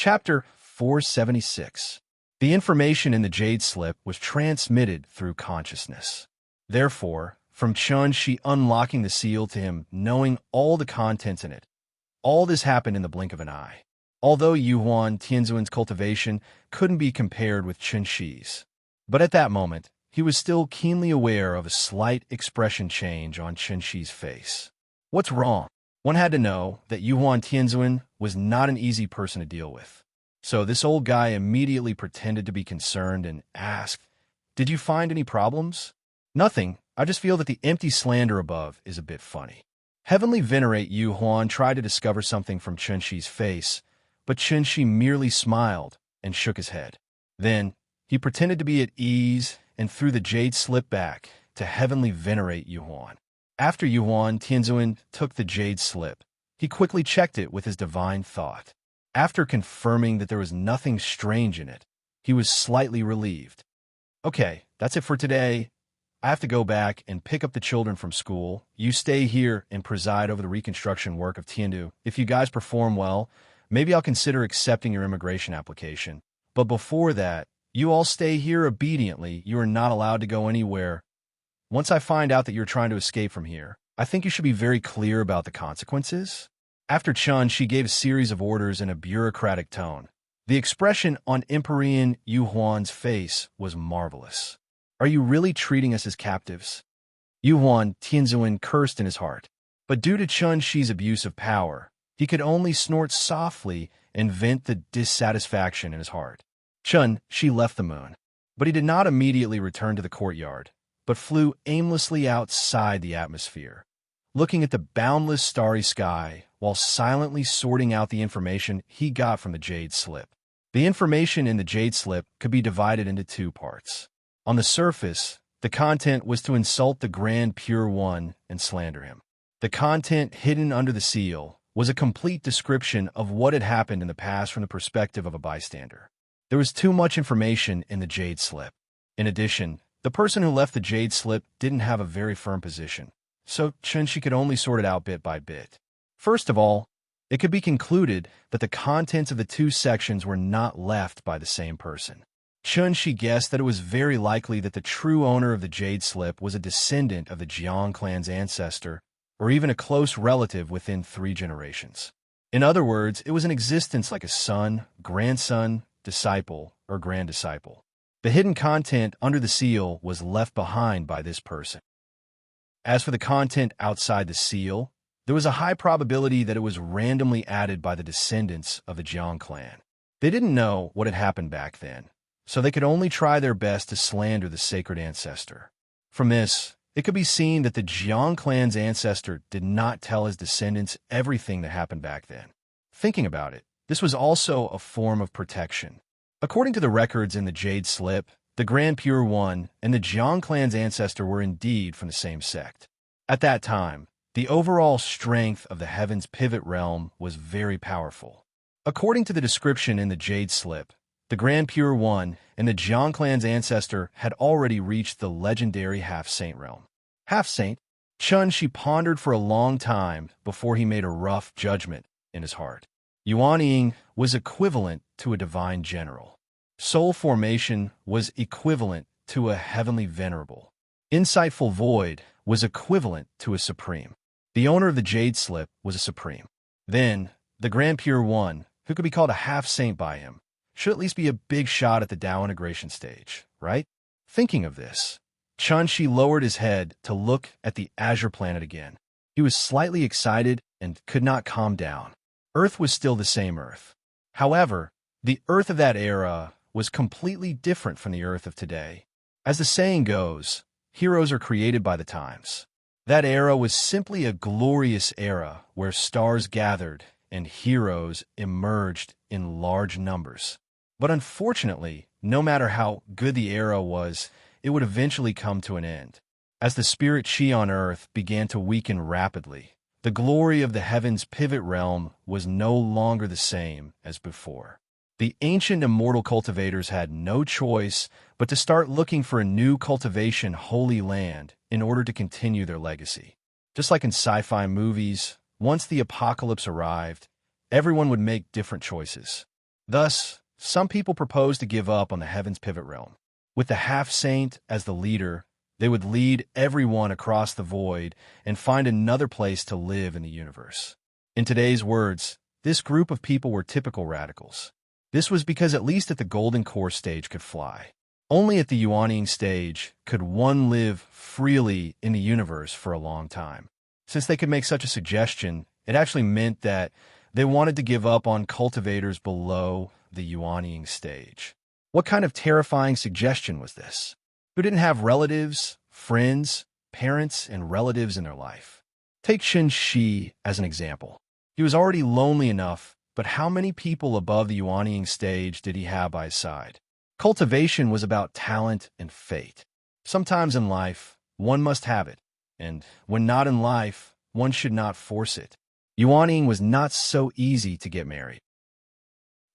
Chapter 476. The information in the Jade Slip was transmitted through consciousness. Therefore, from Chun-Shi unlocking the seal to him knowing all the contents in it, all this happened in the blink of an eye. Although Yuhuan Tianzuan's cultivation couldn't be compared with Chun-Shi's. But at that moment, he was still keenly aware of a slight expression change on Chun-Shi's face. What's wrong? One had to know that Yuhuan Tianzuan was not an easy person to deal with. So this old guy immediately pretended to be concerned and asked, "Did you find any problems?" "Nothing. I just feel that the empty slander above is a bit funny." Heavenly Venerate Yuhuan tried to discover something from Chun-Shi's face, but Chun-Shi merely smiled and shook his head. Then, he pretended to be at ease and threw the Jade Slip back to Heavenly Venerate Yuhuan. After Yuhuan Tianzuan took the Jade Slip, he quickly checked it with his divine thought. After confirming that there was nothing strange in it, he was slightly relieved. "Okay, that's it for today. I have to go back and pick up the children from school. You stay here and preside over the reconstruction work of Tiandu. If you guys perform well, maybe I'll consider accepting your immigration application. But before that, you all stay here obediently. You are not allowed to go anywhere. Once I find out that you're trying to escape from here, I think you should be very clear about the consequences." After Chun-Shi gave a series of orders in a bureaucratic tone, the expression on Emperor Yuhuan's face was marvelous. "Are you really treating us as captives?" Yuhuan Tianzuan cursed in his heart. But due to Chun-Shi's abuse of power, he could only snort softly and vent the dissatisfaction in his heart. Chun-Shi left the moon, but he did not immediately return to the courtyard, but flew aimlessly outside the atmosphere, looking at the boundless starry sky while silently sorting out the information he got from the Jade Slip. The information in the Jade Slip could be divided into two parts. On the surface, the content was to insult the Grand Pure One and slander him. The content hidden under the seal was a complete description of what had happened in the past from the perspective of a bystander. There was too much information in the Jade Slip. In addition, the person who left the Jade Slip didn't have a very firm position, so Chun-Shi could only sort it out bit by bit. First of all, it could be concluded that the contents of the two sections were not left by the same person. Chun-Shi guessed that it was very likely that the true owner of the Jade Slip was a descendant of the Jiang clan's ancestor, or even a close relative within 3 generations. In other words, it was in existence like a son, grandson, disciple, or grand-disciple. The hidden content under the seal was left behind by this person. As for the content outside the seal, there was a high probability that it was randomly added by the descendants of the Jiang clan. They didn't know what had happened back then, so they could only try their best to slander the sacred ancestor. From this, it could be seen that the Jiang clan's ancestor did not tell his descendants everything that happened back then. Thinking about it, this was also a form of protection. According to the records in the Jade Slip, the Grand Pure One and the Jiang clan's ancestor were indeed from the same sect. At that time, the overall strength of the Heaven's Pivot Realm was very powerful. According to the description in the Jade Slip, the Grand Pure One and the Jiang clan's ancestor had already reached the legendary Half-Saint realm. Half-Saint? Chun-Shi pondered for a long time before he made a rough judgment in his heart. Yuan Ying was equivalent to a divine general. Soul formation was equivalent to a heavenly venerable. Insightful void was equivalent to a supreme. The owner of the Jade Slip was a supreme. Then, the Grand Pure One, who could be called a half-saint by him, should at least be a big shot at the Tao integration stage, right? Thinking of this, Chun-Shi lowered his head to look at the Azure Planet again. He was slightly excited and could not calm down. Earth was still the same Earth. However, the Earth of that era was completely different from the Earth of today. As the saying goes, heroes are created by the times. That era was simply a glorious era where stars gathered and heroes emerged in large numbers. But unfortunately, no matter how good the era was, it would eventually come to an end. As the spirit chi on Earth began to weaken rapidly, the glory of the Heaven's Pivot Realm was no longer the same as before. The ancient immortal cultivators had no choice but to start looking for a new cultivation holy land in order to continue their legacy. Just like in sci-fi movies, once the apocalypse arrived, everyone would make different choices. Thus, some people proposed to give up on the Heaven's Pivot realm. With the half-saint as the leader, they would lead everyone across the void and find another place to live in the universe. In today's words, this group of people were typical radicals. This was because at least at the Golden Core stage could fly. Only at the Yuanying stage could one live freely in the universe for a long time. Since they could make such a suggestion, it actually meant that they wanted to give up on cultivators below the Yuanying stage. What kind of terrifying suggestion was this? Who didn't have relatives, friends, parents, and relatives in their life? Take Shen Shi as an example. He was already lonely enough, but how many people above the Yuanying stage did he have by his side? Cultivation was about talent and fate. Sometimes in life, one must have it, and when not in life, one should not force it. Yuanying was not so easy to get married.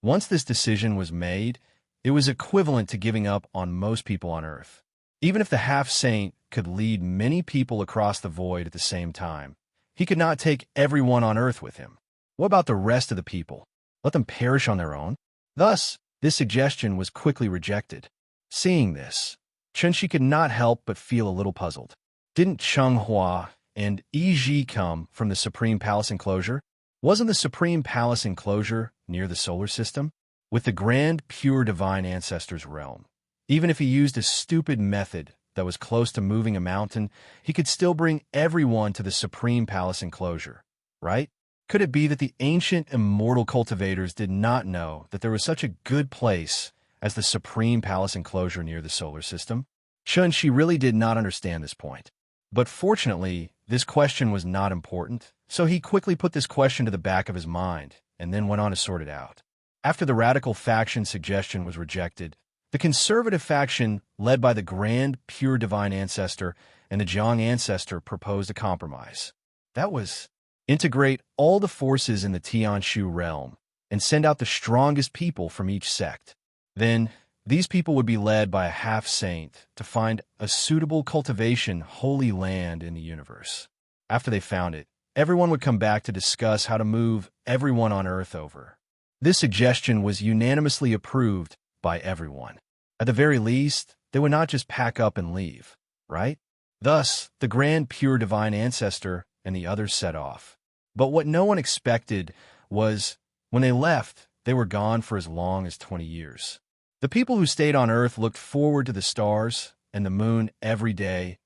Once this decision was made, it was equivalent to giving up on most people on Earth. Even if the half-saint could lead many people across the void at the same time, he could not take everyone on Earth with him. What about the rest of the people? Let them perish on their own? Thus, this suggestion was quickly rejected. Seeing this, Chunshi could not help but feel a little puzzled. Didn't Chunghua and Yi come from the Supreme Palace enclosure? Wasn't the Supreme Palace enclosure near the solar system? With the grand, pure divine ancestor's realm. Even if he used a stupid method that was close to moving a mountain, he could still bring everyone to the Supreme Palace enclosure, right? Could it be that the ancient immortal cultivators did not know that there was such a good place as the Supreme Palace enclosure near the solar system? Chunshi really did not understand this point. But fortunately, this question was not important, so he quickly put this question to the back of his mind and then went on to sort it out. After the radical faction suggestion was rejected, the conservative faction, led by the Grand Pure Divine Ancestor and the Jiang Ancestor, proposed a compromise. That was integrate all the forces in the Tianshu realm and send out the strongest people from each sect. Then, these people would be led by a half-saint to find a suitable cultivation holy land in the universe. After they found it, everyone would come back to discuss how to move everyone on Earth over. This suggestion was unanimously approved by everyone. At the very least, they would not just pack up and leave, right? Thus, the Grand Pure Divine Ancestor and the others set off. But what no one expected was, when they left, they were gone for as long as 20 years. The people who stayed on Earth looked forward to the stars and the moon every day,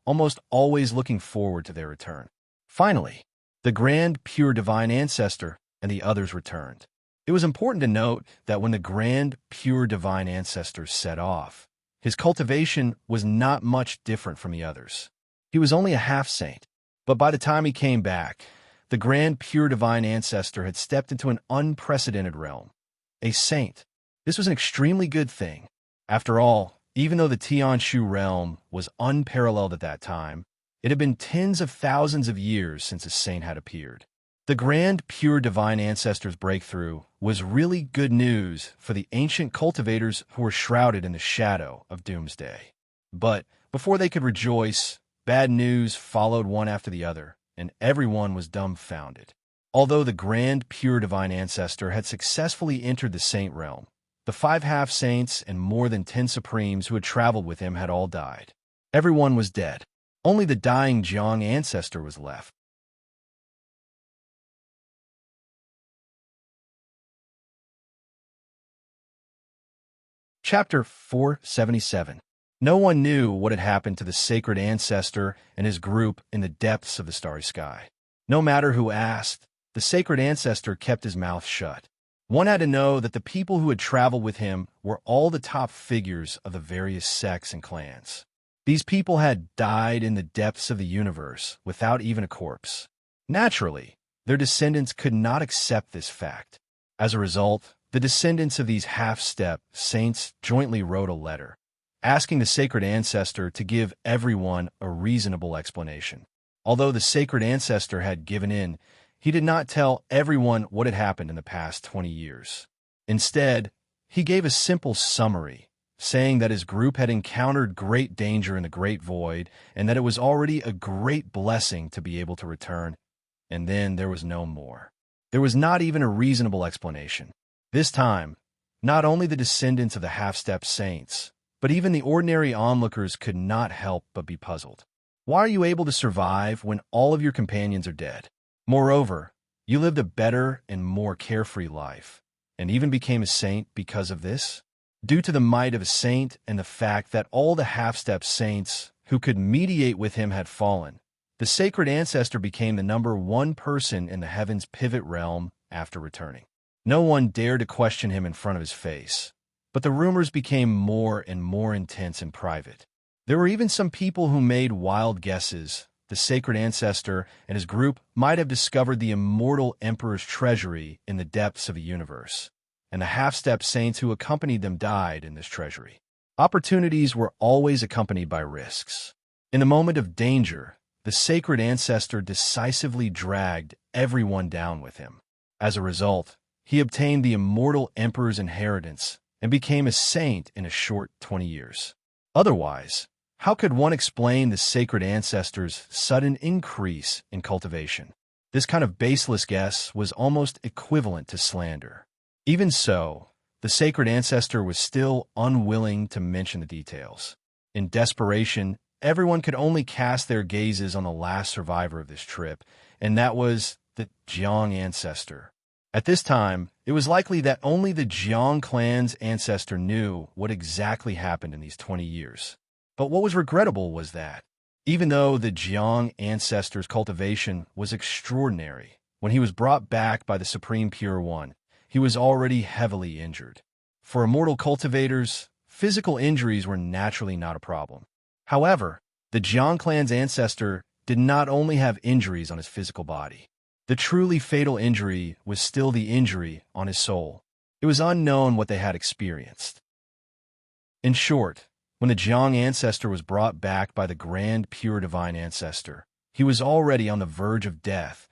almost always looking forward to their return. Finally, the Grand Pure Divine Ancestor and the others returned. It was important to note that when the Grand Pure Divine Ancestor set off, his cultivation was not much different from the others. He was only a half-saint, but by the time he came back, the Grand Pure Divine Ancestor had stepped into an unprecedented realm, a saint. This was an extremely good thing. After all, even though the Tianshu realm was unparalleled at that time, it had been tens of thousands of years since a saint had appeared. The Grand Pure Divine Ancestor's breakthrough was really good news for the ancient cultivators who were shrouded in the shadow of doomsday. But before they could rejoice, bad news followed one after the other, and everyone was dumbfounded. Although the Grand Pure Divine Ancestor had successfully entered the saint realm, the 5 half-saints and more than 10 supremes who had traveled with him had all died. Everyone was dead. Only the dying Jiang Ancestor was left. Chapter 477. No one knew what had happened to the sacred ancestor and his group in the depths of the starry sky. No matter who asked, the sacred ancestor kept his mouth shut. One had to know that the people who had traveled with him were all the top figures of the various sects and clans. These people had died in the depths of the universe without even a corpse. Naturally, their descendants could not accept this fact. As a result, the descendants of these half-step saints jointly wrote a letter, asking the sacred ancestor to give everyone a reasonable explanation. Although the sacred ancestor had given in, he did not tell everyone what had happened in the past 20 years. Instead, he gave a simple summary, saying that his group had encountered great danger in the Great Void and that it was already a great blessing to be able to return, and then there was no more. There was not even a reasonable explanation. This time, not only the descendants of the half-step saints, but even the ordinary onlookers could not help but be puzzled. Why are you able to survive when all of your companions are dead? Moreover, you lived a better and more carefree life, and even became a saint because of this? Due to the might of a saint and the fact that all the half-step saints who could mediate with him had fallen, the sacred ancestor became the number one person in the heaven's pivot realm after returning. No one dared to question him in front of his face, but the rumors became more and more intense and private. There were even some people who made wild guesses. The sacred ancestor and his group might have discovered the immortal emperor's treasury in the depths of the universe, and the half-step saints who accompanied them died in this treasury. Opportunities were always accompanied by risks. In the moment of danger, the sacred ancestor decisively dragged everyone down with him. As a result, he obtained the immortal emperor's inheritance and became a saint in a short 20 years. Otherwise, how could one explain the sacred ancestor's sudden increase in cultivation? This kind of baseless guess was almost equivalent to slander. Even so, the sacred ancestor was still unwilling to mention the details. In desperation, everyone could only cast their gazes on the last survivor of this trip, and that was the Jiang ancestor. At this time, it was likely that only the Jiang clan's ancestor knew what exactly happened in these 20 years. But what was regrettable was that, even though the Jiang ancestor's cultivation was extraordinary, when he was brought back by the Supreme Pure One, he was already heavily injured. For immortal cultivators, physical injuries were naturally not a problem. However, the Jiang clan's ancestor did not only have injuries on his physical body. The truly fatal injury was still the injury on his soul. It was unknown what they had experienced. In short, when the Jiang ancestor was brought back by the grand pure divine ancestor, he was already on the verge of death,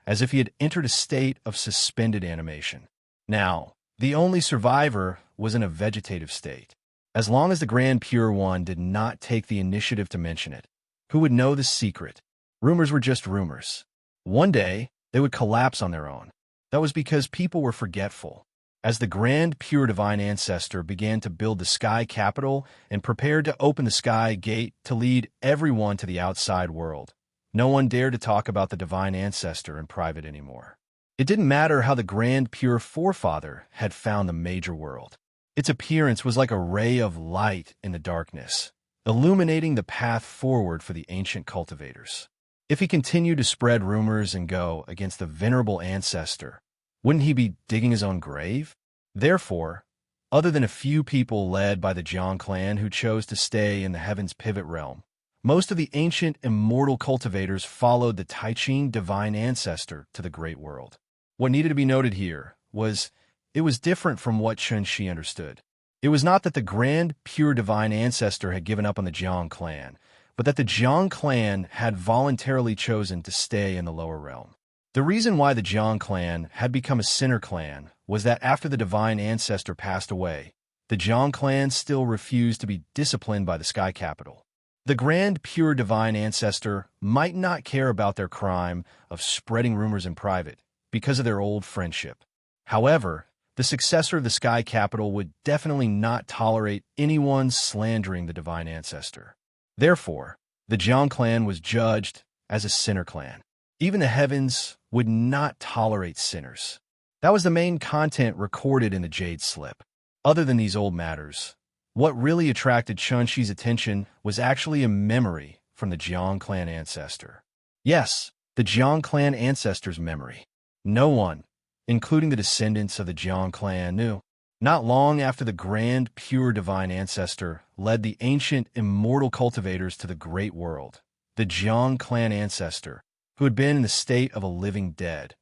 as if he had entered a state of suspended animation. Now, the only survivor was in a vegetative state. As long as the grand pure one did not take the initiative to mention it, who would know the secret? Rumors were just rumors. One day, they would collapse on their own. That was because people were forgetful. As the grand pure divine ancestor began to build the sky capital and prepared to open the sky gate to lead everyone to the outside world, no one dared to talk about the divine ancestor in private anymore. It didn't matter how the grand pure forefather had found the major world. Its appearance was like a ray of light in the darkness, illuminating the path forward for the ancient cultivators. If he continued to spread rumors and go against the venerable ancestor, wouldn't he be digging his own grave? Therefore, other than a few people led by the Jiang clan who chose to stay in the heaven's pivot realm, most of the ancient immortal cultivators followed the Taiching divine ancestor to the great world. What needed to be noted here was it was different from what Chunxi understood. It was not that the grand pure divine ancestor had given up on the Jiang clan, but that the Jiang clan had voluntarily chosen to stay in the lower realm. The reason why the Jiang clan had become a sinner clan was that after the divine ancestor passed away, the Jiang clan still refused to be disciplined by the sky capital. The grand pure divine ancestor might not care about their crime of spreading rumors in private because of their old friendship. However, the successor of the sky capital would definitely not tolerate anyone slandering the divine ancestor. Therefore, the Jiang clan was judged as a sinner clan. Even the heavens would not tolerate sinners. That was the main content recorded in the Jade Slip. Other than these old matters, what really attracted Chunxi's attention was actually a memory from the Jiang clan ancestor. Yes, the Jiang clan ancestor's memory. No one, including the descendants of the Jiang clan, knew. Not long after the grand pure divine ancestor led the ancient immortal cultivators to the great world, the Jiang clan ancestor, who had been in the state of a living dead,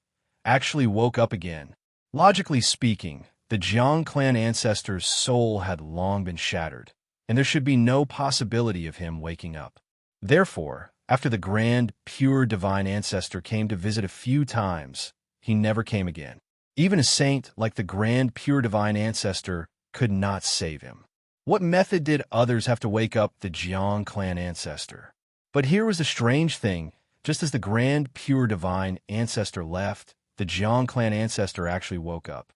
actually woke up again. Logically speaking, the Jiang clan ancestor's soul had long been shattered, and there should be no possibility of him waking up. Therefore, after the grand pure divine ancestor came to visit a few times, he never came again. Even a saint like the grand pure divine ancestor could not save him. What method did others have to wake up the Jiang clan ancestor? But here was the strange thing. Just as the grand pure divine ancestor left, the Jiang clan ancestor actually woke up.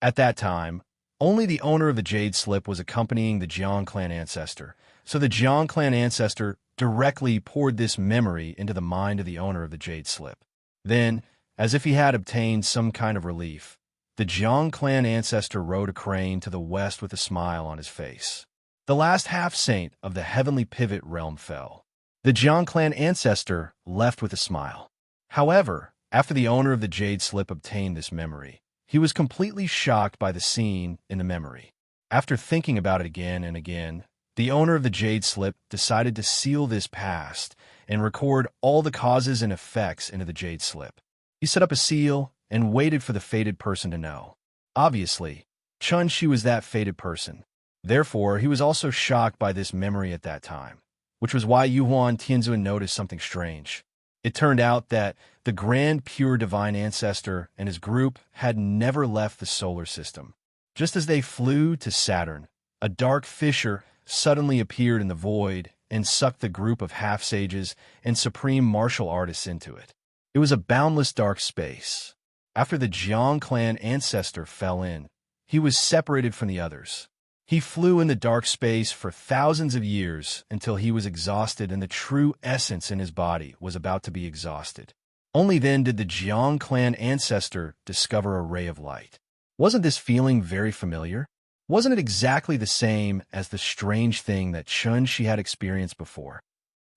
At that time, only the owner of the Jade Slip was accompanying the Jiang clan ancestor, so the Jiang clan ancestor directly poured this memory into the mind of the owner of the Jade Slip. Then, as if he had obtained some kind of relief, the Jiang clan ancestor rode a crane to the west with a smile on his face. The last half-saint of the heavenly pivot realm fell. The Jiang clan ancestor left with a smile. However, after the owner of the Jade Slip obtained this memory, he was completely shocked by the scene in the memory. After thinking about it again and again, the owner of the Jade Slip decided to seal this past and record all the causes and effects into the Jade Slip. He set up a seal and waited for the fated person to know. Obviously, Chun-Shi was that fated person. Therefore, he was also shocked by this memory at that time, which was why Yuhuan Tianzun noticed something strange. It turned out that the Grand Pure Divine Ancestor and his group had never left the solar system. Just as they flew to Saturn, a dark fissure suddenly appeared in the void and sucked the group of half-sages and supreme martial artists into it. It was a boundless dark space. After the Jiang clan ancestor fell in, he was separated from the others. He flew in the dark space for thousands of years until he was exhausted and the true essence in his body was about to be exhausted. Only then did the Jiang clan ancestor discover a ray of light. Wasn't this feeling very familiar? Wasn't it exactly the same as the strange thing that Chun-Shi had experienced before?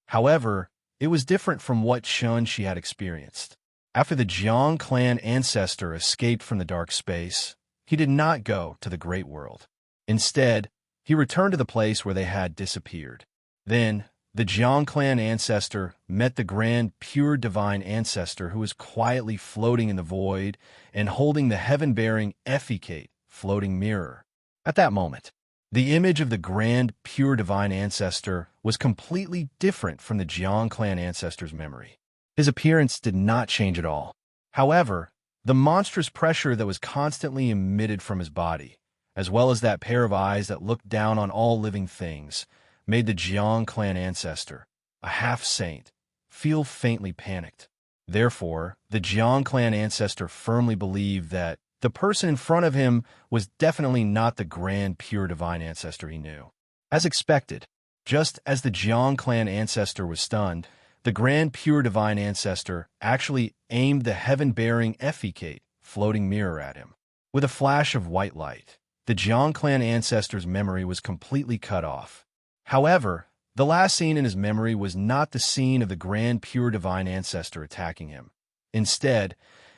However, it was different from what Chun-Shi had experienced. After the Jiang clan ancestor escaped from the dark space, he did not go to the great world. Instead, he returned to the place where they had disappeared. Then, the Jiang clan ancestor met the Grand Pure Divine Ancestor who was quietly floating in the void and holding the heaven-bearing Efficate floating mirror. At that moment, the image of the Grand Pure Divine Ancestor was completely different from the Jiang clan ancestor's memory. His appearance did not change at all. However, the monstrous pressure that was constantly emitted from his body, as well as that pair of eyes that looked down on all living things, made the Jiang clan ancestor, a half-saint, feel faintly panicked. Therefore, the Jiang clan ancestor firmly believed that the person in front of him was definitely not the Grand Pure Divine Ancestor he knew. As expected, just as the Jiang clan ancestor was stunned, the Grand Pure Divine Ancestor actually aimed the heaven-bearing Efficate floating mirror at him. With a flash of white light, the Jiang clan ancestor's memory was completely cut off. However, the last scene in his memory was not the scene of the Grand Pure Divine Ancestor attacking him. Instead,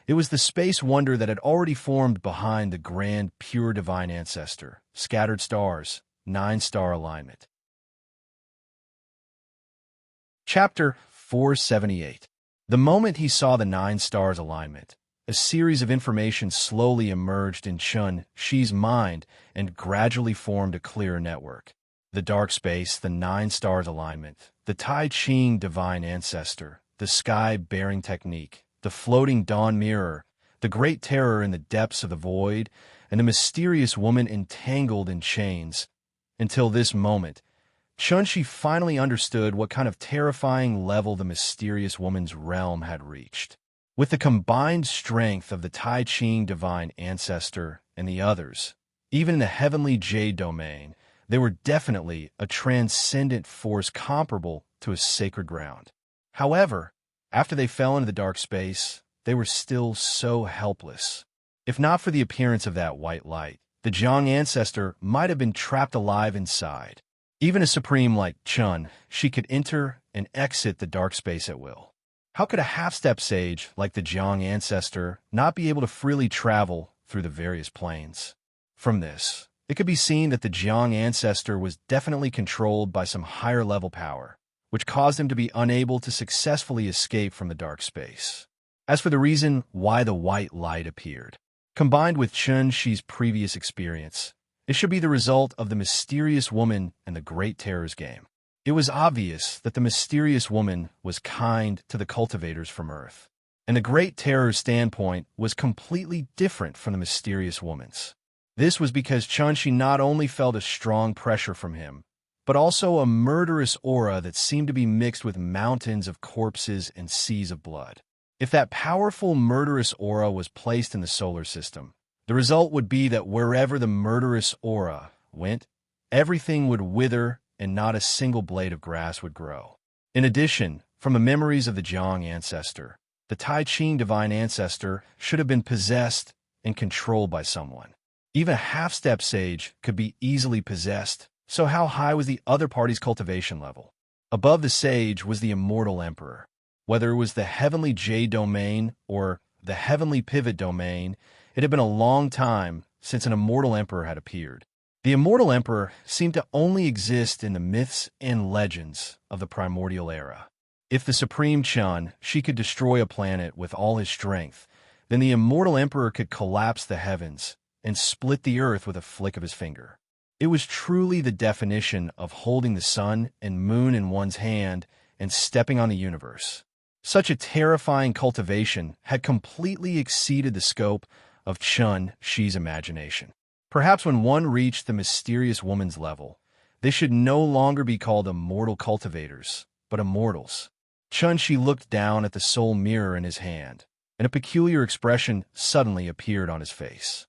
it was the space wonder that had already formed behind the Grand Pure Divine Ancestor, scattered stars, 9-star alignment. Chapter 478. The moment he saw the 9 stars alignment, a series of information slowly emerged in Chun-Shi's mind and gradually formed a clearer network. The dark space, the 9 stars alignment, the Tai Ching divine ancestor, the sky-bearing technique, the floating dawn mirror, the great terror in the depths of the void, and the mysterious woman entangled in chains. Until this moment, Chun-Shi finally understood what kind of terrifying level the mysterious woman's realm had reached. With the combined strength of the Tai Ching divine ancestor and the others, even in the heavenly Jade domain, they were definitely a transcendent force comparable to a sacred ground. However, after they fell into the dark space, they were still so helpless. If not for the appearance of that white light, the Jiang ancestor might have been trapped alive inside. Even a supreme like Chun-Shi could enter and exit the dark space at will. How could a half-step sage like the Jiang ancestor not be able to freely travel through the various planes? From this, it could be seen that the Jiang ancestor was definitely controlled by some higher-level power, which caused him to be unable to successfully escape from the dark space. As for the reason why the white light appeared, combined with Chun-Shi's previous experience, it should be the result of the mysterious woman and the Great Terror's game. It was obvious that the mysterious woman was kind to the cultivators from Earth, and the Great Terror's standpoint was completely different from the mysterious woman's. This was because Chun-Shi not only felt a strong pressure from him, but also a murderous aura that seemed to be mixed with mountains of corpses and seas of blood. If that powerful murderous aura was placed in the solar system, The result would be that wherever the murderous aura went, everything would wither and not a single blade of grass would grow. In addition, from the memories of the Jiang ancestor, the Tai Ching divine ancestor should have been possessed and controlled by someone. Even a half-step sage could be easily possessed, so how high was the other party's cultivation level? Above the sage was the Immortal Emperor. Whether it was the Heavenly Jade Domain or the Heavenly Pivot Domain, it had been a long time since an Immortal Emperor had appeared. The Immortal Emperor seemed to only exist in the myths and legends of the primordial era. If the Supreme Chun, she could destroy a planet with all his strength, then the Immortal Emperor could collapse the heavens and split the earth with a flick of his finger. It was truly the definition of holding the sun and moon in one's hand and stepping on the universe. Such a terrifying cultivation had completely exceeded the scope of Chun Shi's imagination. Perhaps when one reached the mysterious woman's level, they should no longer be called immortal cultivators, but immortals. Chun Shi looked down at the soul mirror in his hand, and a peculiar expression suddenly appeared on his face.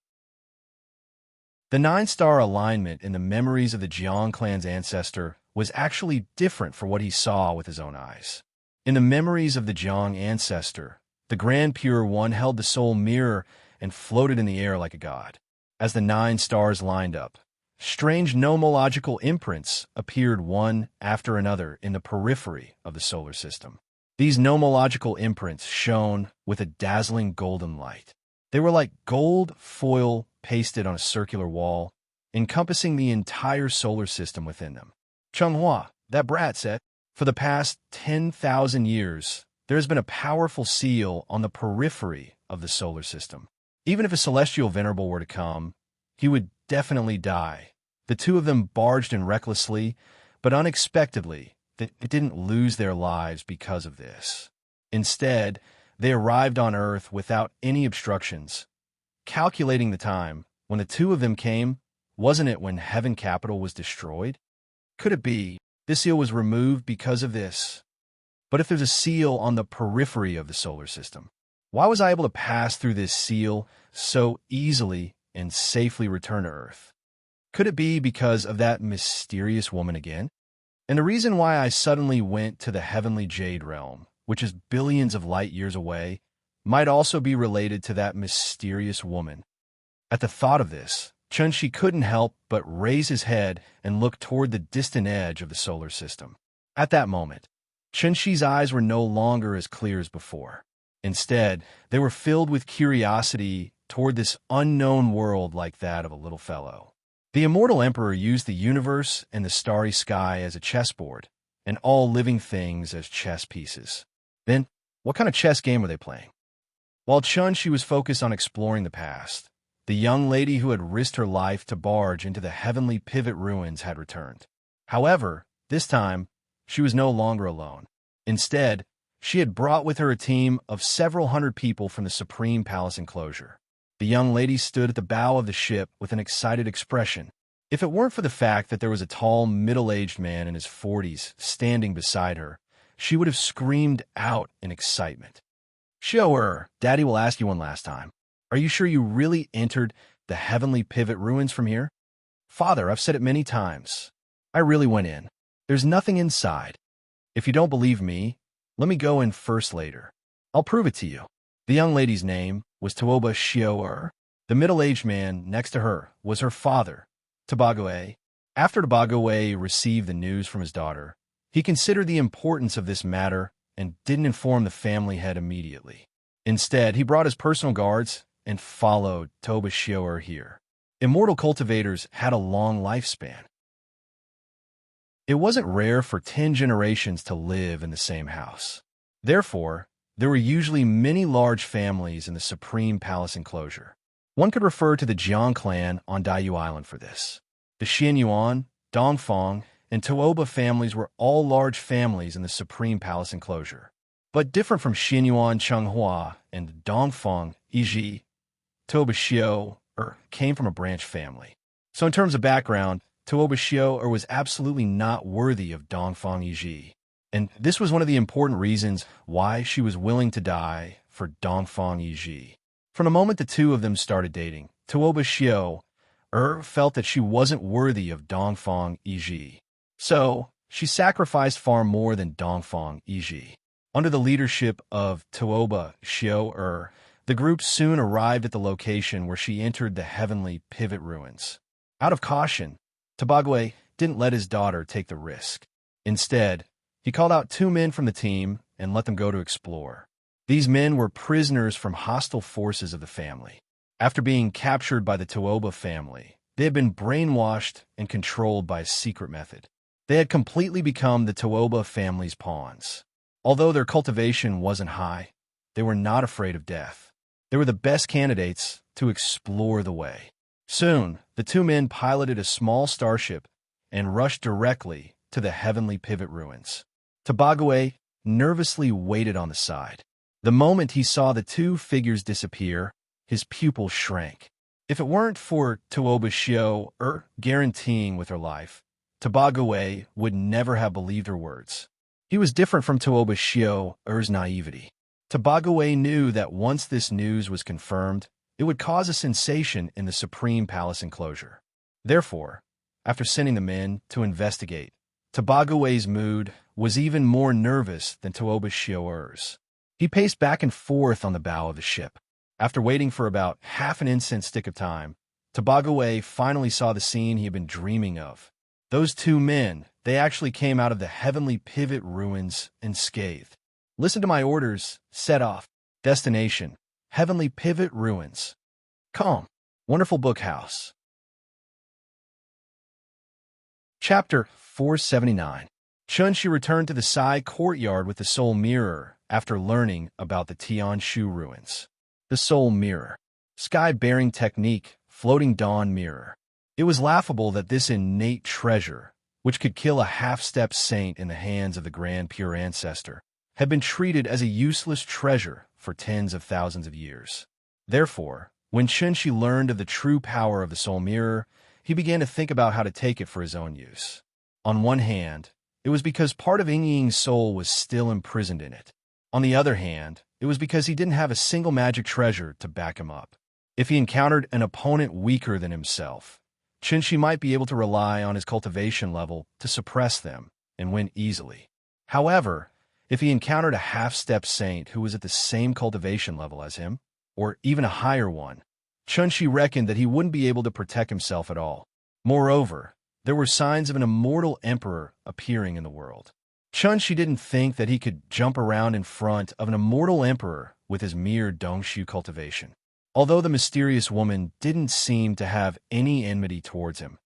The 9-star alignment in the memories of the Jiang clan's ancestor was actually different from what he saw with his own eyes. In the memories of the Jiang ancestor, the Grand Pure One held the soul mirror and floated in the air like a god. As the 9 stars lined up, strange nomological imprints appeared one after another in the periphery of the solar system. These nomological imprints shone with a dazzling golden light. They were like gold foil pasted on a circular wall, encompassing the entire solar system within them. Changhua, that brat, said, "For the past 10,000 years, there has been a powerful seal on the periphery of the solar system. Even if a celestial venerable were to come, he would definitely die." The two of them barged in recklessly, but unexpectedly, they didn't lose their lives because of this. Instead, they arrived on Earth without any obstructions. Calculating the time, when the two of them came, wasn't it when Heaven Capital was destroyed? Could it be this seal was removed because of this? But if there's a seal on the periphery of the solar system, why was I able to pass through this seal so easily and safely return to Earth? Could it be because of that mysterious woman again? And the reason why I suddenly went to the Heavenly Jade Realm, which is billions of light years away, might also be related to that mysterious woman. At the thought of this, Chun Shi couldn't help but raise his head and look toward the distant edge of the solar system. At that moment, Chun Shi's eyes were no longer as clear as before. Instead, they were filled with curiosity toward this unknown world like that of a little fellow. The Immortal Emperor used the universe and the starry sky as a chessboard, and all living things as chess pieces. Then, what kind of chess game were they playing? While Chun Shi was focused on exploring the past, the young lady who had risked her life to barge into the Heavenly Pivot ruins had returned. However, this time, she was no longer alone. Instead, she had brought with her a team of several hundred people from the Supreme Palace enclosure. The young lady stood at the bow of the ship with an excited expression. If it weren't for the fact that there was a tall, middle-aged man in his 40s standing beside her, she would have screamed out in excitement. "Show her. Daddy will ask you one last time. Are you sure you really entered the Heavenly Pivot ruins from here?" "Father, I've said it many times. I really went in. There's nothing inside. If you don't believe me, let me go in first later. I'll prove it to you." The young lady's name was Tuoba Xiao. The middle-aged man next to her was her father, Tabagoe. After Tabagoe received the news from his daughter, he considered the importance of this matter and didn't inform the family head immediately. Instead, he brought his personal guards and followed Toba Xiao here. Immortal cultivators had a long lifespan. It wasn't rare for 10 generations to live in the same house. Therefore, there were usually many large families in the Supreme Palace enclosure. One could refer to the Jiang clan on Daiyu Island for this. The Xianyuan, Dongfang, and Tuoba families were all large families in the Supreme Palace enclosure. But different from Xianyuan Changhua and Dongfang Yiji, Tuoba Xiao came from a branch family. So in terms of background, Tuoba Xiao was absolutely not worthy of Dongfang Yiji. And this was one of the important reasons why she was willing to die for Dongfang Yiji. From the moment the two of them started dating, Tuoba Xiao felt that she wasn't worthy of Dongfang Yiji. So, she sacrificed far more than Dongfang Yiji. Under the leadership of Tuoba Xiao the group soon arrived at the location where she entered the heavenly pivot ruins. Out of caution, Tabagwe didn't let his daughter take the risk. Instead, he called out 2 men from the team and let them go to explore. These men were prisoners from hostile forces of the family. After being captured by the Tuoba family, they had been brainwashed and controlled by a secret method. They had completely become the Tuoba family's pawns. Although their cultivation wasn't high, they were not afraid of death. They were the best candidates to explore the way. Soon, the 2 men piloted a small starship and rushed directly to the heavenly pivot ruins. Tabagwe nervously waited on the side. The moment he saw the 2 figures disappear, his pupils shrank. If it weren't for Tuoba Xiao guaranteeing with her life, Tabagwe would never have believed her words. He was different from Tuoba Xiao's naivety. Tabagwe knew that once this news was confirmed, it would cause a sensation in the Supreme Palace enclosure. Therefore, after sending the men to investigate, Tabagwe's mood was even more nervous than Tuoba Xiao's. He paced back and forth on the bow of the ship. After waiting for about half an incense stick of time, Tabagwe finally saw the scene he had been dreaming of. Those 2 men, they actually came out of the heavenly pivot ruins unscathed. Listen to my orders. Set off. Destination: heavenly pivot ruins. Calm. Wonderful book house. Chapter 479. Chunshi returned to the Sai courtyard with the soul mirror after learning about the Tianshu ruins. The soul mirror. Sky-bearing technique, floating dawn mirror. It was laughable that this innate treasure, which could kill a half-step saint in the hands of the Grand Pure Ancestor, had been treated as a useless treasure for tens of thousands of years. Therefore, when Chunshi learned of the true power of the soul mirror, he began to think about how to take it for his own use. On one hand, it was because part of Yingying's soul was still imprisoned in it. On the other hand, it was because he didn't have a single magic treasure to back him up. If he encountered an opponent weaker than himself, Chunshi might be able to rely on his cultivation level to suppress them and win easily. However, if he encountered a half-step saint who was at the same cultivation level as him, or even a higher one, Chunshi reckoned that he wouldn't be able to protect himself at all. Moreover, there were signs of an immortal emperor appearing in the world. Chunshi didn't think that he could jump around in front of an immortal emperor with his mere Dongshu cultivation. Although the mysterious woman didn't seem to have any enmity towards him,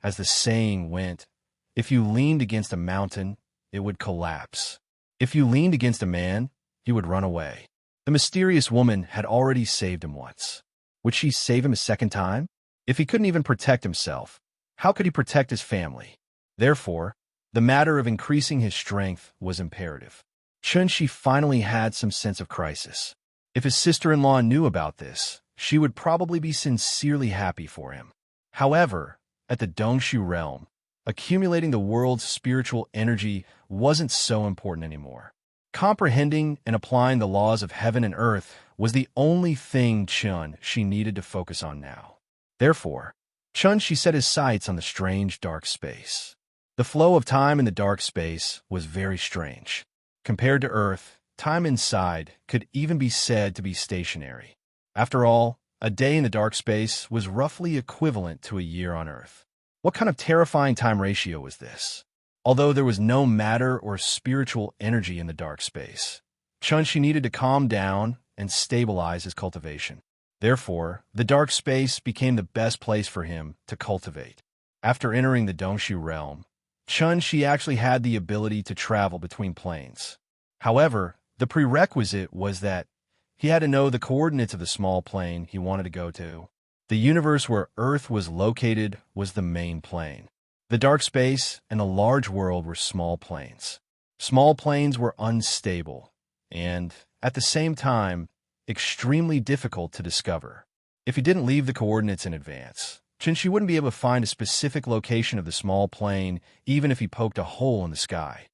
as the saying went, if you leaned against a mountain, it would collapse. If you leaned against a man, he would run away. The mysterious woman had already saved him once. Would she save him a second time? If he couldn't even protect himself, how could he protect his family? Therefore, the matter of increasing his strength was imperative. Chunshi finally had some sense of crisis. If his sister-in-law knew about this, she would probably be sincerely happy for him. However, at the Dongshu realm, accumulating the world's spiritual energy wasn't so important anymore. Comprehending and applying the laws of heaven and earth was the only thing she needed to focus on now. Therefore, Chunshi set his sights on the strange dark space. The flow of time in the dark space was very strange. Compared to Earth, time inside could even be said to be stationary. After all, a day in the dark space was roughly equivalent to a year on Earth. What kind of terrifying time ratio was this? Although there was no matter or spiritual energy in the dark space, Chunshi needed to calm down and stabilize his cultivation. Therefore, the dark space became the best place for him to cultivate. After entering the Dongshu realm, Chunshi actually had the ability to travel between planes. However, the prerequisite was that he had to know the coordinates of the small plane he wanted to go to. The universe where Earth was located was the main plane. The dark space and the large world were small planes. Small planes were unstable and, at the same time, extremely difficult to discover. If he didn't leave the coordinates in advance, Chunshi wouldn't be able to find a specific location of the small plane even if he poked a hole in the sky.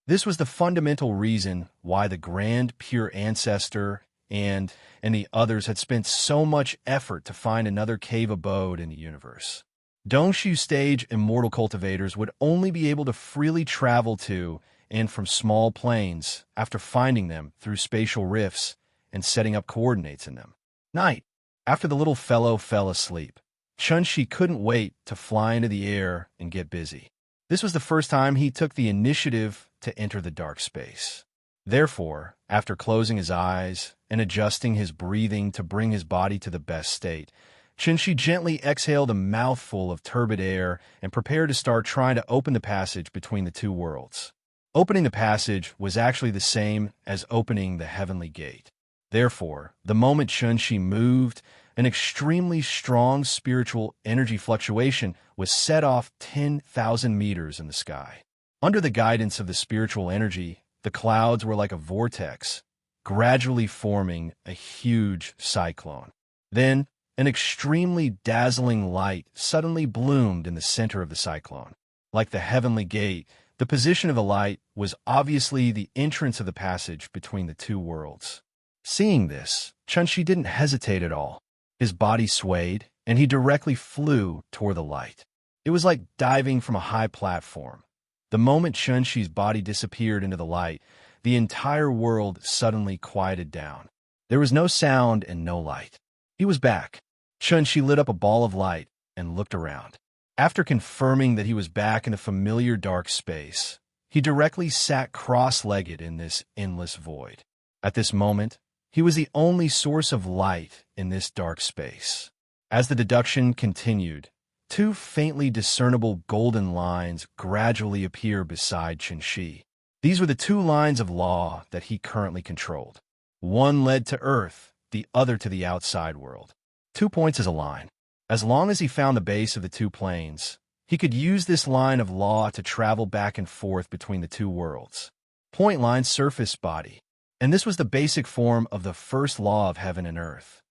This was the fundamental reason why the Grand Pure Ancestor and the others had spent so much effort to find another cave abode in the universe. Dongshu stage immortal cultivators would only be able to freely travel to and from small planes after finding them through spatial rifts and setting up coordinates in them. Night. After the little fellow fell asleep, Chunshi couldn't wait to fly into the air and get busy. This was the first time he took the initiative to enter the dark space. Therefore, after closing his eyes and adjusting his breathing to bring his body to the best state, Chunshi gently exhaled a mouthful of turbid air and prepared to start trying to open the passage between the two worlds. Opening the passage was actually the same as opening the heavenly gate. Therefore, the moment Chunshi moved, an extremely strong spiritual energy fluctuation was set off 10,000 meters in the sky. Under the guidance of the spiritual energy, the clouds were like a vortex, gradually forming a huge cyclone. Then, an extremely dazzling light suddenly bloomed in the center of the cyclone. Like the heavenly gate, the position of the light was obviously the entrance of the passage between the two worlds. Seeing this, Chunshi didn't hesitate at all. His body swayed, and he directly flew toward the light. It was like diving from a high platform. The moment Chunshi's body disappeared into the light, the entire world suddenly quieted down. There was no sound and no light. He was back. Chunshi lit up a ball of light and looked around. After confirming that he was back in the familiar dark space, he directly sat cross-legged in this endless void. At this moment, he was the only source of light in this dark space. As the deduction continued, two faintly discernible golden lines gradually appear beside Chunshi. These were the two lines of law that he currently controlled. One led to Earth, the other to the outside world. 2 points is a line. As long as he found the base of the two planes, he could use this line of law to travel back and forth between the two worlds. Point line surface body. And this was the basic form of the first law of heaven and earth.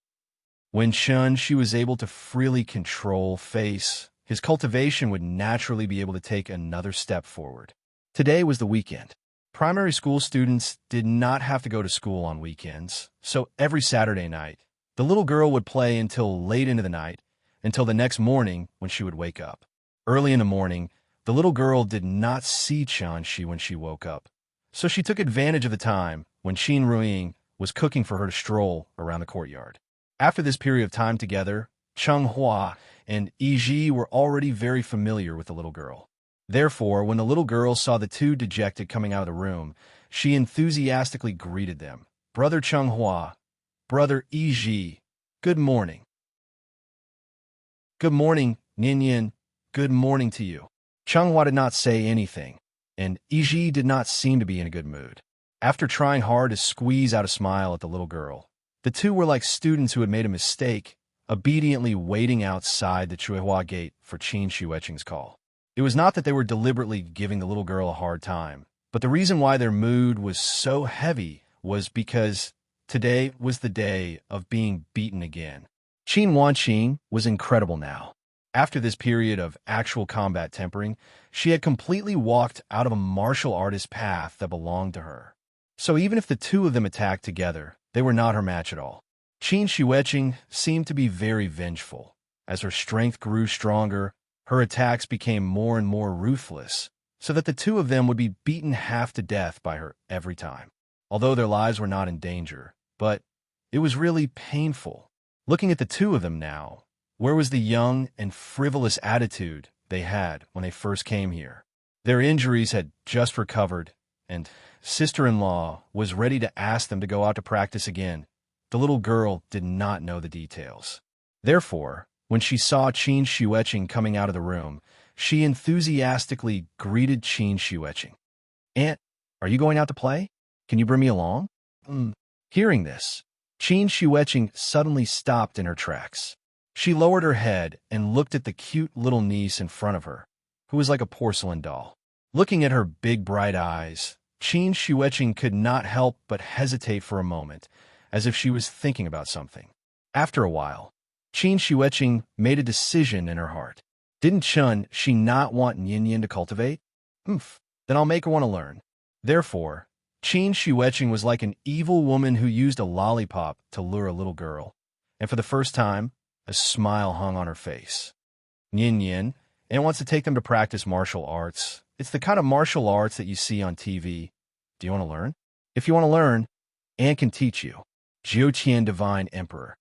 When Chunshi was able to freely control face, his cultivation would naturally be able to take another step forward. Today was the weekend. Primary school students did not have to go to school on weekends, so every Saturday night, the little girl would play until late into the night, until the next morning when she would wake up. Early in the morning, the little girl did not see Chunshi when she woke up, so she took advantage of the time when Qin Ruiying was cooking for her to stroll around the courtyard. After this period of time together, Cheng Hua and Yi Ji were already very familiar with the little girl. Therefore, when the little girl saw the two dejected coming out of the room, she enthusiastically greeted them. "Brother Cheng Hua, Brother Yi Ji, good morning." "Good morning, Ninian. Good morning to you." Cheng Hua did not say anything, and Yi Ji did not seem to be in a good mood. After trying hard to squeeze out a smile at the little girl, the two were like students who had made a mistake, obediently waiting outside the Chuihua gate for Qin Xueqing's call. It was not that they were deliberately giving the little girl a hard time, but the reason why their mood was so heavy was because today was the day of being beaten again. Qin Wanqing was incredible now. After this period of actual combat tempering, she had completely walked out of a martial artist path that belonged to her. So even if the two of them attacked together, they were not her match at all. Qin Xueqing seemed to be very vengeful. As her strength grew stronger, her attacks became more and more ruthless, so that the two of them would be beaten half to death by her every time. Although their lives were not in danger, but it was really painful. Looking at the two of them now, where was the young and frivolous attitude they had when they first came here? Their injuries had just recovered, and sister-in-law was ready to ask them to go out to practice again. The little girl did not know the details. Therefore, when she saw Qin Xueqing coming out of the room, she enthusiastically greeted Qin Xueqing. "Aunt, are you going out to play? Can you bring me along?" Hearing this, Qin Xueqing suddenly stopped in her tracks. She lowered her head and looked at the cute little niece in front of her, who was like a porcelain doll. Looking at her big bright eyes, Qin Xueqing could not help but hesitate for a moment, as if she was thinking about something. After a while, Qin Xueqing made a decision in her heart. Didn't she not want Yin Yin to cultivate? Then I'll make her want to learn. Therefore, Qin Shiueching was like an evil woman who used a lollipop to lure a little girl, and for the first time, a smile hung on her face. Yin Yin, and wants to take them to practice martial arts. It's the kind of martial arts that you see on TV. Do you want to learn? If you want to learn, Anne can teach you. Jiuqian Divine Emperor.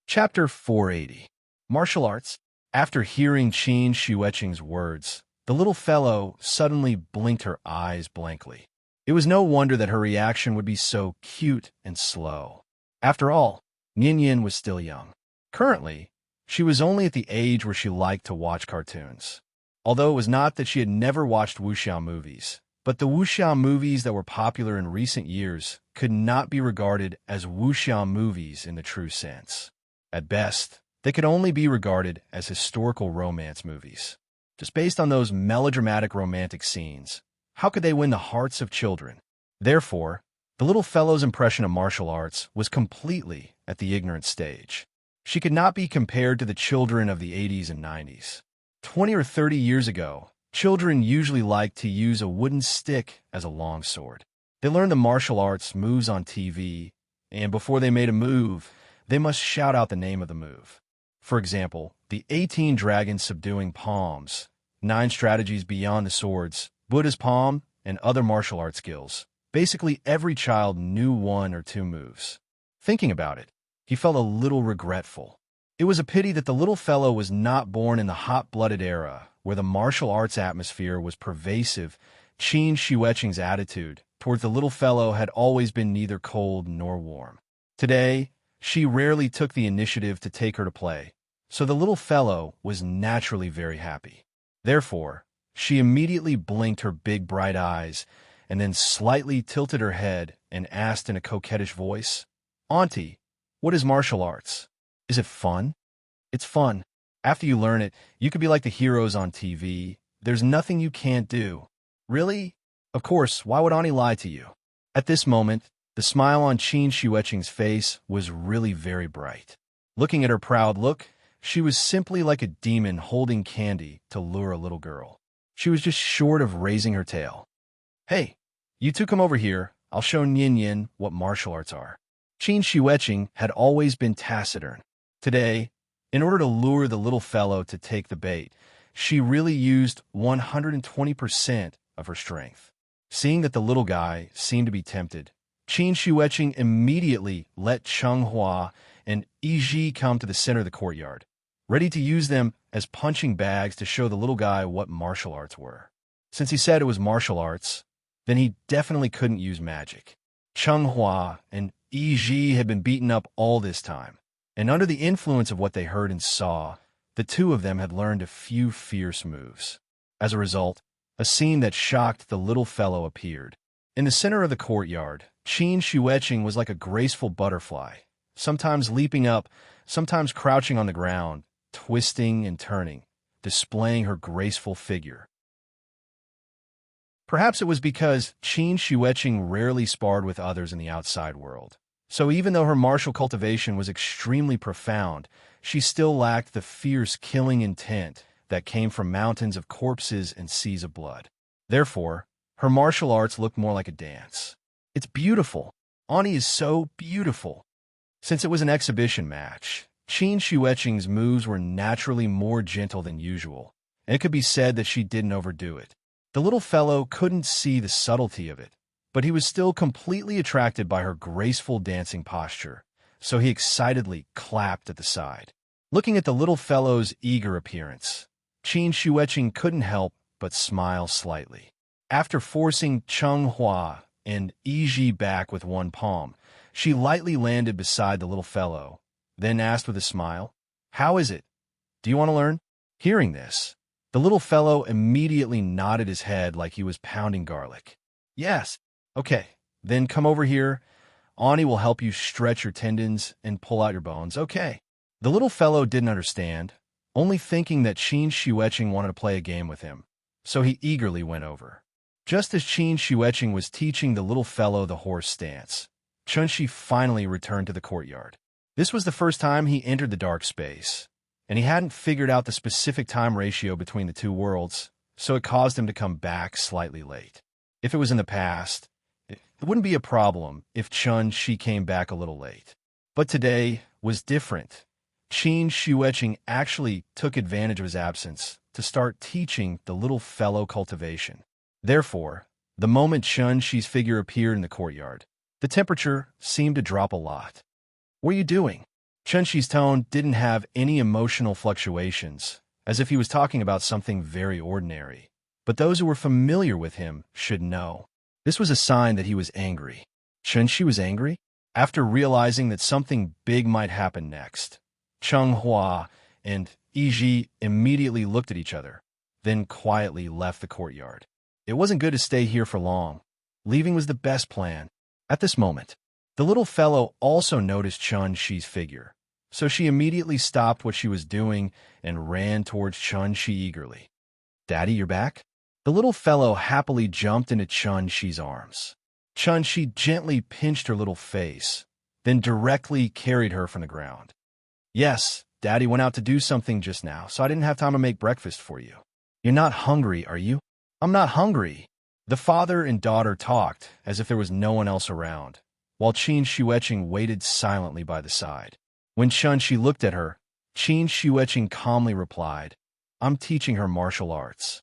Chapter 480. Martial Arts. After hearing Qin Shiueching's words, the little fellow suddenly blinked her eyes blankly. It was no wonder that her reaction would be so cute and slow. After all, Yin Yin was still young. Currently, she was only at the age where she liked to watch cartoons. Although it was not that she had never watched wuxia movies, but the wuxia movies that were popular in recent years could not be regarded as wuxia movies in the true sense. At best, they could only be regarded as historical romance movies. Just based on those melodramatic romantic scenes, how could they win the hearts of children? Therefore, the little fellow's impression of martial arts was completely at the ignorant stage. She could not be compared to the children of the 80s and 90s. 20 or 30 years ago, children usually liked to use a wooden stick as a longsword. They learned the martial arts moves on TV, and before they made a move, they must shout out the name of the move. For example, the 18 dragons subduing palms, 9 strategies beyond the swords, Buddha's palm, and other martial arts skills. Basically, every child knew 1 or 2 moves. Thinking about it, he felt a little regretful. It was a pity that the little fellow was not born in the hot-blooded era where the martial arts atmosphere was pervasive. Qin Shiueching's attitude towards the little fellow had always been neither cold nor warm. Today, she rarely took the initiative to take her to play, so the little fellow was naturally very happy. Therefore, she immediately blinked her big bright eyes and then slightly tilted her head and asked in a coquettish voice, "Auntie, what is martial arts? Is it fun?" "It's fun. After you learn it, you could be like the heroes on TV. There's nothing you can't do." "Really?" "Of course, why would Auntie lie to you?" At this moment, the smile on Qin Shiueching's face was really very bright. Looking at her proud look, she was simply like a demon holding candy to lure a little girl. She was just short of raising her tail. "Hey, you two come over here. I'll show Yin Yin what martial arts are." Qin Shiueching had always been taciturn. Today, in order to lure the little fellow to take the bait, she really used 120% of her strength. Seeing that the little guy seemed to be tempted, Qin Shiueching immediately let Chenghua and Yiji come to the center of the courtyard, ready to use them as punching bags to show the little guy what martial arts were. Since he said it was martial arts, then he definitely couldn't use magic. Chenghua and Yiji had been beaten up all this time, and under the influence of what they heard and saw, the two of them had learned a few fierce moves. As a result, a scene that shocked the little fellow appeared. In the center of the courtyard, Qin Shiueching was like a graceful butterfly, sometimes leaping up, sometimes crouching on the ground, twisting and turning, displaying her graceful figure. Perhaps it was because Qin Shiueching rarely sparred with others in the outside world. So even though her martial cultivation was extremely profound, she still lacked the fierce killing intent that came from mountains of corpses and seas of blood. Therefore, her martial arts looked more like a dance. "It's beautiful. Auntie is so beautiful." Since it was an exhibition match, Qin Shiueching's moves were naturally more gentle than usual, and it could be said that she didn't overdo it. The little fellow couldn't see the subtlety of it, but he was still completely attracted by her graceful dancing posture, so he excitedly clapped at the side. Looking at the little fellow's eager appearance, Qin Shiueching couldn't help but smile slightly. After forcing Chenghua and Yiji back with one palm, she lightly landed beside the little fellow, then asked with a smile, "How is it? Do you want to learn?" Hearing this, the little fellow immediately nodded his head like he was pounding garlic. "Yes. Okay, then come over here. Auntie will help you stretch your tendons and pull out your bones, okay?" The little fellow didn't understand, only thinking that Qin Shiueching wanted to play a game with him, so he eagerly went over. Just as Qin Shiueching was teaching the little fellow the horse stance, Chunshi finally returned to the courtyard. This was the first time he entered the dark space, and he hadn't figured out the specific time ratio between the two worlds, so it caused him to come back slightly late. If it was in the past, it wouldn't be a problem if She came back a little late. But today was different. Qin Shueqing actually took advantage of his absence to start teaching the little fellow cultivation. Therefore, the moment Shi's figure appeared in the courtyard, the temperature seemed to drop a lot. "What are you doing?" Shi's tone didn't have any emotional fluctuations, as if he was talking about something very ordinary. But those who were familiar with him should know. This was a sign that he was angry. Shi was angry? After realizing that something big might happen next, Cheng Hua and Yi immediately looked at each other, then quietly left the courtyard. It wasn't good to stay here for long. Leaving was the best plan. At this moment, the little fellow also noticed Shi's figure, so she immediately stopped what she was doing and ran towards Shi eagerly. "Daddy, you're back?" The little fellow happily jumped into Shi's arms. Shi gently pinched her little face, then directly carried her from the ground. "Yes, Daddy went out to do something just now, so I didn't have time to make breakfast for you. You're not hungry, are you?" "I'm not hungry." The father and daughter talked as if there was no one else around, while Qin Shueqing waited silently by the side. When Shi looked at her, Qin Shueqing calmly replied, "I'm teaching her martial arts."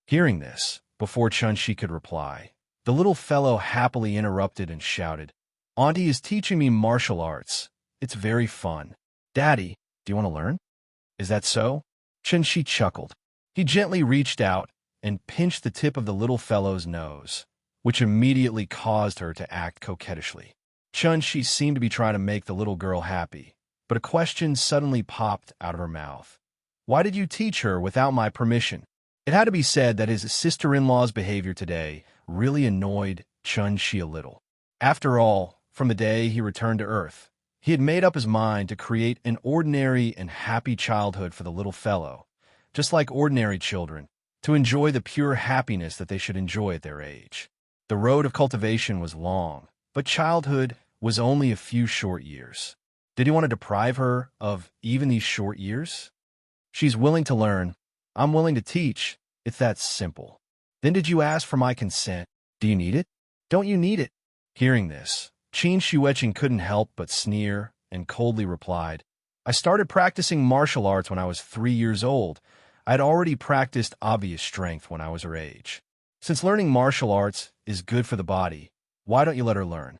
Hearing this, before Shi could reply, the little fellow happily interrupted and shouted, "Auntie is teaching me martial arts. It's very fun. Daddy, do you want to learn?" "Is that so?" Shi chuckled. He gently reached out and pinched the tip of the little fellow's nose, which immediately caused her to act coquettishly. Shi seemed to be trying to make the little girl happy, but a question suddenly popped out of her mouth. "Why did you teach her without my permission?" It had to be said that his sister-in-law's behavior today really annoyed Shi a little. After all, from the day he returned to Earth, he had made up his mind to create an ordinary and happy childhood for the little fellow, just like ordinary children, to enjoy the pure happiness that they should enjoy at their age. The road of cultivation was long, but childhood was only a few short years. Did he want to deprive her of even these short years? She's willing to learn. I'm willing to teach. It's that simple. Then did you ask for my consent? Do you need it? Don't you need it? Hearing this, Qin Shueqing couldn't help but sneer and coldly replied, "I started practicing martial arts when I was 3 years old. I had already practiced obvious strength when I was her age. Since learning martial arts is good for the body, why don't you let her learn?"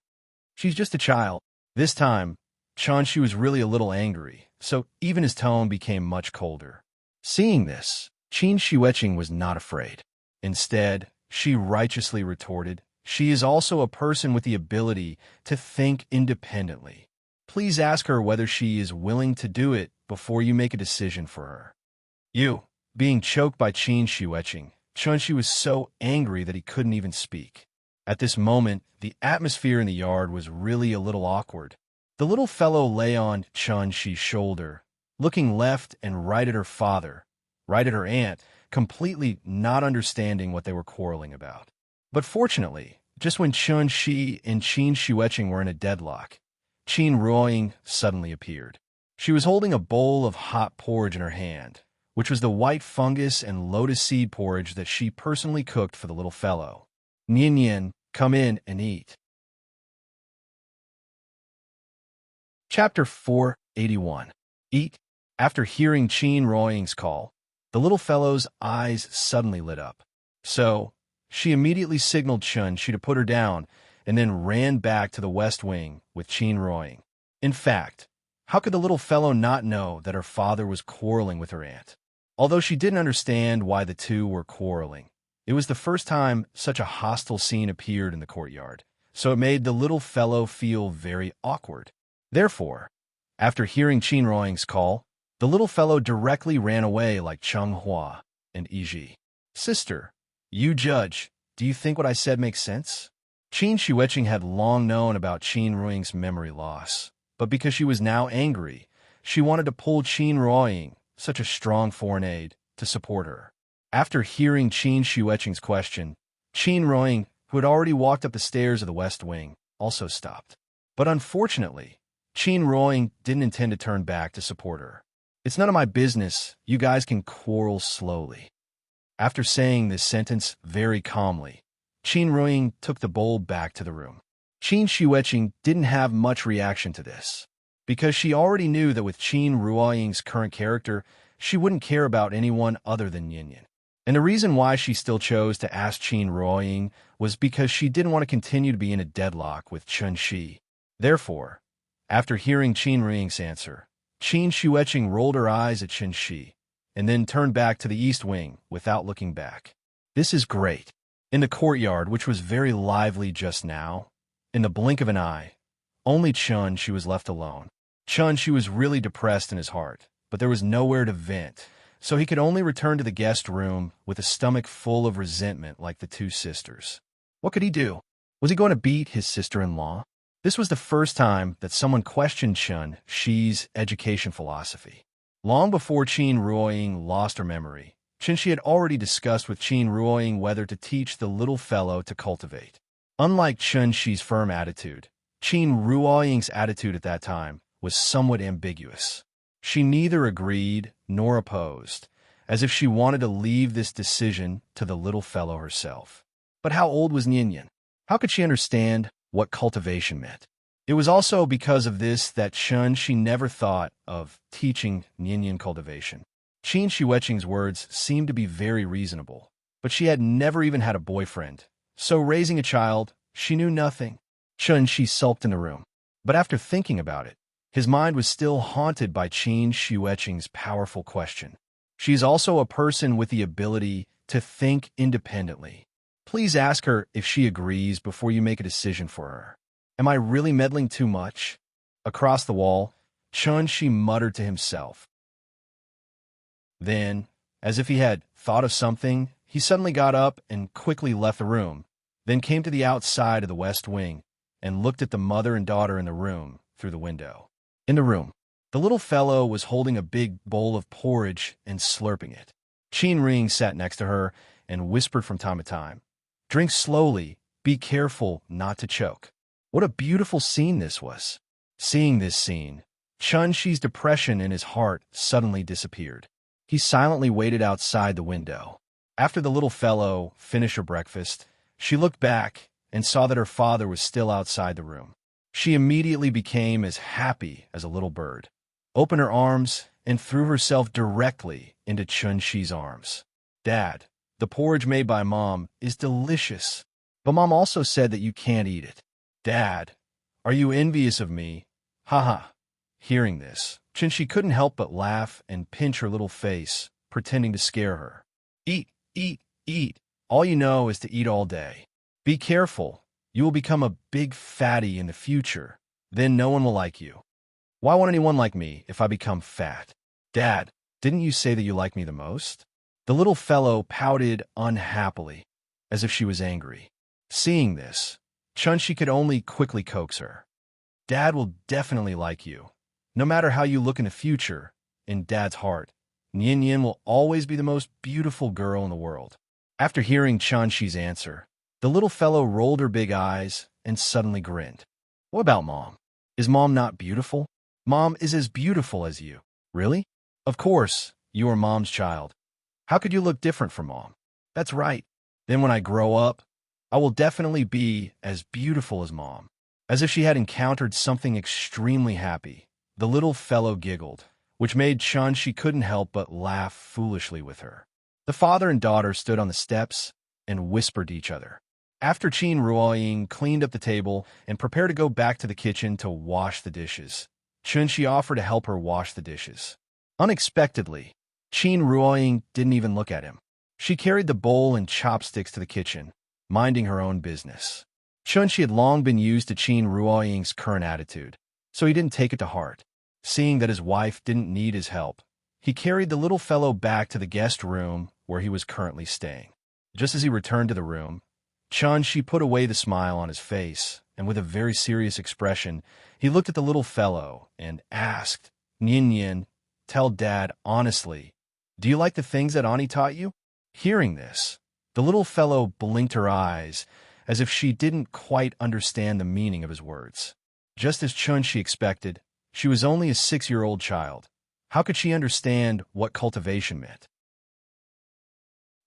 "She's just a child." This time, Shi was really a little angry, so even his tone became much colder. Seeing this, Qin Shueqing was not afraid. Instead, she righteously retorted, "She is also a person with the ability to think independently. Please ask her whether she is willing to do it before you make a decision for her." Being choked by Qin Shueqing, Shi was so angry that he couldn't even speak. At this moment, the atmosphere in the yard was really a little awkward. The little fellow lay on Shi's shoulder, looking left and right at her father, right at her aunt, completely not understanding what they were quarreling about. But fortunately, just when Shi and Qin Shueqing were in a deadlock, Qin Ruoying suddenly appeared. She was holding a bowl of hot porridge in her hand, which was the white fungus and lotus seed porridge that she personally cooked for the little fellow. "Nian, come in and eat." Chapter 481. Eat. After hearing Qin Ruoying's call, the little fellow's eyes suddenly lit up. So, she immediately signaled Shi to put her down and then ran back to the west wing with Qin Ruoying. In fact, how could the little fellow not know that her father was quarreling with her aunt? Although she didn't understand why the two were quarreling, it was the first time such a hostile scene appeared in the courtyard, so it made the little fellow feel very awkward. Therefore, after hearing Qin Ruoying's call, the little fellow directly ran away like Cheng Hua and Yi. "Sister, you judge. Do you think what I said makes sense?" Qin Shueqing had long known about Qin Ruoying's memory loss, but because she was now angry, she wanted to pull Qin Ruoying, such a strong foreign aide, to support her. After hearing Qin Shueqing's question, Qin Ruoying, who had already walked up the stairs of the west wing, also stopped. But unfortunately, Qin Ruoying didn't intend to turn back to support her. "It's none of my business. You guys can quarrel slowly." After saying this sentence very calmly, Qin Ruoying took the bowl back to the room. Qin Xueqing didn't have much reaction to this, because she already knew that with Qin Ruoying's current character, she wouldn't care about anyone other than Yin. And the reason why she still chose to ask Qin Ruoying was because she didn't want to continue to be in a deadlock with Chen Shi. Therefore, after hearing Qin Ruoying's answer, Qin Xueqing rolled her eyes at Chen Shi, and then turned back to the east wing without looking back. This is great. In the courtyard, which was very lively just now, in the blink of an eye, only Chen Shi was left alone. Chen Shi was really depressed in his heart, but there was nowhere to vent, so he could only return to the guest room with a stomach full of resentment like the two sisters. What could he do? Was he going to beat his sister-in-law? This was the first time that someone questioned Chen Shi's education philosophy. Long before Qin Ruoying lost her memory, Chen Shi had already discussed with Qin Ruoying whether to teach the little fellow to cultivate. Unlike Chen Shi's firm attitude, Qin Ruoying's attitude at that time was somewhat ambiguous. She neither agreed nor opposed, as if she wanted to leave this decision to the little fellow herself. But how old was Ninian? How could she understand what cultivation meant? It was also because of this that Chen Shi never thought of teaching Ninian cultivation. Qin Xueqing's words seemed to be very reasonable, but she had never even had a boyfriend, so raising a child, she knew nothing. Chen Shi sulked in the room, but after thinking about it, his mind was still haunted by Qin Xueqing's powerful question. She is also a person with the ability to think independently. Please ask her if she agrees before you make a decision for her. Am I really meddling too much? Across the wall, Chen Shi muttered to himself. Then, as if he had thought of something, he suddenly got up and quickly left the room, then came to the outside of the west wing and looked at the mother and daughter in the room through the window. In the room, the little fellow was holding a big bowl of porridge and slurping it. Qin Ring sat next to her and whispered from time to time, "Drink slowly, be careful not to choke." What a beautiful scene this was. Seeing this scene, Chen Shi's depression in his heart suddenly disappeared. He silently waited outside the window. After the little fellow finished her breakfast, she looked back and saw that her father was still outside the room. She immediately became as happy as a little bird, opened her arms, and threw herself directly into Chen Shi's arms. "Dad, the porridge made by Mom is delicious, but Mom also said that you can't eat it." "Dad, are you envious of me? Haha." Hearing this, Chen Shi couldn't help but laugh and pinch her little face, pretending to scare her. "Eat, eat, eat. All you know is to eat all day. Be careful. You will become a big fatty in the future. Then no one will like you. Why won't anyone like me if I become fat?" "Dad, didn't you say that you like me the most?" The little fellow pouted unhappily, as if she was angry. Seeing this, Chen Shi could only quickly coax her. "Dad will definitely like you. No matter how you look in the future, in Dad's heart, Nian Yin will always be the most beautiful girl in the world." After hearing Chen Shi's answer, the little fellow rolled her big eyes and suddenly grinned. "What about Mom? Is Mom not beautiful?" "Mom is as beautiful as you." "Really?" "Of course, you are Mom's child. How could you look different from Mom?" "That's right. Then when I grow up, I will definitely be as beautiful as Mom." As if she had encountered something extremely happy, the little fellow giggled, which made Chen Shi couldn't help but laugh foolishly with her. The father and daughter stood on the steps and whispered to each other. After Qin Ruoying cleaned up the table and prepared to go back to the kitchen to wash the dishes, Chen Shi offered to help her wash the dishes. Unexpectedly, Qin Ruoying didn't even look at him. She carried the bowl and chopsticks to the kitchen, minding her own business. Chen Shi had long been used to Qin Ruoying's current attitude, so he didn't take it to heart. Seeing that his wife didn't need his help, he carried the little fellow back to the guest room where he was currently staying. Just as he returned to the room, Chen Shi put away the smile on his face, and with a very serious expression, he looked at the little fellow and asked, "Nian Yin, tell Dad honestly, do you like the things that Ani taught you?" Hearing this, the little fellow blinked her eyes, as if she didn't quite understand the meaning of his words. Just as Chen Shi expected, she was only a 6-year-old child. How could she understand what cultivation meant?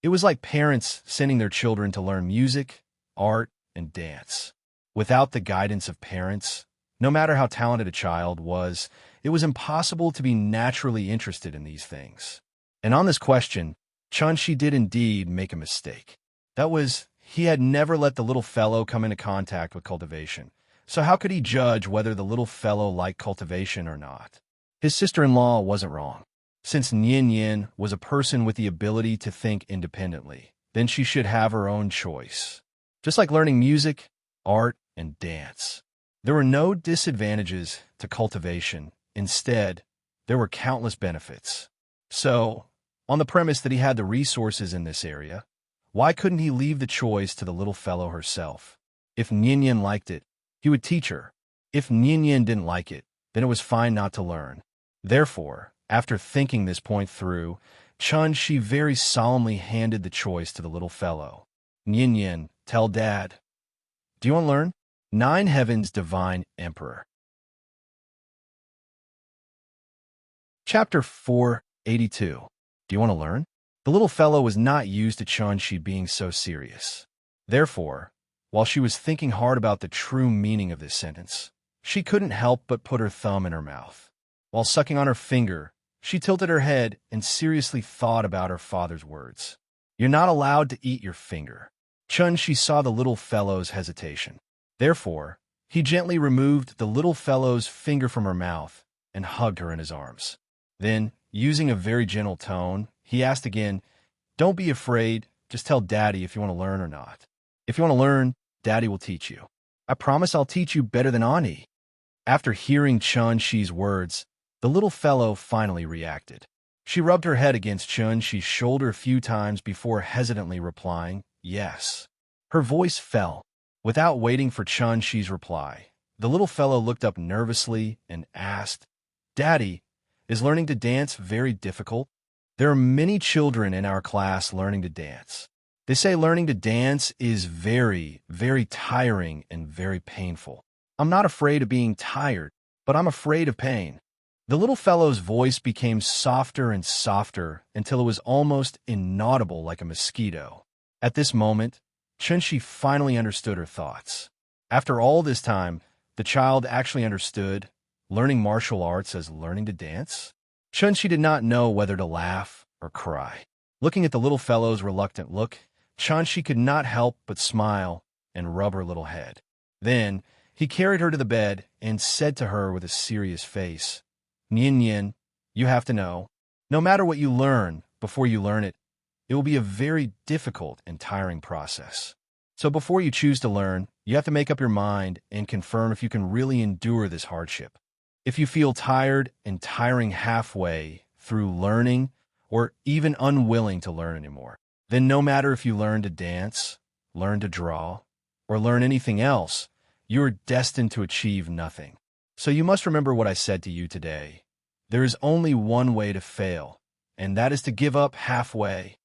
It was like parents sending their children to learn music, art, and dance. Without the guidance of parents, no matter how talented a child was, it was impossible to be naturally interested in these things. And on this question, Chunshi did indeed make a mistake. That was, he had never let the little fellow come into contact with cultivation. So how could he judge whether the little fellow liked cultivation or not? His sister-in-law wasn't wrong. Since Nian Yin was a person with the ability to think independently, then she should have her own choice. Just like learning music, art, and dance. There were no disadvantages to cultivation. Instead, there were countless benefits. So, on the premise that he had the resources in this area, why couldn't he leave the choice to the little fellow herself? If Nian Yin liked it, he would teach her. If Nian Yin didn't like it, then it was fine not to learn. Therefore, after thinking this point through, Chunshi very solemnly handed the choice to the little fellow. Nian Yin, tell Dad. Do you want to learn? 9 Heavens Divine Emperor. Chapter 482. Do you want to learn? The little fellow was not used to Chunshi being so serious. Therefore, while she was thinking hard about the true meaning of this sentence, she couldn't help but put her thumb in her mouth. While sucking on her finger, she tilted her head and seriously thought about her father's words. You're not allowed to eat your finger. Chunshi saw the little fellow's hesitation. Therefore, he gently removed the little fellow's finger from her mouth and hugged her in his arms. Then, using a very gentle tone, he asked again, Don't be afraid, just tell Daddy if you want to learn or not. If you want to learn, Daddy will teach you. I promise I'll teach you better than Ani. After hearing Chunshi's words, the little fellow finally reacted. She rubbed her head against Chunshi's shoulder a few times before hesitantly replying, yes. Her voice fell. Without waiting for Chunshi's reply, the little fellow looked up nervously and asked, Daddy, is learning to dance very difficult? There are many children in our class learning to dance. They say learning to dance is very, very tiring and very painful. I'm not afraid of being tired, but I'm afraid of pain. The little fellow's voice became softer and softer until it was almost inaudible like a mosquito. At this moment, Chunshi finally understood her thoughts. After all this time, the child actually understood learning martial arts as learning to dance. Chunshi did not know whether to laugh or cry. Looking at the little fellow's reluctant look, Chunshi could not help but smile and rub her little head. Then, he carried her to the bed and said to her with a serious face, Nian Yin, you have to know, no matter what you learn before you learn it, it will be a very difficult and tiring process. So before you choose to learn, you have to make up your mind and confirm if you can really endure this hardship. If you feel tired and tiring halfway through learning or even unwilling to learn anymore, then no matter if you learn to dance, learn to draw, or learn anything else, you are destined to achieve nothing. So you must remember what I said to you today. There is only one way to fail, and that is to give up halfway.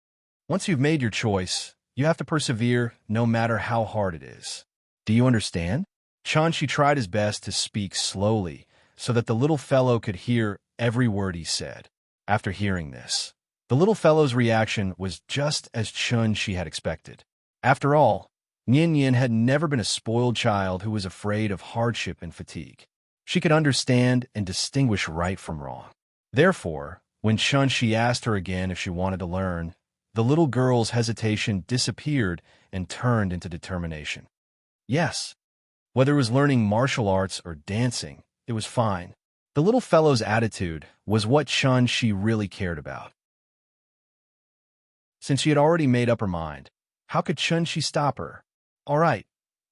Once you've made your choice, you have to persevere no matter how hard it is. Do you understand? Chunshi tried his best to speak slowly so that the little fellow could hear every word he said. After hearing this, the little fellow's reaction was just as Chunshi had expected. After all, Nian Yin had never been a spoiled child who was afraid of hardship and fatigue. She could understand and distinguish right from wrong. Therefore, when Chunshi asked her again if she wanted to learn, the little girl's hesitation disappeared and turned into determination. Yes, whether it was learning martial arts or dancing, it was fine. The little fellow's attitude was what Chunshi really cared about. Since she had already made up her mind, how could Chunshi stop her? All right,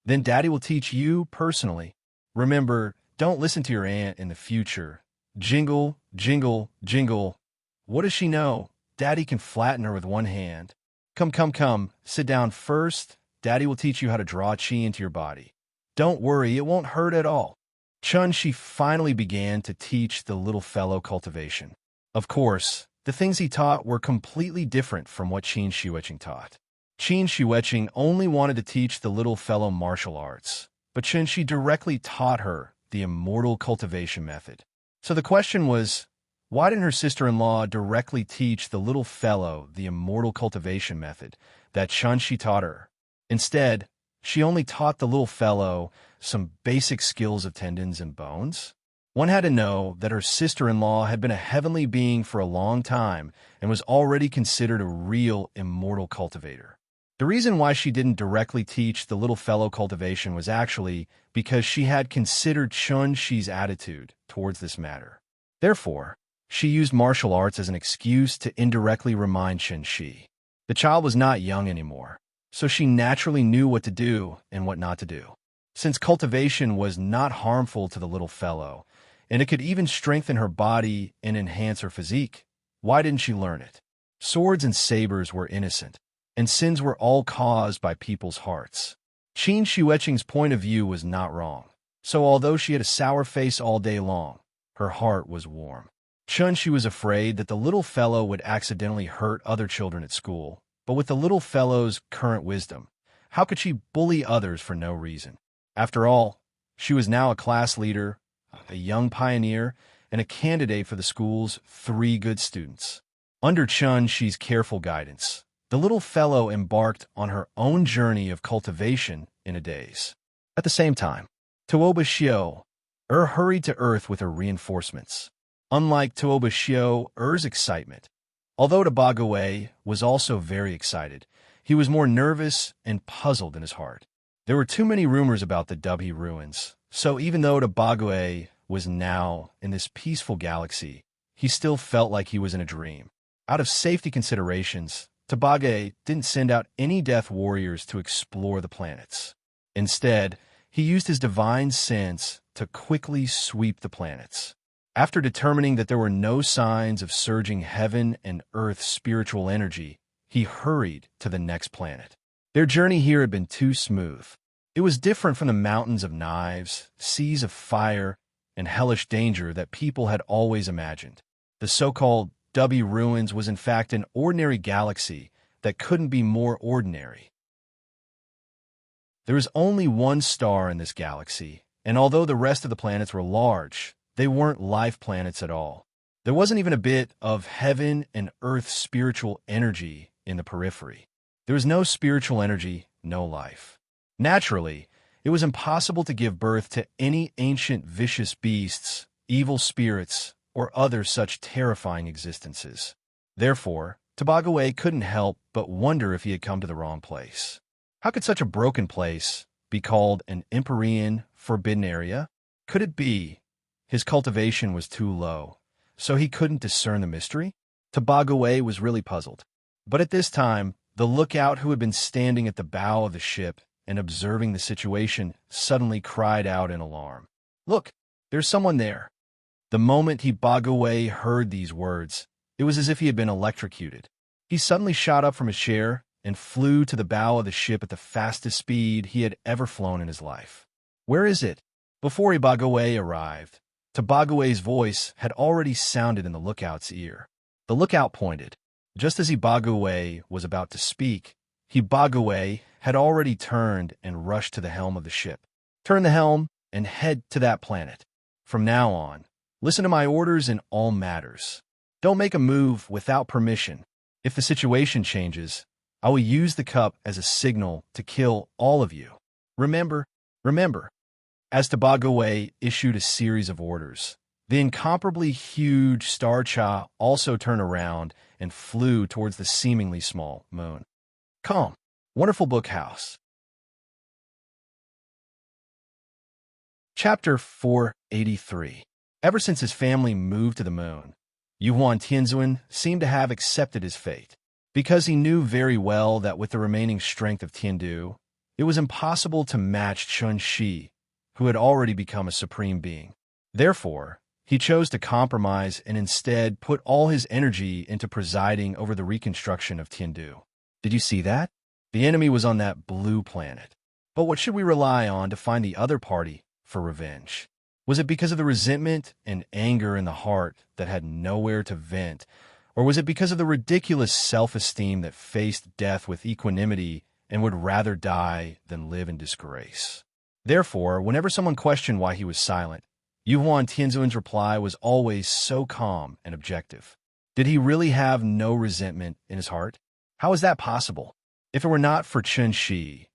then Daddy will teach you personally. Remember, don't listen to your aunt in the future. Jingle, jingle, jingle. What does she know? Daddy can flatten her with one hand. Come, sit down first. Daddy will teach you how to draw chi into your body. Don't worry, it won't hurt at all. Chunshi finally began to teach the little fellow cultivation. Of course, the things he taught were completely different from what Qin Shiueqing taught. Qin Shiueqing only wanted to teach the little fellow martial arts, but Chunshi directly taught her the immortal cultivation method. So the question was, Why didn't her sister-in-law directly teach the little fellow the immortal cultivation method that Chunshi taught her? Instead, she only taught the little fellow some basic skills of tendons and bones. One had to know that her sister-in-law had been a heavenly being for a long time and was already considered a real immortal cultivator. The reason why she didn't directly teach the little fellow cultivation was actually because she had considered Chun-Shi's attitude towards this matter. Therefore, she used martial arts as an excuse to indirectly remind Chun-Shi. The child was not young anymore, so she naturally knew what to do and what not to do. Since cultivation was not harmful to the little fellow, and it could even strengthen her body and enhance her physique, why didn't she learn it? Swords and sabers were innocent, and sins were all caused by people's hearts. Qin Shueqing's point of view was not wrong, so although she had a sour face all day long, her heart was warm. Chun-Shi was afraid that the little fellow would accidentally hurt other children at school, but with the little fellow's current wisdom, how could she bully others for no reason? After all, she was now a class leader, a young pioneer, and a candidate for the school's 3 good students. Under Chun-Shi's careful guidance, the little fellow embarked on her own journey of cultivation in a daze. At the same time, Tuoba Xiu hurried to Earth with her reinforcements. Unlike Tuoba Xiu's excitement, although Tabagawei was also very excited, he was more nervous and puzzled in his heart. There were too many rumors about the Dubhe ruins, so even though Tabagawei was now in this peaceful galaxy, he still felt like he was in a dream. Out of safety considerations, Tabagawei didn't send out any death warriors to explore the planets. Instead, he used his divine sense to quickly sweep the planets. After determining that there were no signs of surging heaven and earth spiritual energy, he hurried to the next planet. Their journey here had been too smooth. It was different from the mountains of knives, seas of fire, and hellish danger that people had always imagined. The so-called Dubhe ruins was in fact an ordinary galaxy that couldn't be more ordinary. There was only one star in this galaxy, and although the rest of the planets were large, they weren't life planets at all. There wasn't even a bit of heaven and earth spiritual energy in the periphery. There was no spiritual energy, no life. Naturally, it was impossible to give birth to any ancient vicious beasts, evil spirits, or other such terrifying existences. Therefore, Tabagawei couldn't help but wonder if he had come to the wrong place. How could such a broken place be called an Empyrean forbidden area? Could it be his cultivation was too low, so he couldn't discern the mystery? Tabagawei was really puzzled. But at this time, the lookout who had been standing at the bow of the ship and observing the situation suddenly cried out in alarm. "Look, there's someone there." The moment Tabagawei heard these words, it was as if he had been electrocuted. He suddenly shot up from his chair and flew to the bow of the ship at the fastest speed he had ever flown in his life. "Where is it?" Before Tabagawei arrived, Tabagawei's voice had already sounded in the lookout's ear. The lookout pointed. Just as Tabagawei was about to speak, Tabagawei had already turned and rushed to the helm of the ship. "Turn the helm and head to that planet. From now on, listen to my orders in all matters. Don't make a move without permission. If the situation changes, I will use the cup as a signal to kill all of you. Remember." As Tabagawei issued a series of orders, the incomparably huge Star Cha also turned around and flew towards the seemingly small moon. Calm. Wonderful Book House. Chapter 483. Ever since his family moved to the moon, Yuan Tianzun seemed to have accepted his fate. Because he knew very well that with the remaining strength of Tiandu, it was impossible to match Chun-Shi, who had already become a supreme being. Therefore, he chose to compromise and instead put all his energy into presiding over the reconstruction of Tiandu. Did you see that? The enemy was on that blue planet. But what should we rely on to find the other party for revenge? Was it because of the resentment and anger in the heart that had nowhere to vent, or was it because of the ridiculous self-esteem that faced death with equanimity and would rather die than live in disgrace? Therefore, whenever someone questioned why he was silent, Yuan Tianzuan's reply was always so calm and objective. Did he really have no resentment in his heart? How is that possible? If it were not for Chen Shi,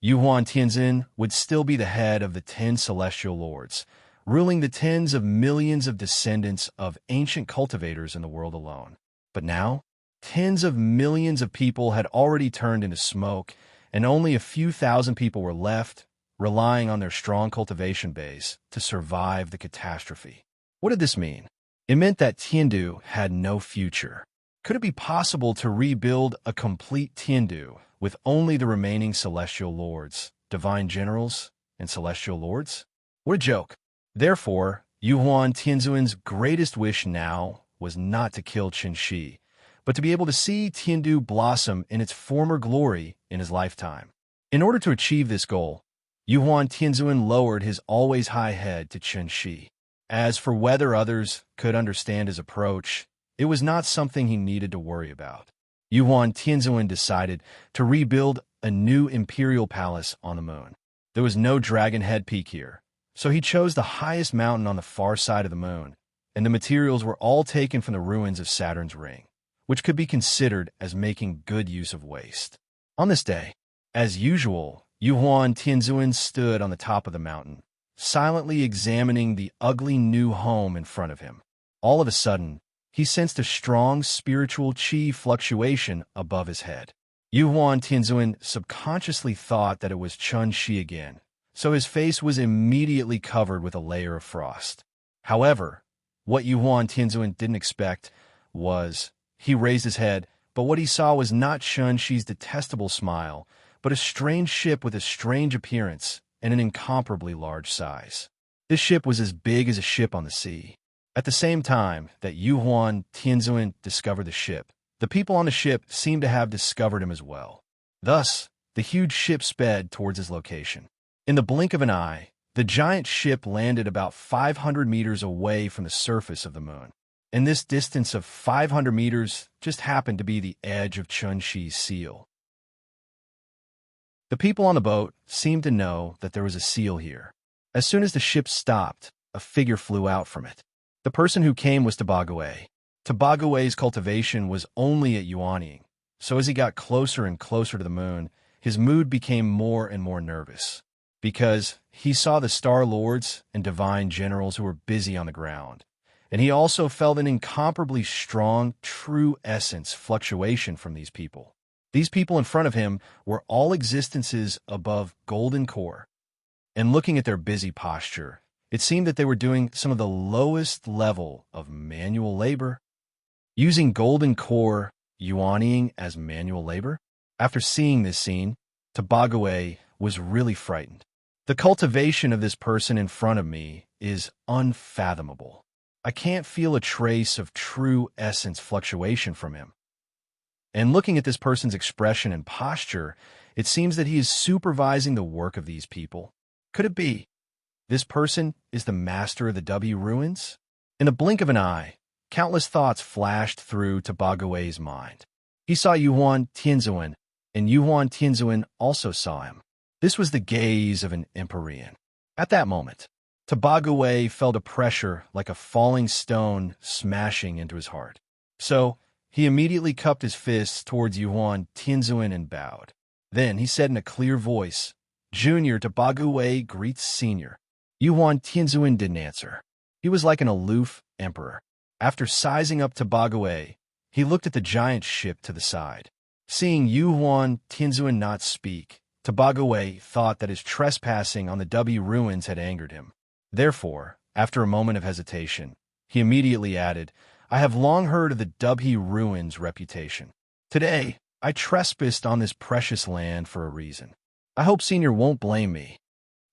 Yuan Tianzun would still be the head of the 10 celestial lords, ruling the tens of millions of descendants of ancient cultivators in the world alone. But now, tens of millions of people had already turned into smoke, and only a few thousand people were left, relying on their strong cultivation base to survive the catastrophe. What did this mean? It meant that Tiandu had no future. Could it be possible to rebuild a complete Tiandu with only the remaining celestial lords, divine generals, and celestial lords? What a joke. Therefore, Yuan Tianzuan's greatest wish now was not to kill Chen Shi, but to be able to see Tiandu blossom in its former glory in his lifetime. In order to achieve this goal, Yuan Tianzuan lowered his always high head to Chen Shi. As for whether others could understand his approach, it was not something he needed to worry about. Yuan Tianzuan decided to rebuild a new imperial palace on the moon. There was no dragon head peak here, so he chose the highest mountain on the far side of the moon, and the materials were all taken from the ruins of Saturn's ring, which could be considered as making good use of waste. On this day, as usual, Yuan Tianzuan stood on the top of the mountain, silently examining the ugly new home in front of him. All of a sudden, he sensed a strong spiritual qi fluctuation above his head. Yuan Tianzuan subconsciously thought that it was Chen Shi again, so his face was immediately covered with a layer of frost. However, what Yuan Tianzuan didn't expect was, he raised his head, but what he saw was not Chen Shi's detestable smile, but a strange ship with a strange appearance and an incomparably large size. This ship was as big as a ship on the sea. At the same time that Yuan Tianzuan discovered the ship, the people on the ship seemed to have discovered him as well. Thus, the huge ship sped towards his location. In the blink of an eye, the giant ship landed about 500 meters away from the surface of the moon. And this distance of 500 meters just happened to be the edge of Chen Shi's seal. The people on the boat seemed to know that there was a seal here. As soon as the ship stopped, a figure flew out from it. The person who came was Tabague. Tabague's cultivation was only at Yuanying, so as he got closer and closer to the moon, his mood became more and more nervous, because he saw the Star Lords and Divine Generals who were busy on the ground, and he also felt an incomparably strong, true essence fluctuation from these people. These people in front of him were all existences above golden core, and looking at their busy posture, it seemed that they were doing some of the lowest level of manual labor. Using golden core yuanying as manual labor? After seeing this scene, Tabague was really frightened. The cultivation of this person in front of me is unfathomable. I can't feel a trace of true essence fluctuation from him. And looking at this person's expression and posture, it seems that he is supervising the work of these people. Could it be this person is the master of the W ruins? In the blink of an eye, countless thoughts flashed through Tabague's mind. He saw Yuan Tianzuan, and Yuan Tianzuan also saw him. This was the gaze of an Empyrean. At that moment, Tabague felt a pressure like a falling stone smashing into his heart. So, he immediately cupped his fists towards Yuan Tianzuan and bowed. Then he said in a clear voice, "Junior Tabague greets Senior." Yuan Tianzuan didn't answer. He was like an aloof emperor. After sizing up Tabague, he looked at the giant ship to the side. Seeing Yuan Tianzuan not speak, Tabague thought that his trespassing on the W ruins had angered him. Therefore, after a moment of hesitation, he immediately added, "I have long heard of the W ruins' reputation. Today, I trespassed on this precious land for a reason. I hope Senior won't blame me."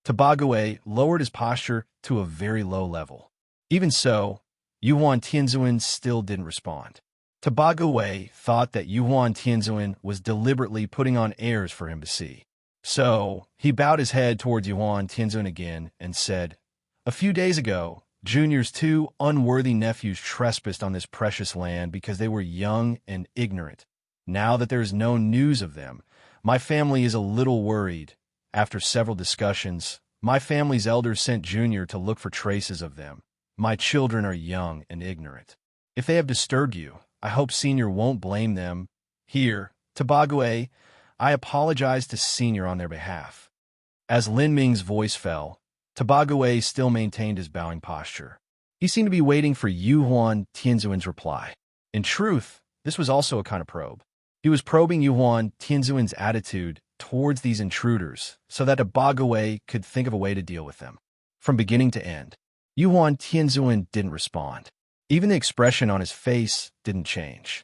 Tabague lowered his posture to a very low level. Even so, Yuan Tianzuan still didn't respond. Tabague thought that Yuan Tianzuan was deliberately putting on airs for him to see. So, he bowed his head towards Yuan Tianzuan again and said, "A few days ago, Junior's two unworthy nephews trespassed on this precious land because they were young and ignorant. Now that there is no news of them, my family is a little worried. After several discussions, My family's elders sent Junior to look for traces of them. My children are young and ignorant. If they have disturbed you, I hope Senior won't blame them. Here, Tabague, I apologize to Senior on their behalf." As Lin Ming's voice fell, Tabague still maintained his bowing posture. He seemed to be waiting for Yu Huan Tianzuan's reply. In truth, this was also a kind of probe. He was probing Yu Huan Tianzuan's attitude towards these intruders so that Tabague could think of a way to deal with them. From beginning to end, Yu Huan Tianzuan didn't respond. Even the expression on his face didn't change.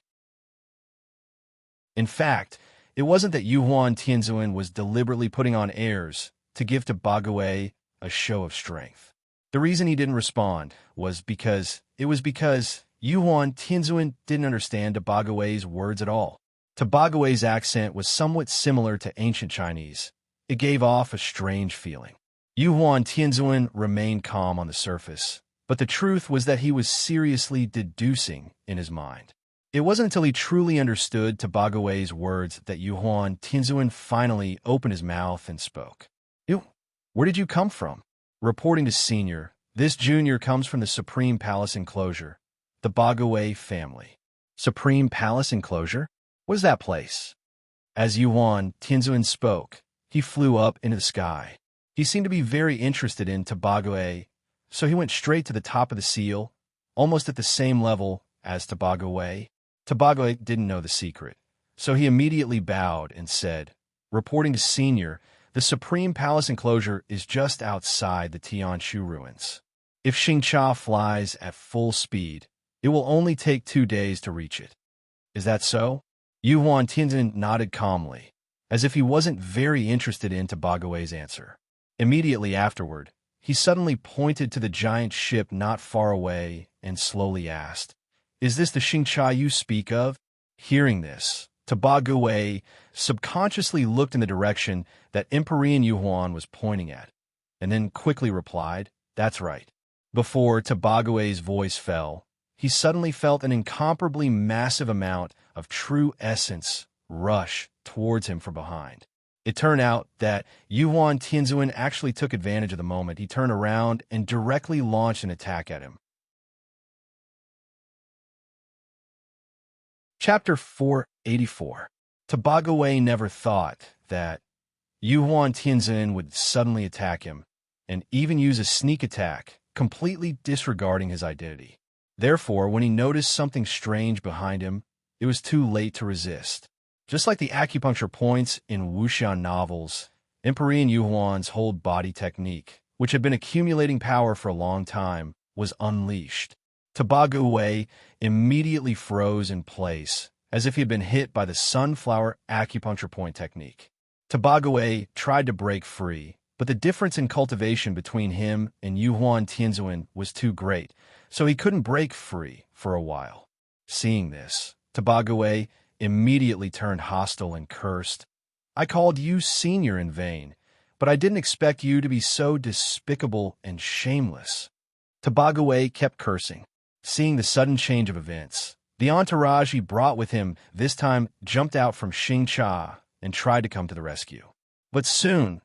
In fact, it wasn't that Yu Huan Tianzuan was deliberately putting on airs to give Tabague a show of strength. The reason he didn't respond was because Yu Huan Tianzuan didn't understand Tabague's words at all. Tabague's accent was somewhat similar to ancient Chinese. It gave off a strange feeling. Yu Huan Tianzuan remained calm on the surface, but the truth was that he was seriously deducing in his mind. It wasn't until he truly understood Tabague's words that Yu Huan Tianzuan finally opened his mouth and spoke. Where did you come from?" Reporting to Senior, "This Junior comes from the Supreme Palace Enclosure, the Bague family." Supreme Palace Enclosure? What is that place? As Yu Huan Tianzuan spoke, he flew up into the sky. He seemed to be very interested in Tabague, so he went straight to the top of the seal, almost at the same level as Tabague. Tabague didn't know the secret, so he immediately bowed and said, reporting to Senior, "The Supreme Palace Enclosure is just outside the Tianshu ruins. If Xingcha flies at full speed, it will only take 2 days to reach it." "Is that so?" Yu Huan Tianzuan nodded calmly, as if he wasn't very interested in Tabague's answer. Immediately afterward, he suddenly pointed to the giant ship not far away and slowly asked, "Is this the Xingcha you speak of?" Hearing this, Tabague subconsciously looked in the direction that Emperor Yu Huan was pointing at, and then quickly replied, "That's right." Before Tabague's voice fell, he suddenly felt an incomparably massive amount of true essence rush towards him from behind. It turned out that Yu Huan Tianzuan actually took advantage of the moment. He turned around and directly launched an attack at him. Chapter 484. Tabague never thought that Yu Huan Tianzuan would suddenly attack him, and even use a sneak attack, completely disregarding his identity. Therefore, when he noticed something strange behind him, it was too late to resist. Just like the acupuncture points in wuxian novels, Emperor Yu Huan's whole body technique, which had been accumulating power for a long time, was unleashed. Tabague immediately froze in place, as if he had been hit by the sunflower acupuncture point technique. Tabague tried to break free, but the difference in cultivation between him and Yu Huan Tianzuan was too great, so he couldn't break free for a while. Seeing this, Tabague immediately turned hostile and cursed. "I called you Senior in vain, but I didn't expect you to be so despicable and shameless." Tabague kept cursing. Seeing the sudden change of events, the entourage he brought with him this time jumped out from Xingcha and tried to come to the rescue. But soon,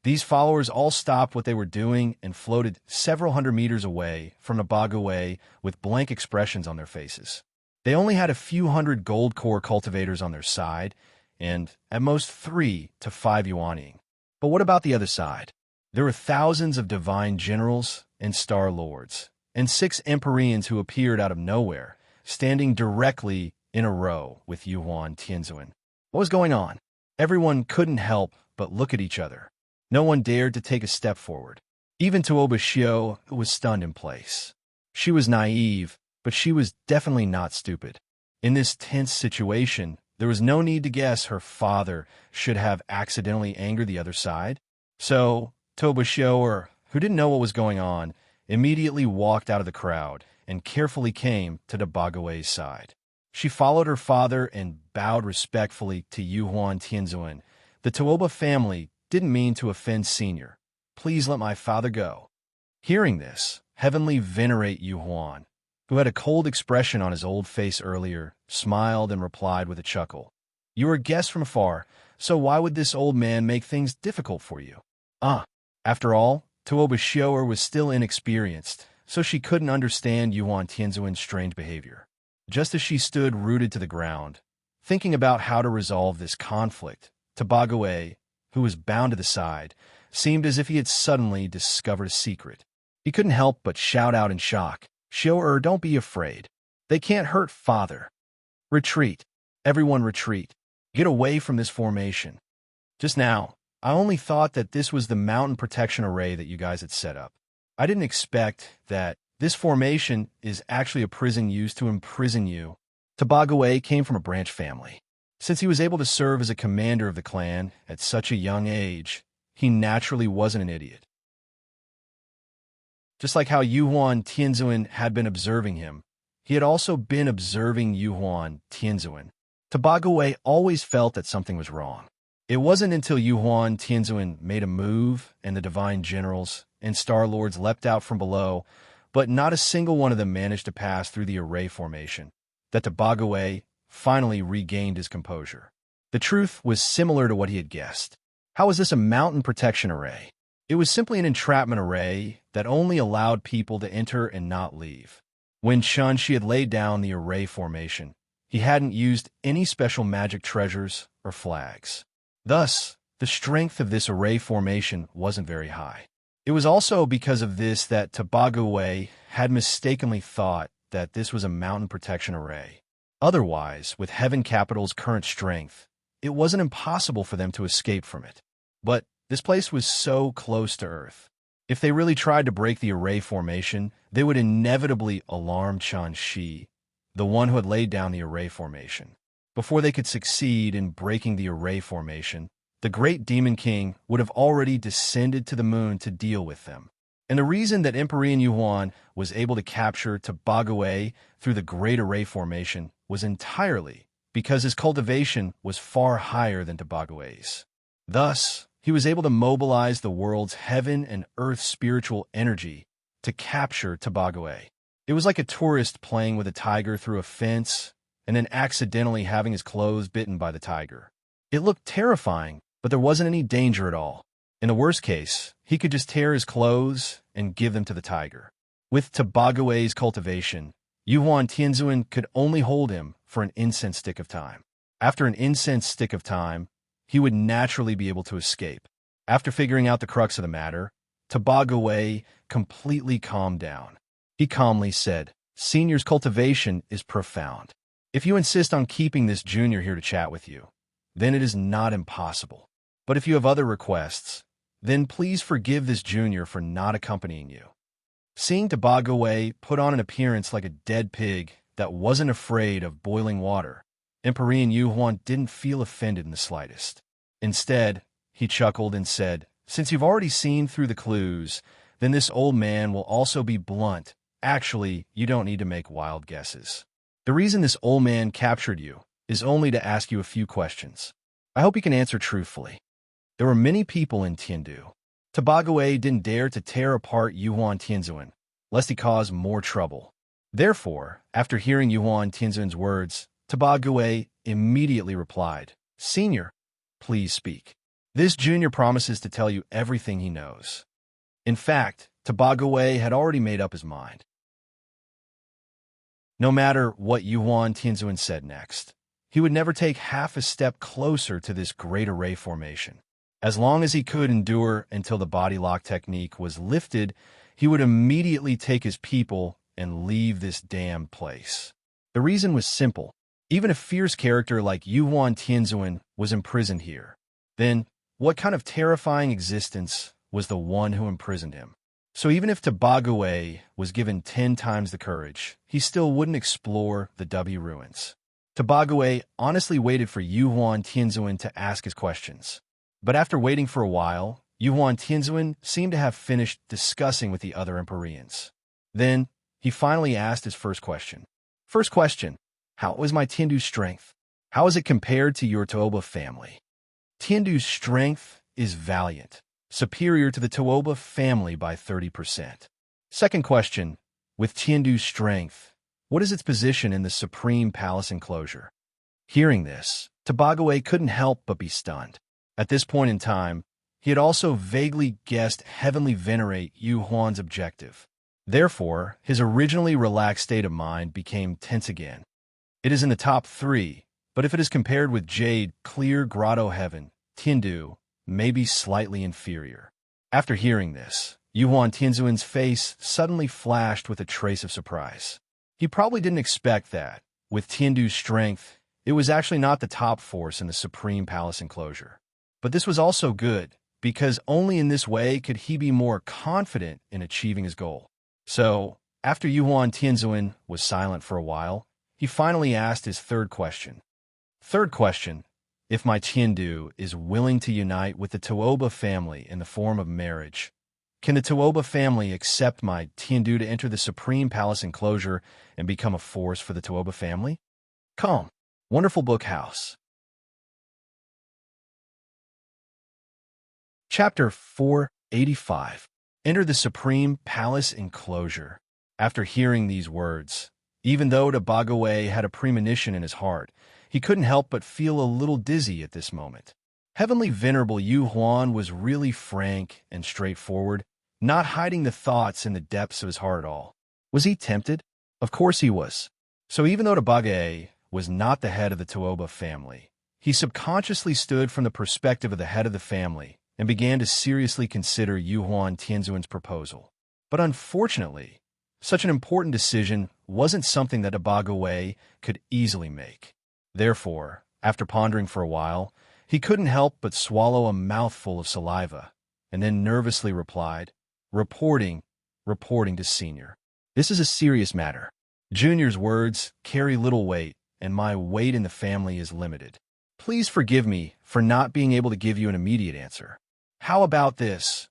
these followers all stopped what they were doing and floated several hundred meters away from Tabague with blank expressions on their faces. They only had a few hundred gold core cultivators on their side, and at most 3 to 5 yuaning. But what about the other side? There were thousands of divine generals and star lords, and 6 Emperors who appeared out of nowhere, standing directly in a row with Yu Huan Tianzuan. What was going on? Everyone couldn't help but look at each other. No one dared to take a step forward. Even Tuoba Xiu was stunned in place. She was naive, but she was definitely not stupid. In this tense situation, there was no need to guess her father should have accidentally angered the other side. So, Tuoba Xiu, who didn't know what was going on, immediately walked out of the crowd and carefully came to Tabague's side. She followed her father and bowed respectfully to Yu Huan Tianzuan. "The Tuoba family didn't mean to offend Senior. Please let my father go." Hearing this, Heavenly Venerate Yu Huan, who had a cold expression on his old face earlier, smiled and replied with a chuckle. "You are guests from afar, so why would this old man make things difficult for you?" After all, Tuoba Shower was still inexperienced, so she couldn't understand Yuan Tianzuan's strange behavior. Just as she stood rooted to the ground, thinking about how to resolve this conflict, Tabague, who was bound to the side, seemed as if he had suddenly discovered a secret. He couldn't help but shout out in shock, "Shower, don't be afraid. They can't hurt Father. Retreat. Everyone retreat. Get away from this formation." Just now, I only thought that this was the mountain protection array that you guys had set up. I didn't expect that this formation is actually a prison used to imprison you. Tabague came from a branch family. Since he was able to serve as a commander of the clan at such a young age, he naturally wasn't an idiot. Just like how Yuan Tianzuan had been observing him, he had also been observing Yuan Tianzuan. Tabague always felt that something was wrong. It wasn't until Yuan Tianzuan made a move and the Divine Generals and Star Lords leapt out from below, but not a single one of them managed to pass through the array formation, that Tabague finally regained his composure. The truth was similar to what he had guessed. How was this a mountain protection array? It was simply an entrapment array that only allowed people to enter and not leave. When Shunshi had laid down the array formation, he hadn't used any special magic treasures or flags. Thus, the strength of this array formation wasn't very high. It was also because of this that Tabague had mistakenly thought that this was a mountain protection array. Otherwise, with Heaven Capital's current strength, it wasn't impossible for them to escape from it. But this place was so close to Earth. If they really tried to break the array formation, they would inevitably alarm Shunshi, the one who had laid down the array formation. Before they could succeed in breaking the array formation, the great Demon King would have already descended to the moon to deal with them. And the reason that Emperor Yuan was able to capture Tabague through the great array formation was entirely because his cultivation was far higher than Tabague's. Thus, he was able to mobilize the world's heaven and earth spiritual energy to capture Tabague. It was like a tourist playing with a tiger through a fence and then accidentally having his clothes bitten by the tiger. It looked terrifying, but there wasn't any danger at all. In the worst case, he could just tear his clothes and give them to the tiger. With Tabague's cultivation, Yuan Tianzuan could only hold him for an incense stick of time. After an incense stick of time, he would naturally be able to escape. After figuring out the crux of the matter, Tabague completely calmed down. He calmly said, "Senior's cultivation is profound. If you insist on keeping this junior here to chat with you, then it is not impossible. But if you have other requests, then please forgive this junior for not accompanying you." Seeing Tabague put on an appearance like a dead pig that wasn't afraid of boiling water, Emperor Yuan didn't feel offended in the slightest. Instead, he chuckled and said, "Since you've already seen through the clues, then this old man will also be blunt. Actually, you don't need to make wild guesses. The reason this old man captured you is only to ask you a few questions. I hope you can answer truthfully." There were many people in Tiandu. Tabague didn't dare to tear apart Yuan Tianzuan, lest he cause more trouble. Therefore, after hearing Yuan Tianzuan's words, Tabague immediately replied, "Senior, please speak. This junior promises to tell you everything he knows." In fact, Tabague had already made up his mind. No matter what Yuan Tianzuan said next, he would never take half a step closer to this great array formation. As long as he could endure until the body lock technique was lifted, he would immediately take his people and leave this damned place. The reason was simple. Even a fierce character like Yuan Tianzuan was imprisoned here. Then, what kind of terrifying existence was the one who imprisoned him? So even if Tabague was given 10 times the courage, he still wouldn't explore the W ruins. Tabague honestly waited for Yuan Tianzuan to ask his questions. But after waiting for a while, Yuan Tianzuan seemed to have finished discussing with the other Emporians. Then, he finally asked his first question. "First question, how is my Tiandu's strength? How is it compared to your Tuoba family?" Tiandu's strength is valiant, superior to the Tuoba family by 30%. Second question, with Tiandu's strength, what is its position in the Supreme Palace enclosure? Hearing this, Tabague couldn't help but be stunned. At this point in time, he had also vaguely guessed heavenly venerate Yu Huan's objective. Therefore, his originally relaxed state of mind became tense again. It is in the top 3, but if it is compared with Jade, Clear Grotto Heaven, Tiandu may be slightly inferior. After hearing this, Yuhuan Tianzuan's face suddenly flashed with a trace of surprise. He probably didn't expect that, with Tiandu's strength, it was actually not the top force in the Supreme Palace enclosure. But this was also good, because only in this way could he be more confident in achieving his goal. So, after Yuhuan Tianzuan was silent for a while, he finally asked his third question. Third question, if my Tiandu is willing to unite with the Tuoba family in the form of marriage, can the Tuoba family accept my Tiandu to enter the Supreme Palace enclosure and become a force for the Tuoba family? Come, Wonderful Book House. Chapter 485. Enter the Supreme Palace enclosure. After hearing these words, even though Tabagawe had a premonition in his heart, he couldn't help but feel a little dizzy at this moment. Heavenly Venerable Yu Huan was really frank and straightforward, not hiding the thoughts in the depths of his heart at all. Was he tempted? Of course he was. So even though Tabagawe was not the head of the Tuoba family, he subconsciously stood from the perspective of the head of the family and began to seriously consider Yuhuan Tianzuan's proposal. But unfortunately, such an important decision wasn't something that Tabagawe could easily make. Therefore, after pondering for a while, he couldn't help but swallow a mouthful of saliva, and then nervously replied, reporting to Senior. This is a serious matter. Junior's words carry little weight, and my weight in the family is limited. Please forgive me for not being able to give you an immediate answer. How about this?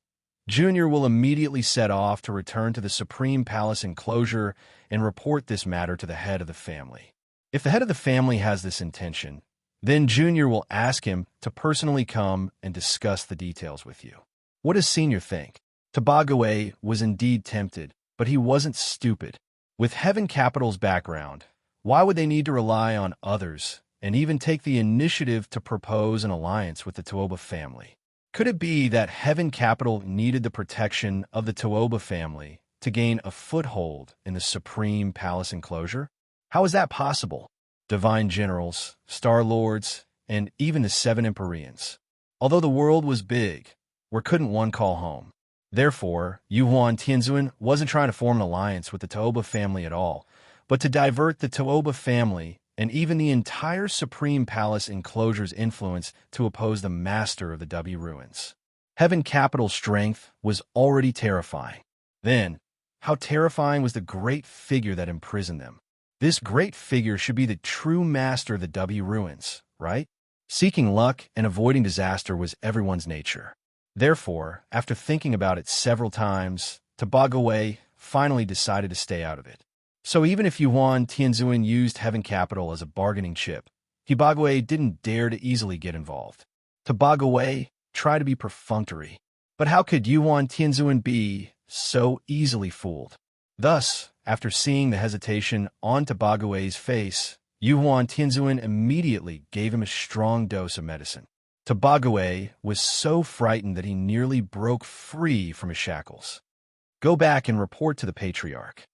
Junior will immediately set off to return to the Supreme Palace enclosure and report this matter to the head of the family. If the head of the family has this intention, then Junior will ask him to personally come and discuss the details with you. What does Senior think? Tabagawe was indeed tempted, but he wasn't stupid. With Heaven Capital's background, why would they need to rely on others and even take the initiative to propose an alliance with the Tuoba family? Could it be that Heaven Capital needed the protection of the Tuoba family to gain a foothold in the Supreme Palace enclosure? How is that possible? Divine Generals, Star Lords, and even the 7 Empyreans. Although the world was big, where couldn't one call home? Therefore, Yuhuan Tianzuan wasn't trying to form an alliance with the Tuoba family at all, but to divert the Tuoba family and even the entire Supreme Palace enclosure's influence to oppose the master of the W ruins. Heaven Capital's strength was already terrifying. Then, how terrifying was the great figure that imprisoned them? This great figure should be the true master of the W ruins, right? Seeking luck and avoiding disaster was everyone's nature. Therefore, after thinking about it several times, Tabagawe finally decided to stay out of it. So even if Yuhuan Tianzuan used Heaven Capital as a bargaining chip, Tabagawe didn't dare to easily get involved. Tabagawe tried to be perfunctory. But how could Yuhuan Tianzuan be so easily fooled? Thus, after seeing the hesitation on Tabagawe's face, Yuhuan Tianzuan immediately gave him a strong dose of medicine. Tabagawe was so frightened that he nearly broke free from his shackles. Go back and report to the Patriarch.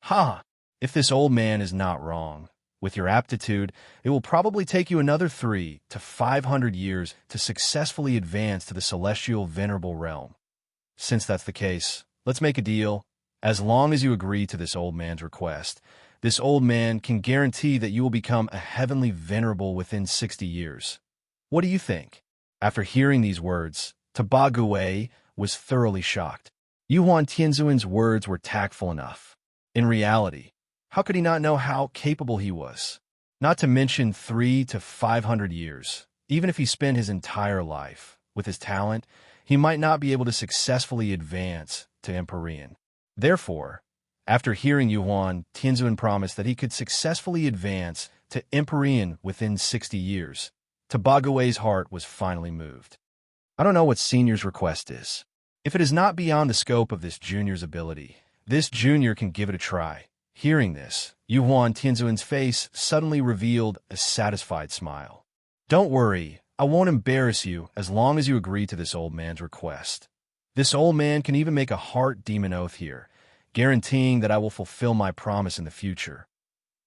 Ha! If this old man is not wrong, with your aptitude, it will probably take you another 300 to 500 years to successfully advance to the celestial venerable realm. Since that's the case, let's make a deal. As long as you agree to this old man's request, this old man can guarantee that you will become a heavenly venerable within 60 years. What do you think? After hearing these words, Tabagawe was thoroughly shocked. Yuhuan Tianzuan's words were tactful enough. In reality, how could he not know how capable he was? Not to mention 300 to 500 years. Even if he spent his entire life with his talent, he might not be able to successfully advance to Empyrean. Therefore, after hearing Yuhuan, Tianzuan promised that he could successfully advance to Empyrean within 60 years. Tabagawe's heart was finally moved. I don't know what Senior's request is. If it is not beyond the scope of this junior's ability, this junior can give it a try. Hearing this, Yuhuan Tianzuan's face suddenly revealed a satisfied smile. Don't worry, I won't embarrass you as long as you agree to this old man's request. This old man can even make a heart demon oath here, guaranteeing that I will fulfill my promise in the future.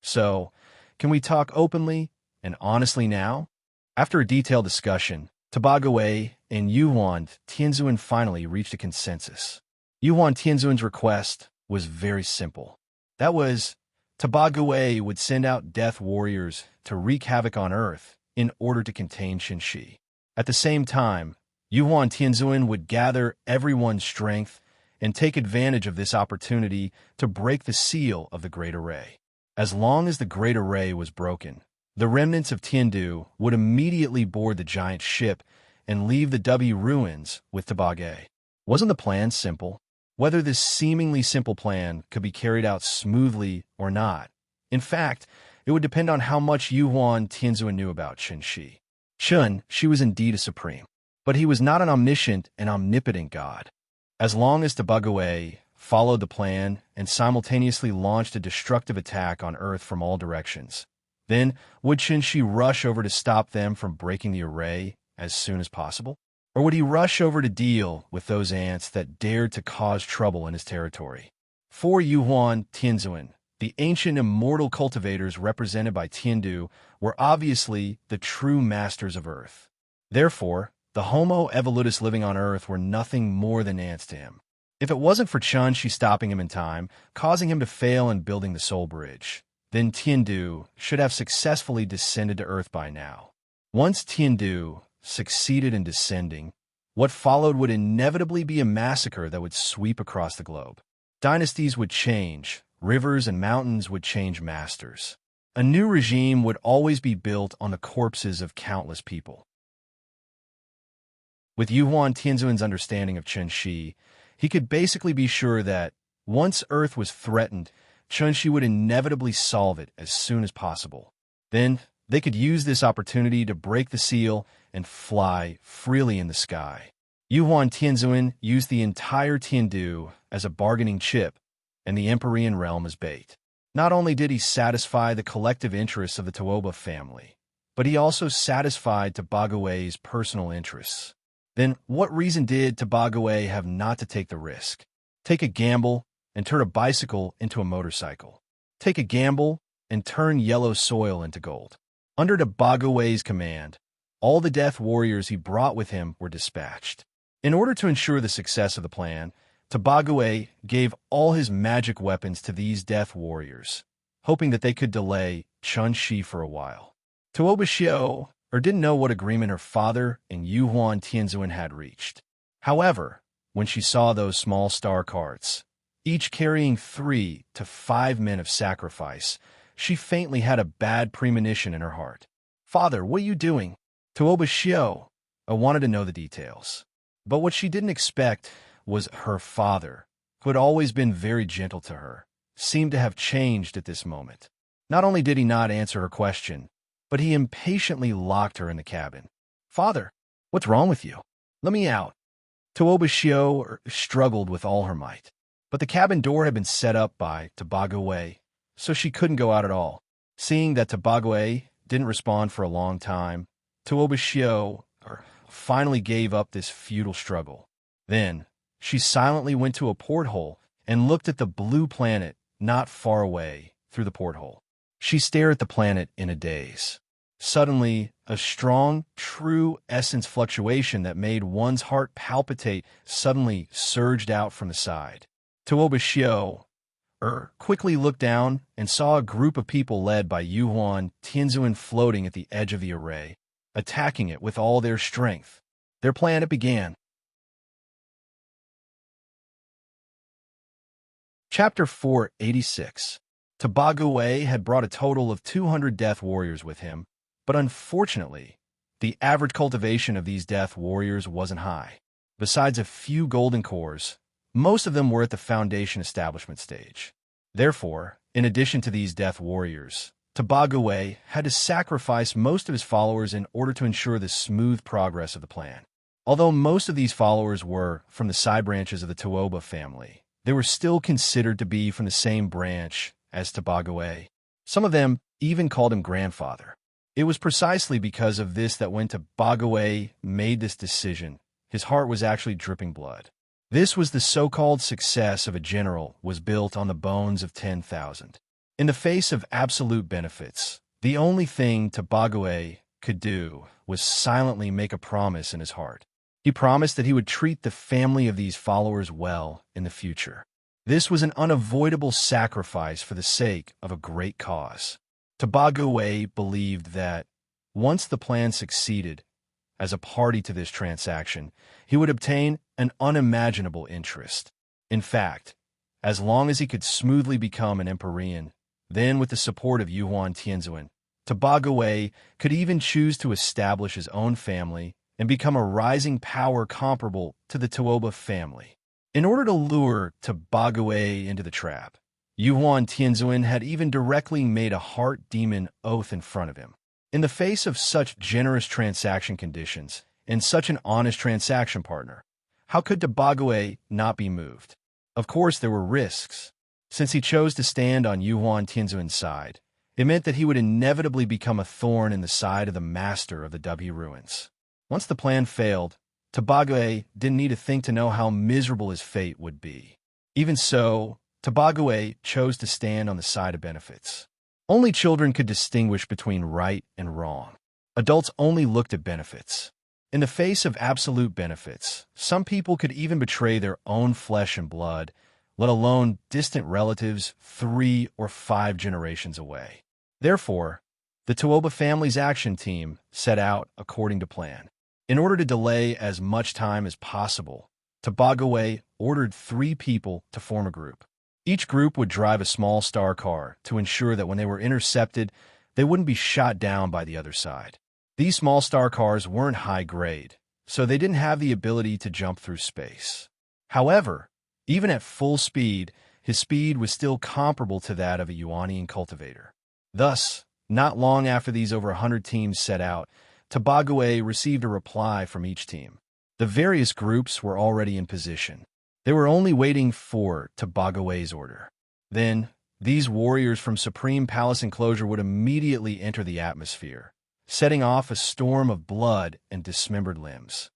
So, can we talk openly and honestly now? After a detailed discussion, Tabagawei and Yuan Tianzuan finally reached a consensus. Yuan Tianzuan's request was very simple. That was, Tabagawei would send out death warriors to wreak havoc on Earth in order to contain Qinshi. At the same time, Yuan Tianzuan would gather everyone's strength and take advantage of this opportunity to break the seal of the Great Array. As long as the Great Array was broken, the remnants of Tiandu would immediately board the giant ship and leave the W ruins with Tabagawei. Wasn't the plan simple? Whether this seemingly simple plan could be carried out smoothly or not. In fact, it would depend on how much Yuan Tianzuan knew about Qinshi. She was indeed a supreme, but he was not an omniscient and omnipotent god. As long as Tabagawei followed the plan and simultaneously launched a destructive attack on Earth from all directions, then would Qinshi rush over to stop them from breaking the array as soon as possible? Or would he rush over to deal with those ants that dared to cause trouble in his territory? For Yuan Tianzuan, the ancient immortal cultivators represented by Tiandu were obviously the true masters of Earth. Therefore, the Homo evolutus living on Earth were nothing more than ants to him. If it wasn't for Qinshi stopping him in time, causing him to fail in building the Soul Bridge, then Tiandu should have successfully descended to Earth by now. Once Tiandu succeeded in descending, what followed would inevitably be a massacre that would sweep across the globe. Dynasties would change, rivers and mountains would change masters. A new regime would always be built on the corpses of countless people. With Yuan Tianzuan's understanding of Qinshi, he could basically be sure that, once Earth was threatened, Qinshi would inevitably solve it as soon as possible. Then, they could use this opportunity to break the seal and fly freely in the sky. Yuan Tianzuan used the entire Tiandu as a bargaining chip and the Empyrean realm as bait. Not only did he satisfy the collective interests of the Tuoba family, but he also satisfied Tabagawei's personal interests. Then what reason did Tabagawei have not to take the risk? Take a gamble and turn a bicycle into a motorcycle. Take a gamble and turn yellow soil into gold. Under Tabagawei's command, all the death warriors he brought with him were dispatched. In order to ensure the success of the plan, Tabagawei gave all his magic weapons to these death warriors, hoping that they could delay Qinshi for a while. Tuoba Xiao didn't know what agreement her father and Yuan Tianzuan had reached. However, when she saw those small star carts, each carrying 3 to 5 men of sacrifice, she faintly had a bad premonition in her heart. "Father, what are you doing?" Tuoba Xiao wanted to know the details. But what she didn't expect was her father, who had always been very gentle to her, seemed to have changed at this moment. Not only did he not answer her question, but he impatiently locked her in the cabin. "Father, what's wrong with you? Let me out." Tuoba Xiao struggled with all her might, but the cabin door had been set up by Tabagawei, so she couldn't go out at all. Seeing that Tabagawei didn't respond for a long time, Tuoba Xiao finally gave up this futile struggle. Then, she silently went to a porthole and looked at the blue planet not far away through the porthole. She stared at the planet in a daze. Suddenly, a strong, true essence fluctuation that made one's heart palpitate suddenly surged out from the side. Tuoba Xiao quickly looked down and saw a group of people led by Yuan Tianzuan floating at the edge of the array, attacking it with all their strength. Their plan began. Chapter 486. Tabagawei had brought a total of 200 death warriors with him, but unfortunately, the average cultivation of these death warriors wasn't high. Besides a few golden cores, most of them were at the foundation establishment stage. Therefore, in addition to these death warriors, Tabagawei had to sacrifice most of his followers in order to ensure the smooth progress of the plan. Although most of these followers were from the side branches of the Tuoba family, they were still considered to be from the same branch as Tabagawei. Some of them even called him grandfather. It was precisely because of this that when Tobagaway made this decision, his heart was actually dripping blood. This was the so-called success of a general was built on the bones of 10,000. In the face of absolute benefits, the only thing Tobagaway could do was silently make a promise in his heart. He promised that he would treat the family of these followers well in the future. This was an unavoidable sacrifice for the sake of a great cause. Tobagaway believed that, once the plan succeeded, as a party to this transaction, he would obtain an unimaginable interest. In fact, as long as he could smoothly become an Emperorian, then with the support of Yuan Tianzuan, Tobagaway could even choose to establish his own family and become a rising power comparable to the Tuoba family. In order to lure Tobagaway into the trap, Yuan Tianzuan had even directly made a heart demon oath in front of him. In the face of such generous transaction conditions and such an honest transaction partner, how could Tobagaway not be moved? Of course, there were risks. Since he chose to stand on Yuan Tianzuan's side, it meant that he would inevitably become a thorn in the side of the master of the W ruins. Once the plan failed, Tobagaway didn't need to think to know how miserable his fate would be. Even so, Tobagaway chose to stand on the side of benefits. Only children could distinguish between right and wrong. Adults only looked at benefits. In the face of absolute benefits, some people could even betray their own flesh and blood, let alone distant relatives 3 or 5 generations away. Therefore, the Tuoba family's action team set out according to plan. In order to delay as much time as possible, Tobagaway ordered 3 people to form a group. Each group would drive a small star car to ensure that when they were intercepted, they wouldn't be shot down by the other side. These small star cars weren't high grade, so they didn't have the ability to jump through space. However, even at full speed, his speed was still comparable to that of a Yuanian cultivator. Thus, not long after these over 100 teams set out, Tobagaway received a reply from each team. The various groups were already in position. They were only waiting for Tobagaway's order. Then, these warriors from Supreme Palace Enclosure would immediately enter the atmosphere, setting off a storm of blood and dismembered limbs.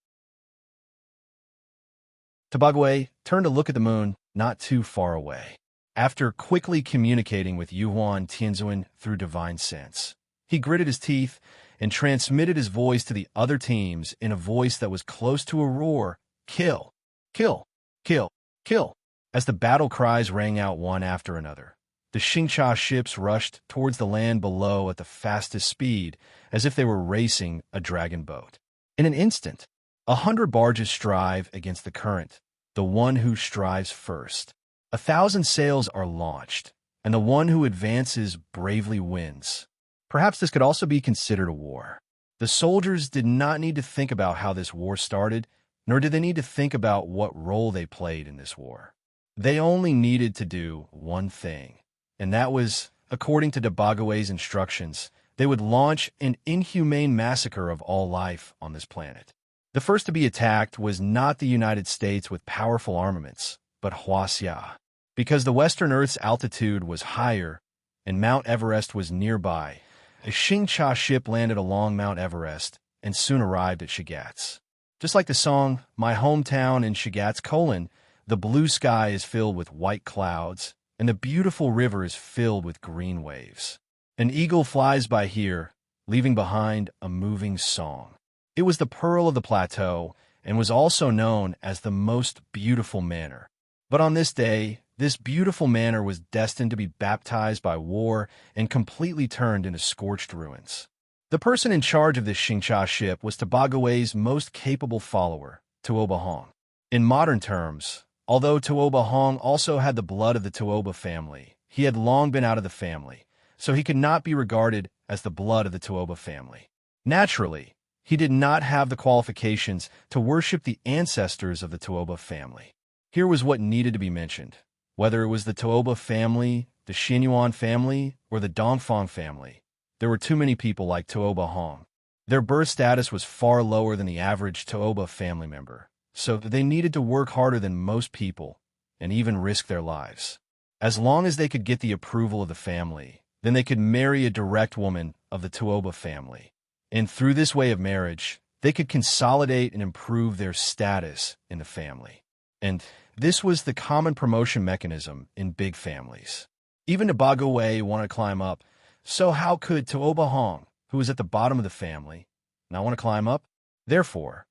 Tobagaway turned to look at the moon not too far away. After quickly communicating with Yuan Tianzuan through divine sense, he gritted his teeth and transmitted his voice to the other teams in a voice that was close to a roar. Kill! Kill! Kill! Kill! As the battle cries rang out one after another, the Xingcha ships rushed towards the land below at the fastest speed, as if they were racing a dragon boat. In an instant, 100 barges strive against the current, the one who strives first. 1,000 sails are launched, and the one who advances bravely wins. Perhaps this could also be considered a war. The soldiers did not need to think about how this war started, nor did they need to think about what role they played in this war. They only needed to do one thing, and that was, according to Tobagaway's instructions, they would launch an inhumane massacre of all life on this planet. The first to be attacked was not the United States with powerful armaments, but Huaxia. Because the Western Earth's altitude was higher and Mount Everest was nearby, a Xingcha ship landed along Mount Everest and soon arrived at Shigatse. Just like the song, My Hometown in Shigatse, the blue sky is filled with white clouds, and the beautiful river is filled with green waves. An eagle flies by here, leaving behind a moving song. It was the pearl of the plateau and was also known as the most beautiful manor. But on this day, this beautiful manor was destined to be baptized by war and completely turned into scorched ruins. The person in charge of this Xingcha ship was Tobagaway's most capable follower, Tuoba Hong. In modern terms, although Tuoba Hong also had the blood of the Tuoba family, he had long been out of the family, so he could not be regarded as the blood of the Tuoba family. Naturally, he did not have the qualifications to worship the ancestors of the Tuoba family. Here was what needed to be mentioned. Whether it was the Tuoba family, the Xinyuan family, or the Dongfang family, there were too many people like Tuoba Hong. Their birth status was far lower than the average Tuoba family member, so they needed to work harder than most people and even risk their lives. As long as they could get the approval of the family, then they could marry a direct woman of the Tuoba family. And through this way of marriage, they could consolidate and improve their status in the family. And this was the common promotion mechanism in big families. Even Tabagaway wanted to climb up, so how could Tuoba Hong, who was at the bottom of the family, not want to climb up? Therefore,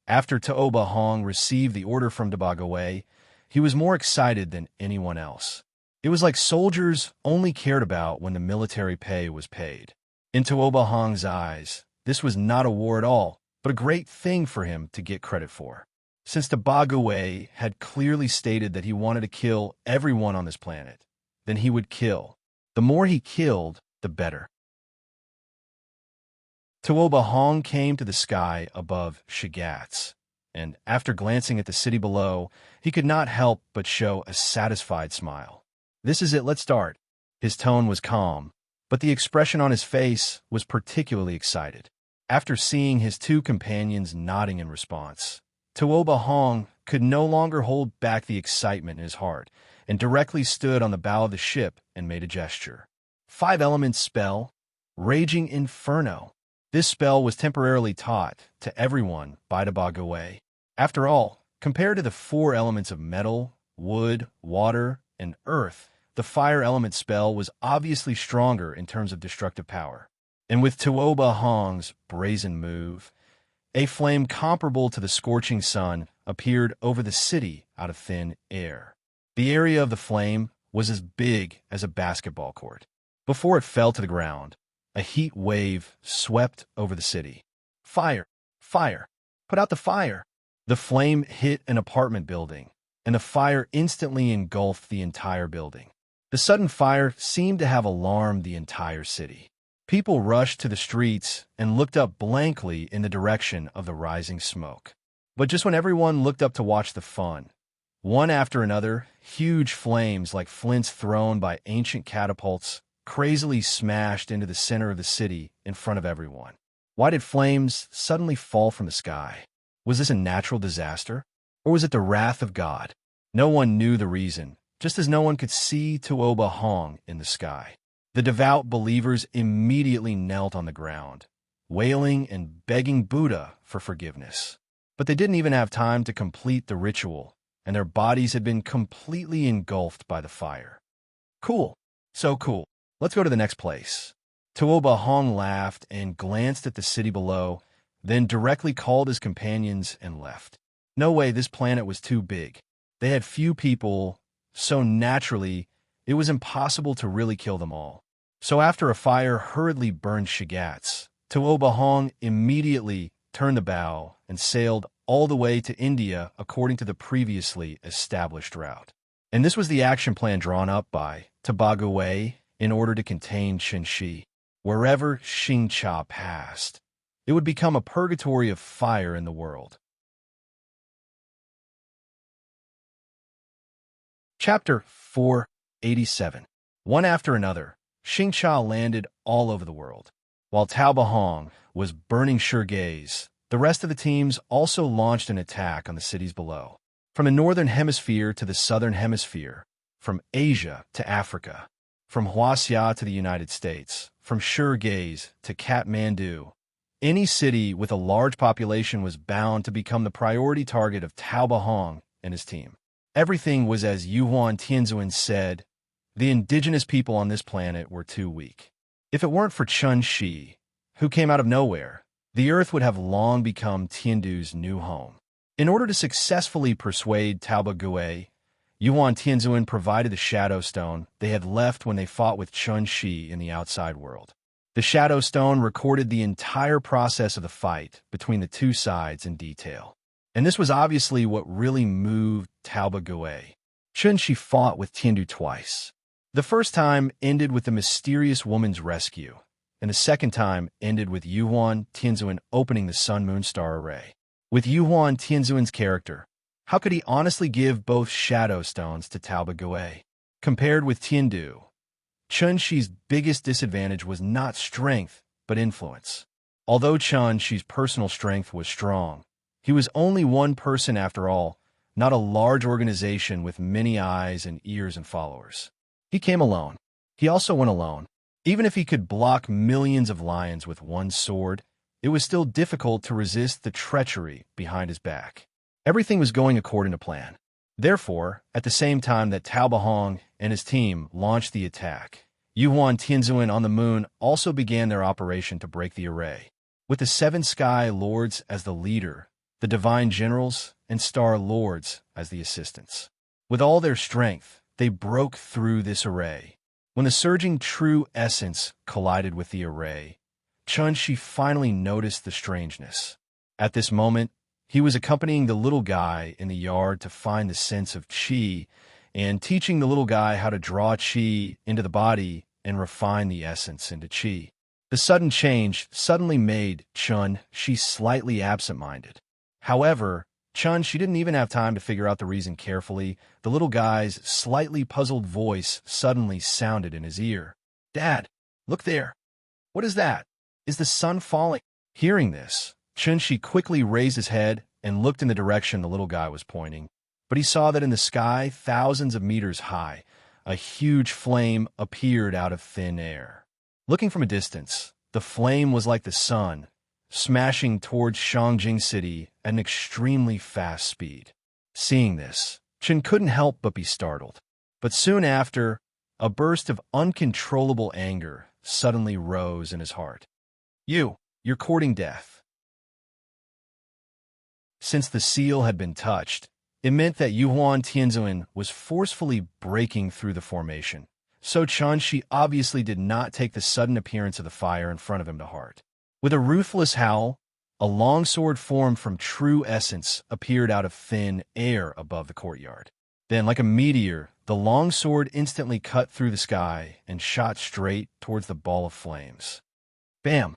after Tuoba Hong received the order from Tabagaway, he was more excited than anyone else. It was like soldiers only cared about when the military pay was paid. In Tuoba Hong's eyes, this was not a war at all, but a great thing for him to get credit for. Since Tabagaway had clearly stated that he wanted to kill everyone on this planet, then he would kill. The more he killed, the better. Tuoba Hong came to the sky above Shigatz, and after glancing at the city below, he could not help but show a satisfied smile. This is it, let's start. His tone was calm, but the expression on his face was particularly excited. After seeing his two companions nodding in response, Tuoba Hong could no longer hold back the excitement in his heart, and directly stood on the bow of the ship and made a gesture. 5-element spell, Raging Inferno. This spell was temporarily taught to everyone by Tabagaway. After all, compared to the 4 elements of metal, wood, water, and earth, the fire element spell was obviously stronger in terms of destructive power. And with Tuoba Hong's brazen move, a flame comparable to the scorching sun appeared over the city out of thin air. The area of the flame was as big as a basketball court. Before it fell to the ground, a heat wave swept over the city. Fire! Fire! Put out the fire! The flame hit an apartment building, and the fire instantly engulfed the entire building. The sudden fire seemed to have alarmed the entire city. People rushed to the streets and looked up blankly in the direction of the rising smoke. But just when everyone looked up to watch the fun, one after another, huge flames like flints thrown by ancient catapults crazily smashed into the center of the city in front of everyone. Why did flames suddenly fall from the sky? Was this a natural disaster? Or was it the wrath of God? No one knew the reason, just as no one could see Tuoba Hong in the sky. The devout believers immediately knelt on the ground, wailing and begging Buddha for forgiveness. But they didn't even have time to complete the ritual, and their bodies had been completely engulfed by the fire. Cool. So cool. Let's go to the next place. Tuoba Hong laughed and glanced at the city below, then directly called his companions and left. No way, this planet was too big. They had few people, so naturally, it was impossible to really kill them all. So after a fire hurriedly burned Shigatz, Tuoba Hong immediately turned the bow and sailed all the way to India according to the previously established route. And this was the action plan drawn up by Tabagaway in order to contain Shenxi. Wherever Xingcha passed, it would become a purgatory of fire in the world. Chapter 487. One after another, Xingcha landed all over the world. While Tuoba Hong was burning Shurgaze, the rest of the teams also launched an attack on the cities below. From the northern hemisphere to the southern hemisphere, from Asia to Africa, from Huaxia to the United States, from Shurgaze to Kathmandu, any city with a large population was bound to become the priority target of Tuoba Hong and his team. Everything was as Yuhuan Tianzuan said, the indigenous people on this planet were too weak. If it weren't for Chun Shi, who came out of nowhere, the Earth would have long become Tiandu's new home. In order to successfully persuade Tabagaway, Yuhuan Tianzuan provided the Shadow Stone they had left when they fought with Chun Shi in the outside world. The Shadow Stone recorded the entire process of the fight between the two sides in detail. And this was obviously what really moved Tabagaway. Chun Shi fought with Tiandu twice. The first time ended with the mysterious woman's rescue, and the second time ended with Yuhuan Tianzuan opening the Sun-Moon Star Array. With Yuhuan Tianzuan's character, how could he honestly give both Shadow Stones to Tabagaway? Compared with Tiandu, Chun Shi's biggest disadvantage was not strength, but influence. Although Chun Shi's personal strength was strong, he was only one person after all, not a large organization with many eyes and ears and followers. He came alone. He also went alone. Even if he could block millions of lions with one sword, it was still difficult to resist the treachery behind his back. Everything was going according to plan. Therefore, at the same time that Tao Bahong and his team launched the attack, Yuhuan Tianzuan on the moon also began their operation to break the array. With the Seven Sky Lords as the leader, the Divine Generals and Star Lords as the assistants. With all their strength, they broke through this array. When the surging true essence collided with the array, Chun-Shi finally noticed the strangeness. At this moment, he was accompanying the little guy in the yard to find the sense of qi and teaching the little guy how to draw qi into the body and refine the essence into qi. The sudden change suddenly made Chun-Shi slightly absent-minded. However, Chun-Shi didn't even have time to figure out the reason carefully. The little guy's slightly puzzled voice suddenly sounded in his ear. "Dad, look there. What is that? Is the sun falling?" Hearing this, Chun-Shi quickly raised his head and looked in the direction the little guy was pointing. But he saw that in the sky, thousands of meters high, a huge flame appeared out of thin air. Looking from a distance, the flame was like the sun, smashing towards Shangjing City at an extremely fast speed. Seeing this, Chen couldn't help but be startled. But soon after, a burst of uncontrollable anger suddenly rose in his heart. You're courting death." Since the seal had been touched, it meant that Yuhuan Tianzuan was forcefully breaking through the formation. So Chun-Shi obviously did not take the sudden appearance of the fire in front of him to heart. With a ruthless howl, a longsword formed from true essence appeared out of thin air above the courtyard. Then, like a meteor, the longsword instantly cut through the sky and shot straight towards the ball of flames. Bam!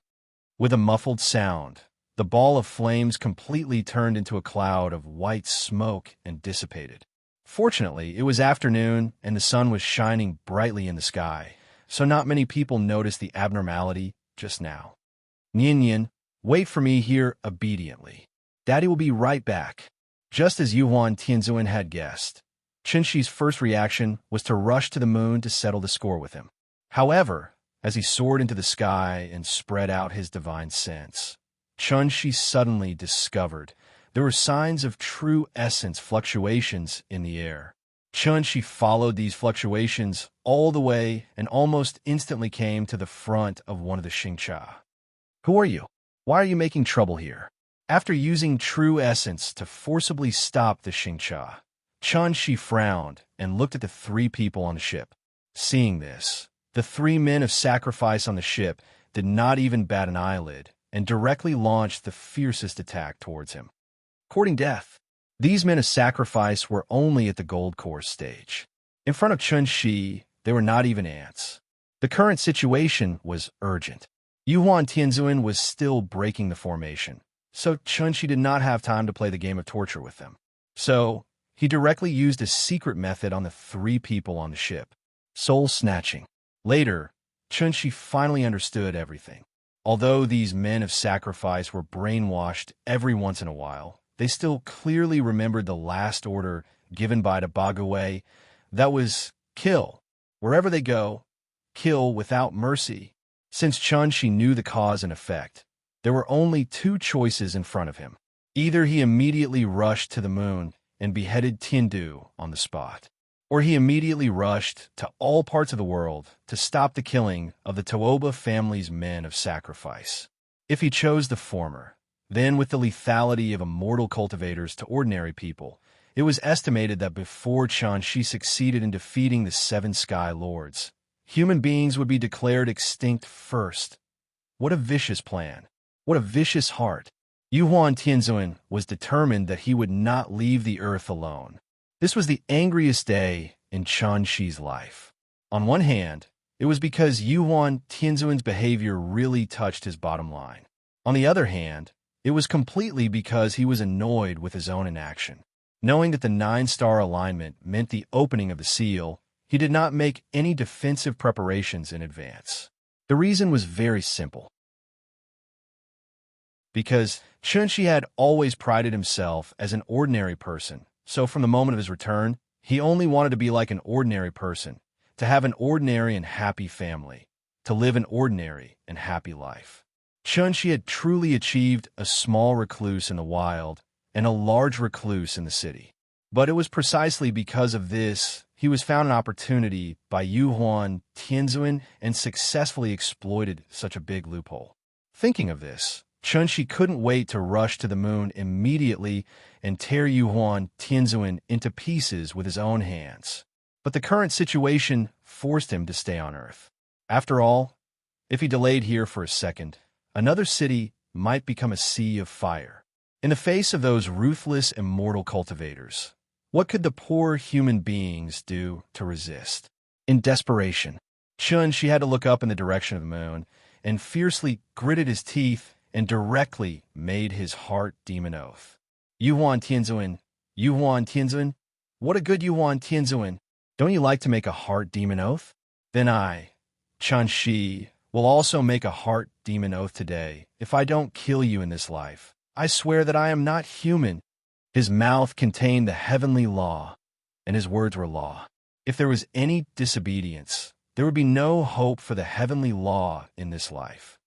With a muffled sound, the ball of flames completely turned into a cloud of white smoke and dissipated. Fortunately, it was afternoon and the sun was shining brightly in the sky, so not many people noticed the abnormality just now. "Nian, wait for me here obediently. Daddy will be right back." Just as Yuhuan Tianzuan had guessed, Chun-Shi's first reaction was to rush to the moon to settle the score with him. However, as he soared into the sky and spread out his divine sense, Chun-Shi suddenly discovered there were signs of true essence fluctuations in the air. Chun-Shi followed these fluctuations all the way and almost instantly came to the front of one of the Xingcha. "Who are you? Why are you making trouble here?" After using true essence to forcibly stop the Xingcha, Chun-Shi frowned and looked at the three people on the ship. Seeing this, the three men of sacrifice on the ship did not even bat an eyelid and directly launched the fiercest attack towards him. Courting death. These men of sacrifice were only at the gold course stage. In front of Chun-Shi, they were not even ants. The current situation was urgent. Yuhuan Tianzuan was still breaking the formation, so Chun-Shi did not have time to play the game of torture with them. So, he directly used a secret method on the three people on the ship. Soul snatching. Later, Chun-Shi finally understood everything. Although these men of sacrifice were brainwashed every once in a while, they still clearly remembered the last order given by the Bagawei, that was, kill. Wherever they go, kill without mercy. Since Chun-Shi knew the cause and effect, there were only two choices in front of him. Either he immediately rushed to the moon and beheaded Tiandu on the spot, or he immediately rushed to all parts of the world to stop the killing of the Tooba family's men of sacrifice. If he chose the former, then with the lethality of immortal cultivators to ordinary people, it was estimated that before Chun-Shi succeeded in defeating the Seven Sky Lords, human beings would be declared extinct first. What a vicious plan. What a vicious heart. Yuhuan Tianzuan was determined that he would not leave the earth alone. This was the angriest day in Chun-Shi's life. On one hand, it was because Yuhuan Tianzuan's behavior really touched his bottom line. On the other hand, it was completely because he was annoyed with his own inaction. Knowing that the 9-star alignment meant the opening of the seal, he did not make any defensive preparations in advance. The reason was very simple. Because Chun-Shi had always prided himself as an ordinary person, so from the moment of his return, he only wanted to be like an ordinary person, to have an ordinary and happy family. to live an ordinary and happy life. Chunshi had truly achieved a small recluse in the wild and a large recluse in the city. But it was precisely because of this he was found an opportunity by Yuhuan Tianzuan and successfully exploited such a big loophole. Thinking of this, Chunshi couldn't wait to rush to the moon immediately and tear Yuhuan Tianzuan into pieces with his own hands. But the current situation forced him to stay on Earth. After all, if he delayed here for a second, another city might become a sea of fire. In the face of those ruthless immortal cultivators, what could the poor human beings do to resist? In desperation, Chunshi had to look up in the direction of the moon and fiercely gritted his teeth and directly made his heart demon oath. Yuhuan Tianzuan, what a good Yuhuan Tianzuan. Don't you like to make a heart demon oath? Then I, Chunshi, will also make a heart demon oath today. If I don't kill you in this life, I swear that I am not human. His mouth contained the heavenly law, and his words were law. If there was any disobedience, there would be no hope for the heavenly law in this life.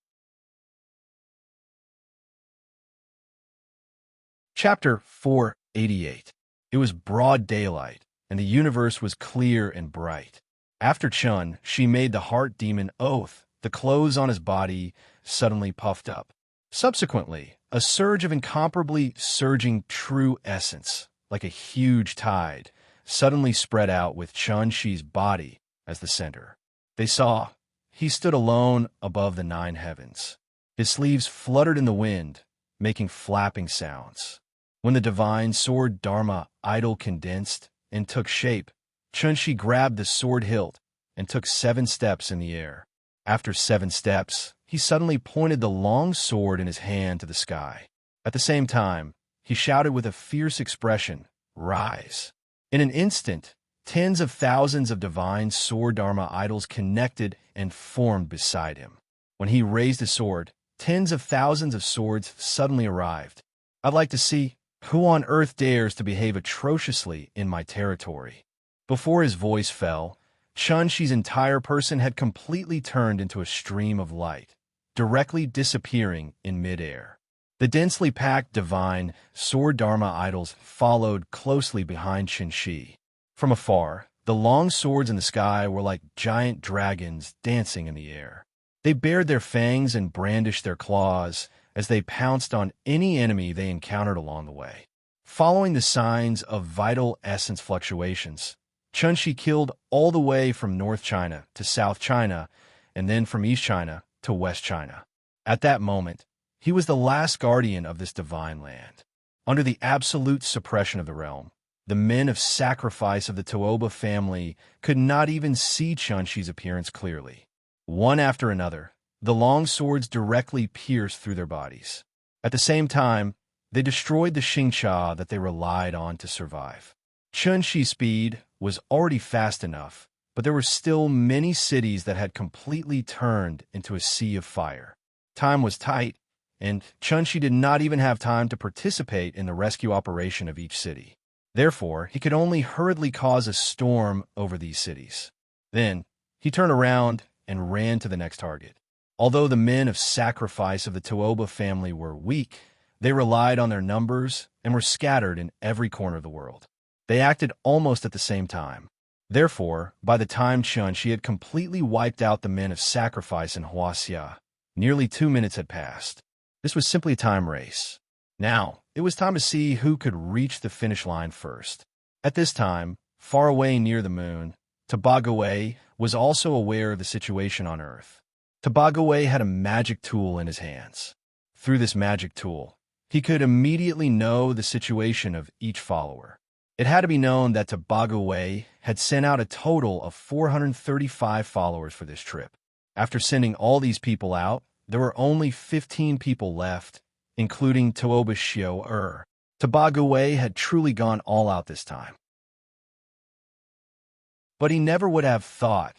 Chapter 488. It was broad daylight, and the universe was clear and bright. After Chunshi made the heart demon oath, the clothes on his body suddenly puffed up. Subsequently, a surge of incomparably surging true essence, like a huge tide, suddenly spread out with Chunshi's body as the center. They saw he stood alone above the 9 heavens. His sleeves fluttered in the wind, making flapping sounds. When the divine sword Dharma idol condensed and took shape, Chunshi grabbed the sword hilt and took 7 steps in the air. After 7 steps, he suddenly pointed the long sword in his hand to the sky. At the same time, he shouted with a fierce expression, "Rise!" In an instant, tens of thousands of divine sword Dharma idols connected and formed beside him. When he raised his sword, tens of thousands of swords suddenly arrived. I'd like to see who on earth dares to behave atrociously in my territory. Before his voice fell, Chunshi's entire person had completely turned into a stream of light, directly disappearing in midair. The densely packed divine sword Dharma idols followed closely behind Chunshi. From afar, the long swords in the sky were like giant dragons dancing in the air. They bared their fangs and brandished their claws as they pounced on any enemy they encountered along the way. Following the signs of vital essence fluctuations, Chunshi killed all the way from North China to South China, and then from East China to West China. At that moment, he was the last guardian of this divine land. Under the absolute suppression of the realm, the men of sacrifice of the Tooba family could not even see Chunshi's appearance clearly. One after another, the long swords directly pierced through their bodies. At the same time, they destroyed the Xingcha that they relied on to survive. Chunshi's speed was already fast enough, but there were still many cities that had completely turned into a sea of fire. Time was tight, and Chunshi did not even have time to participate in the rescue operation of each city. Therefore, he could only hurriedly cause a storm over these cities. Then, he turned around and ran to the next target. Although the men of sacrifice of the Tooba family were weak, they relied on their numbers and were scattered in every corner of the world. They acted almost at the same time. Therefore, by the time Chunshi had completely wiped out the men of sacrifice in Huaxia, nearly 2 minutes had passed. This was simply a time race. Now, it was time to see who could reach the finish line first. At this time, far away near the moon, Tobagaway was also aware of the situation on Earth. Tobagaway had a magic tool in his hands. Through this magic tool, he could immediately know the situation of each follower. It had to be known that Tobagaway had sent out a total of 435 followers for this trip. After sending all these people out, there were only 15 people left, including Tooba Xiao. Tobagaway had truly gone all out this time. But he never would have thought,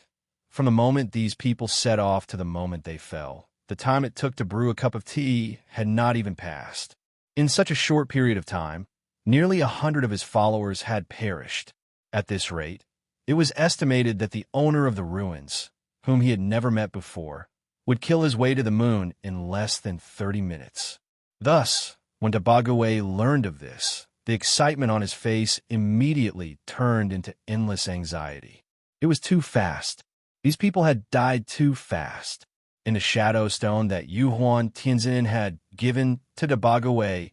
from the moment these people set off to the moment they fell, the time it took to brew a cup of tea had not even passed. In such a short period of time, nearly 100 of his followers had perished. At this rate, it was estimated that the owner of the ruins, whom he had never met before, would kill his way to the moon in less than 30 minutes. Thus, when Tabagawe learned of this, the excitement on his face immediately turned into endless anxiety. It was too fast. These people had died too fast. In the shadow stone that Yuhuan Tianzin had given to Tabagawe,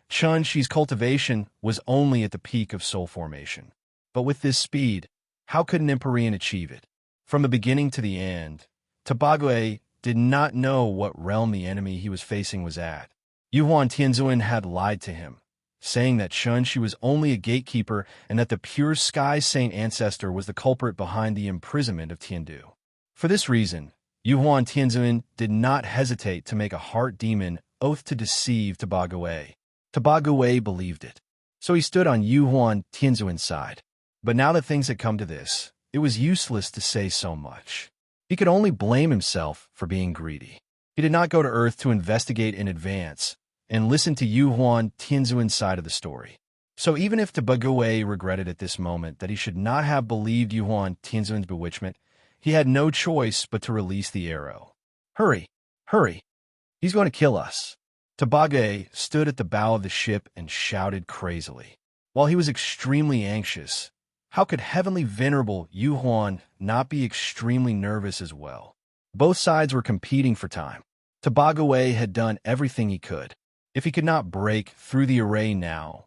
Chun Shi's cultivation was only at the peak of soul formation. But with this speed, how could an Empyrean achieve it? From the beginning to the end, Tabagawe did not know what realm the enemy he was facing was at. Yuhuan Tianzin had lied to him, saying that Chun Shi was only a gatekeeper and that the pure sky saint ancestor was the culprit behind the imprisonment of Tiandu. For this reason, Yuhuan Tianzin did not hesitate to make a heart demon oath to deceive Tabagawe. Tabagawe believed it, so he stood on Yuhuan Tianzin's side. But now that things had come to this, it was useless to say so much. He could only blame himself for being greedy. He did not go to Earth to investigate in advance and listen to Yuhuan Tianzin's side of the story. So even if Tabagawe regretted at this moment that he should not have believed Yuhuan Tianzin's bewitchment, he had no choice but to release the arrow. Hurry, hurry, he's going to kill us. Tabagawe stood at the bow of the ship and shouted crazily. While he was extremely anxious, how could heavenly venerable Yuhuan not be extremely nervous as well? Both sides were competing for time. Tabagawe had done everything he could. If he could not break through the array now,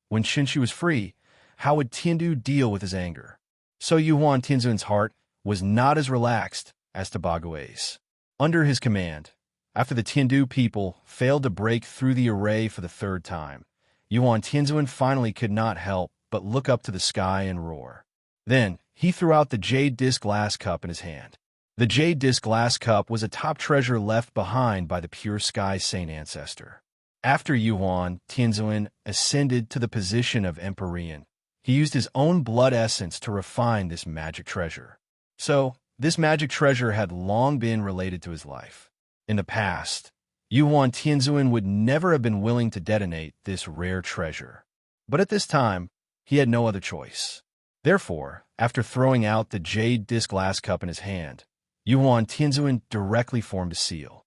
when Shinshi was free, how would Tiandu deal with his anger? So Yuhuan Tianzin's heart was not as relaxed as Tabagawe's. Under his command, after the Tiandu people failed to break through the array for the third time, Yuhuan Tianzin finally could not help but look up to the sky and roar. Then, he threw out the jade disc glass cup in his hand. The jade disc glass cup was a top treasure left behind by the pure sky saint ancestor. After Yuhuan Tianzin ascended to the position of Empyrean, he used his own blood essence to refine this magic treasure. So, this magic treasure had long been related to his life. In the past, Yuhuan Tianzin would never have been willing to detonate this rare treasure. But at this time, he had no other choice. Therefore, after throwing out the jade disc glass cup in his hand, Yuhuan Tianzin directly formed a seal.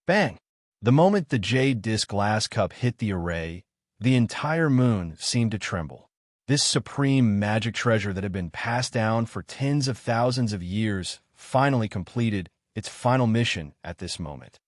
Bang! The moment the jade disc glass cup hit the array, the entire moon seemed to tremble. This supreme magic treasure that had been passed down for tens of thousands of years finally completed its final mission at this moment.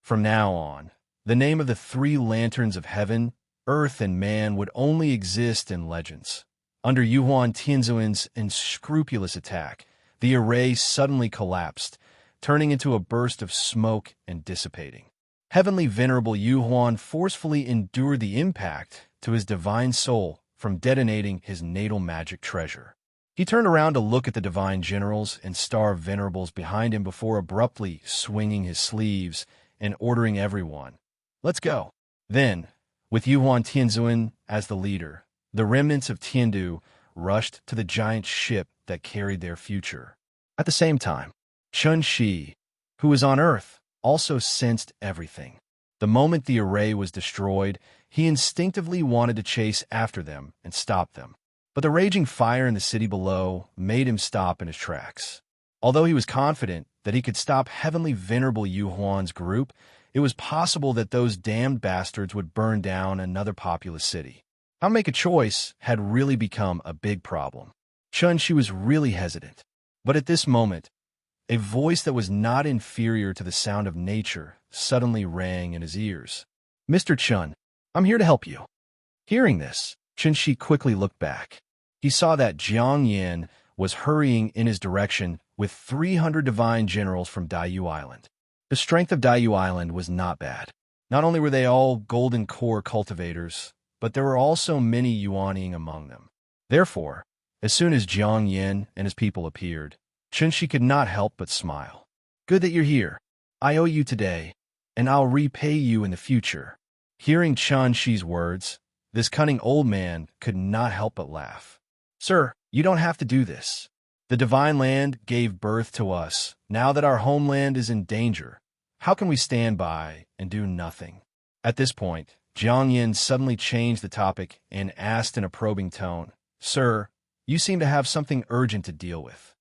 From now on, the name of the three lanterns of heaven, earth, and man would only exist in legends. Under Yuhuan Tianzin's unscrupulous attack, the array suddenly collapsed, turning into a burst of smoke and dissipating. Heavenly Venerable Yuhuan forcefully endured the impact to his divine soul from detonating his natal magic treasure. He turned around to look at the divine generals and star venerables behind him before abruptly swinging his sleeves and ordering everyone, "Let's go." Then, with Yuhuan Tianzin as the leader, the remnants of Tiandu rushed to the giant ship that carried their future. At the same time, Chun Shi, who was on Earth, also sensed everything. The moment the array was destroyed, he instinctively wanted to chase after them and stop them. But the raging fire in the city below made him stop in his tracks. Although he was confident that he could stop Heavenly Venerable Yuhuan's group, it was possible that those damned bastards would burn down another populous city. How to make a choice had really become a big problem. Chun Shi was really hesitant. But at this moment, a voice that was not inferior to the sound of nature suddenly rang in his ears. "Mr. Chun, I'm here to help you." Hearing this, Chun Shi quickly looked back. He saw that Jiang Yin was hurrying in his direction with 300 divine generals from Daiyu Island. The strength of Daiyu Island was not bad. Not only were they all golden core cultivators, but there were also many Yuaniing among them. Therefore, as soon as Jiang Yin and his people appeared, Chun Shi could not help but smile. "Good that you're here. I owe you today, and I'll repay you in the future." Hearing Chun Shi's words, this cunning old man could not help but laugh. "Sir, you don't have to do this. The divine land gave birth to us. Now that our homeland is in danger, how can we stand by and do nothing?" At this point, Jiang Yin suddenly changed the topic and asked in a probing tone, "Sir, you seem to have something urgent to deal with."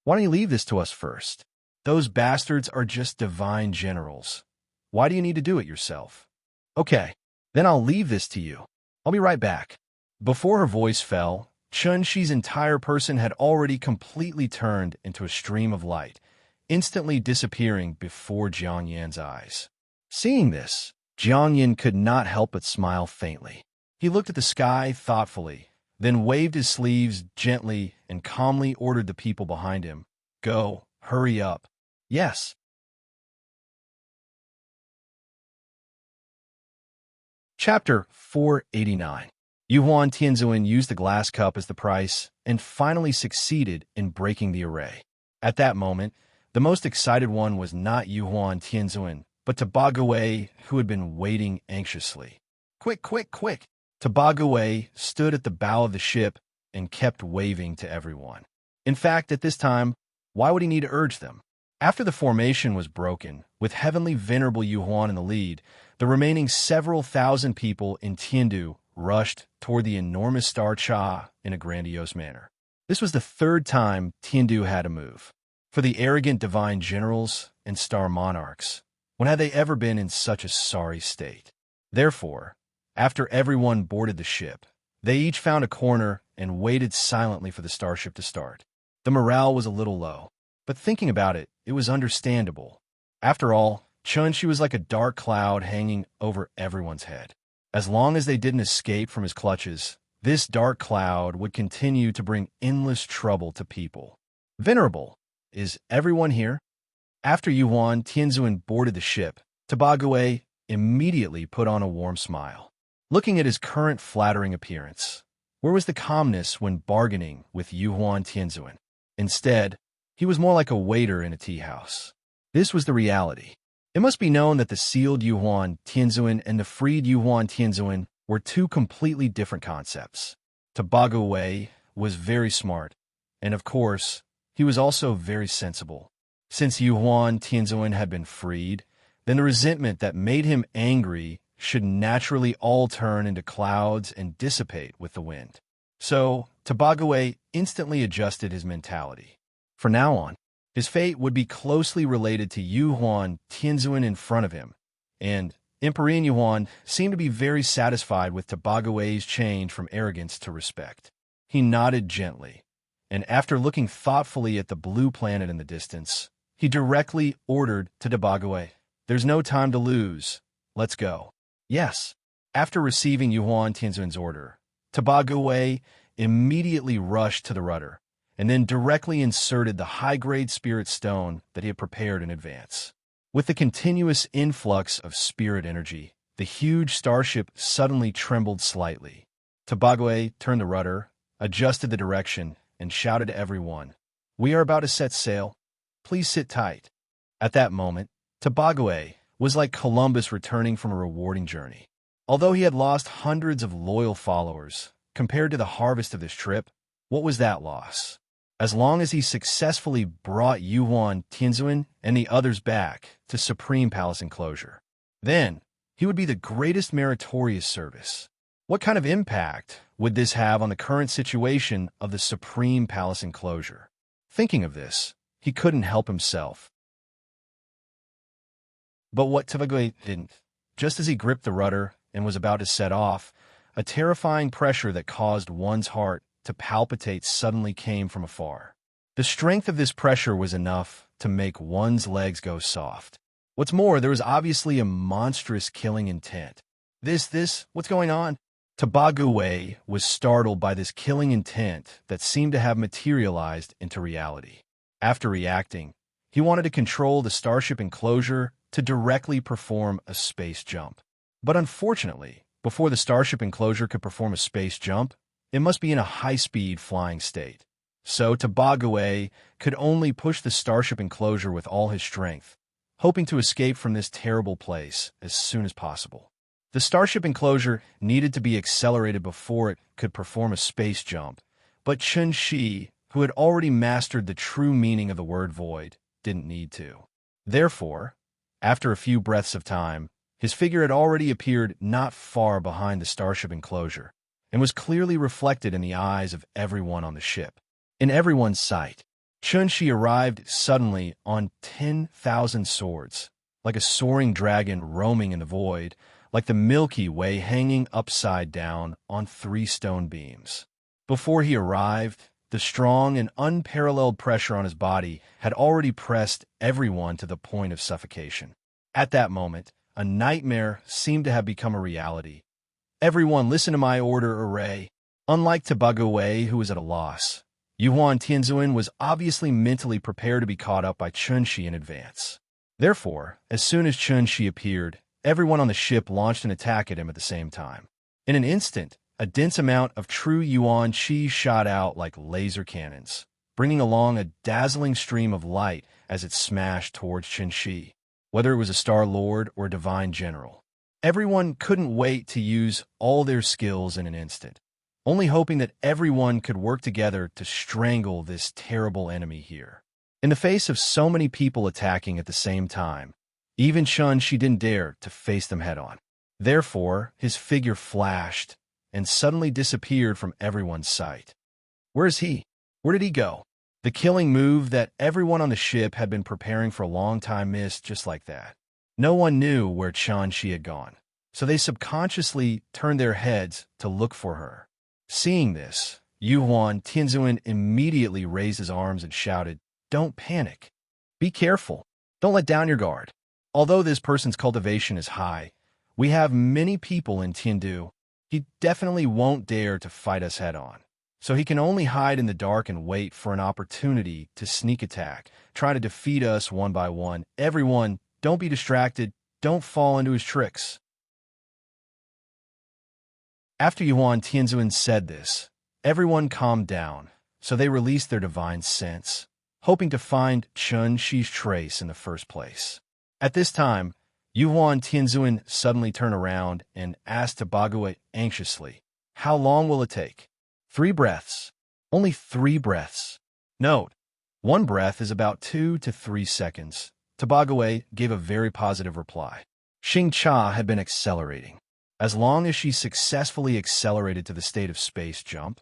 Why don't you leave this to us first? Those bastards are just divine generals. Why do you need to do it yourself? Okay, then I'll leave this to you. I'll be right back. Before her voice fell, Chun-Shi's entire person had already completely turned into a stream of light, instantly disappearing before Jiang Yan's eyes. Seeing this, Jiang Yan could not help but smile faintly. He looked at the sky thoughtfully, then waved his sleeves gently and calmly ordered the people behind him, "Go, hurry up." Yes. Chapter 489. Yuhuan Tianzuan used the glass cup as the price and finally succeeded in breaking the array. At that moment, the most excited one was not Yuhuan Tianzuan, but Tabagawei, who had been waiting anxiously. Quick, quick, quick! Tabagawei stood at the bow of the ship and kept waving to everyone. In fact, at this time, why would he need to urge them? After the formation was broken, with Heavenly Venerable Yuhuan in the lead, the remaining several thousand people in Tiandu rushed toward the enormous star Cha in a grandiose manner. This was the third time Tiandu had to move. For the arrogant divine generals and star monarchs, when had they ever been in such a sorry state? Therefore, after everyone boarded the ship, they each found a corner and waited silently for the starship to start. The morale was a little low, but thinking about it, it was understandable. After all, Chun-Shi was like a dark cloud hanging over everyone's head. As long as they didn't escape from his clutches, this dark cloud would continue to bring endless trouble to people. Venerable, is everyone here? After Yuhuan Tianzuan boarded the ship, Tabagawei immediately put on a warm smile. Looking at his current flattering appearance, where was the calmness when bargaining with Yuhuan Tianzuan? Instead, he was more like a waiter in a tea house. This was the reality. It must be known that the sealed Yuhuan Tianzuan and the freed Yuhuan Tianzuan were two completely different concepts. Tabagawei was very smart, and of course, he was also very sensible. Since Yuhuan Tianzuan had been freed, then the resentment that made him angry should naturally all turn into clouds and dissipate with the wind. So, Tabagawei instantly adjusted his mentality. From now on, his fate would be closely related to Yuhuan Tianzuan in front of him, and Emperor Yuhuan seemed to be very satisfied with Tabagawei's change from arrogance to respect. He nodded gently, and after looking thoughtfully at the blue planet in the distance, he directly ordered to Tabagawei, "There's no time to lose. Let's go." Yes. After receiving Yuhuan Tianzuan's order, Tabagawei immediately rushed to the rudder, and then directly inserted the high-grade spirit stone that he had prepared in advance. With the continuous influx of spirit energy, the huge starship suddenly trembled slightly. Tabagawei turned the rudder, adjusted the direction, and shouted to everyone, "We are about to set sail. Please sit tight." At that moment, Tabagawei was like Columbus returning from a rewarding journey. Although he had lost hundreds of loyal followers, compared to the harvest of this trip, what was that loss? As long as he successfully brought Yuhuan Tianzuan and the others back to Supreme Palace Enclosure, then he would be the greatest meritorious service. What kind of impact would this have on the current situation of the Supreme Palace Enclosure? Thinking of this, he couldn't help himself. But what Tabagawei didn't. Just as he gripped the rudder and was about to set off, a terrifying pressure that caused one's heart to palpitate suddenly came from afar. The strength of this pressure was enough to make one's legs go soft. What's more, there was obviously a monstrous killing intent. What's going on? Tabagawei was startled by this killing intent that seemed to have materialized into reality. After reacting, he wanted to control the starship enclosure to directly perform a space jump. But unfortunately, before the starship enclosure could perform a space jump, it must be in a high-speed flying state. So Tabagawei could only push the starship enclosure with all his strength, hoping to escape from this terrible place as soon as possible. The starship enclosure needed to be accelerated before it could perform a space jump, but Chun-Shi, who had already mastered the true meaning of the word void, didn't need to. Therefore, after a few breaths of time, his figure had already appeared not far behind the starship enclosure, and was clearly reflected in the eyes of everyone on the ship. In everyone's sight, Chun-Shi arrived suddenly on 10,000 swords, like a soaring dragon roaming in the void, like the Milky Way hanging upside down on 3 stone beams. Before he arrived, the strong and unparalleled pressure on his body had already pressed everyone to the point of suffocation. At that moment, a nightmare seemed to have become a reality. Everyone listen to my order, array. Unlike Tobagaway, who was at a loss, Yuan Tianzuan was obviously mentally prepared to be caught up by Chun-Shi in advance. Therefore, as soon as Chun-Shi appeared, everyone on the ship launched an attack at him at the same time. In an instant, a dense amount of true Yuan Qi shot out like laser cannons, bringing along a dazzling stream of light as it smashed towards Chun-Shi, whether it was a Star Lord or a Divine General. Everyone couldn't wait to use all their skills in an instant, only hoping that everyone could work together to strangle this terrible enemy here. In the face of so many people attacking at the same time, even Chun-Shi didn't dare to face them head-on. Therefore, his figure flashed and suddenly disappeared from everyone's sight. Where is he? Where did he go? The killing move that everyone on the ship had been preparing for a long time missed just like that. No one knew where Chun-Shi had gone, so they subconsciously turned their heads to look for her. Seeing this, Yuan Tianzuan immediately raised his arms and shouted, "Don't panic. Be careful. Don't let down your guard. Although this person's cultivation is high, we have many people in Tiandu. He definitely won't dare to fight us head-on. So he can only hide in the dark and wait for an opportunity to sneak attack, try to defeat us one by one. Everyone, don't be distracted. Don't fall into his tricks." After Yuan Tianzuan said this, everyone calmed down, so they released their divine sense, hoping to find Chun-Shi's trace in the first place. At this time, Yuan Tianzuan suddenly turned around and asked Tobagaway anxiously, "How long will it take?" 3 breaths. Only 3 breaths. Note, 1 breath is about 2 to 3 seconds. Tobagaway gave a very positive reply. Xingcha had been accelerating. As long as she successfully accelerated to the state of space jump,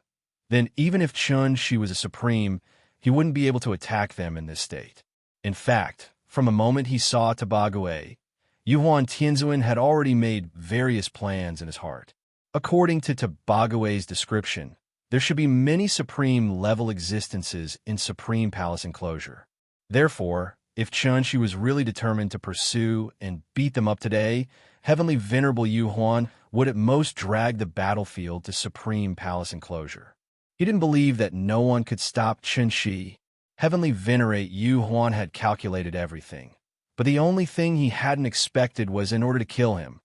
then even if Chun-Shi was a supreme, he wouldn't be able to attack them in this state. In fact, from the moment he saw Tobagaway, Yuan Tianzuan had already made various plans in his heart. According to Tobagaway's description, there should be many supreme-level existences in Supreme Palace enclosure. Therefore, if Chun-Shi was really determined to pursue and beat them up today, Heavenly Venerable Yuan would at most drag the battlefield to Supreme Palace enclosure. He didn't believe that no one could stop Chun-Shi. Heavenly Venerate Yuan had calculated everything. But the only thing he hadn't expected was in order to kill him,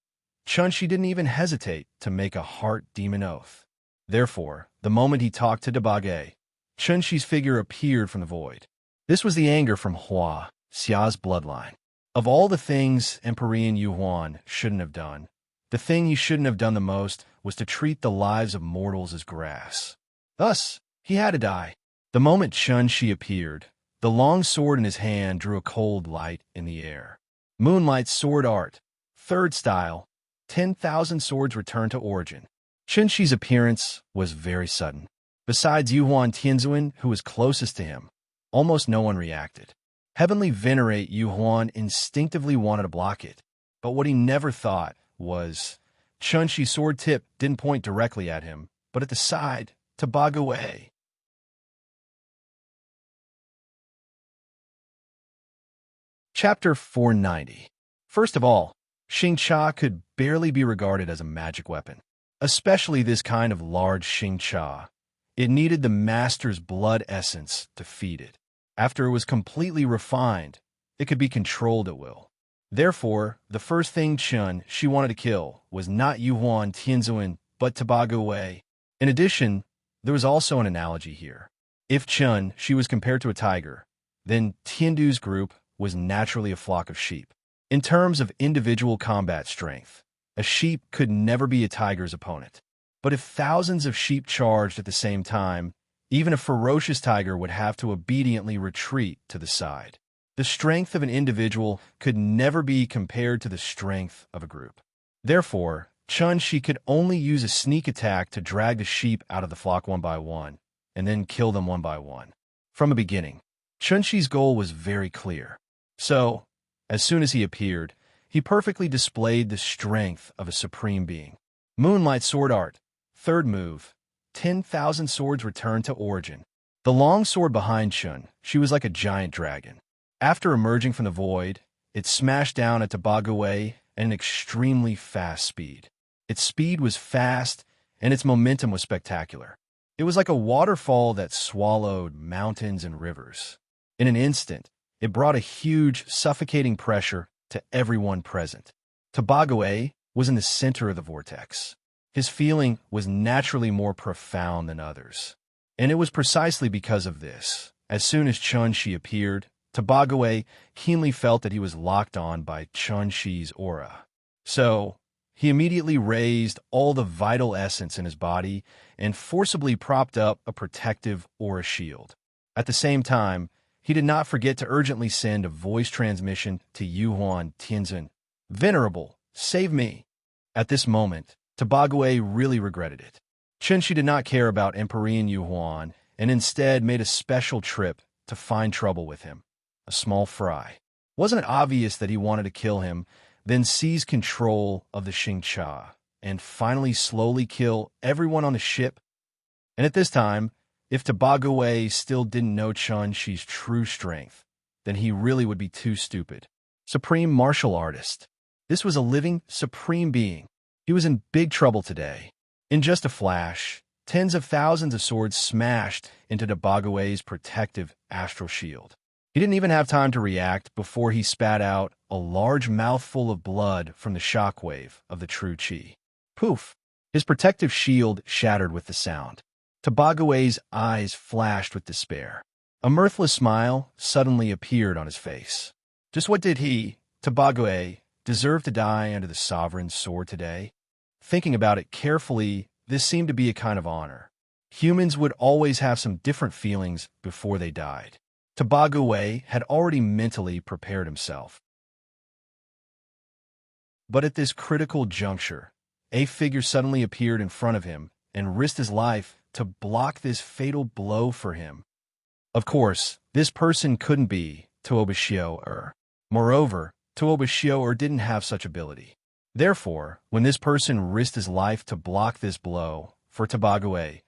Chun-Shi didn't even hesitate to make a heart-demon oath. Therefore, the moment he talked to Tobagaway, Chun-Shi's figure appeared from the void. This was the anger from Hua, Xia's bloodline. Of all the things Emperor Yuan shouldn't have done, the thing he shouldn't have done the most was to treat the lives of mortals as grass. Thus, he had to die. The moment Chun-Shi appeared, the long sword in his hand drew a cold light in the air. Moonlight Sword Art, 3rd Style, 10,000 swords returned to origin. Chun-Shi's appearance was very sudden. Besides Yuan Tianzuan, who was closest to him, almost no one reacted. Heavenly Venerate Yuan instinctively wanted to block it, but what he never thought was Chun-Shi's sword tip didn't point directly at him, but at the side, Tobagaway. Chapter 490. First of all, Xingcha could barely be regarded as a magic weapon, especially this kind of large Xingcha. It needed the master's blood essence to feed it. After it was completely refined, it could be controlled at will. Therefore, the first thing Chun-Shi wanted to kill was not Yuan Tianzuan, but Tobagaway. In addition, there was also an analogy here. If Chun-Shi was compared to a tiger, then Tiandu's group was naturally a flock of sheep. In terms of individual combat strength, a sheep could never be a tiger's opponent. But if thousands of sheep charged at the same time, even a ferocious tiger would have to obediently retreat to the side. The strength of an individual could never be compared to the strength of a group. Therefore, Chun-Shi could only use a sneak attack to drag the sheep out of the flock one by one, and then kill them one by one. From the beginning, Chunxi's goal was very clear. So, as soon as he appeared, he perfectly displayed the strength of a supreme being. Moonlight Sword Art. Third move. 10,000 swords return to origin. The long sword behind Chun, she was like a giant dragon. After emerging from the void, it smashed down at Tobagaway at an extremely fast speed. Its speed was fast, and its momentum was spectacular. It was like a waterfall that swallowed mountains and rivers. In an instant, it brought a huge, suffocating pressure to everyone present. Tobagaway was in the center of the vortex. His feeling was naturally more profound than others. And it was precisely because of this. As soon as Chun-Shi appeared, Tobagaway keenly felt that he was locked on by Chun-Shi's aura. So, he immediately raised all the vital essence in his body and forcibly propped up a protective aura shield. At the same time, he did not forget to urgently send a voice transmission to Yuhuan Tianzun. "Venerable, save me." At this moment, Tobagaway really regretted it. Chun-Shi did not care about Emperor Yuhuan and instead made a special trip to find trouble with him. A small fry. Wasn't it obvious that he wanted to kill him, then seize control of the Xingcha, and finally slowly kill everyone on the ship? And at this time, if Tobagaway still didn't know Chun-Shi's true strength, then he really would be too stupid. Supreme Martial Artist. This was a living, supreme being. He was in big trouble today. In just a flash, tens of thousands of swords smashed into Tobagaway's protective astral shield. He didn't even have time to react before he spat out a large mouthful of blood from the shockwave of the true chi. Poof! His protective shield shattered with the sound. Tobagaway's eyes flashed with despair. A mirthless smile suddenly appeared on his face. Just what did he, Tobagaway, deserve to die under the sovereign's sword today? Thinking about it carefully, this seemed to be a kind of honor. Humans would always have some different feelings before they died. Tobagaway had already mentally prepared himself. But at this critical juncture, a figure suddenly appeared in front of him and risked his life to block this fatal blow for him. Of course, this person couldn't be Tuobashio-er. Moreover, Tuobashio-er didn't have such ability. Therefore, when this person risked his life to block this blow for Tobagaway,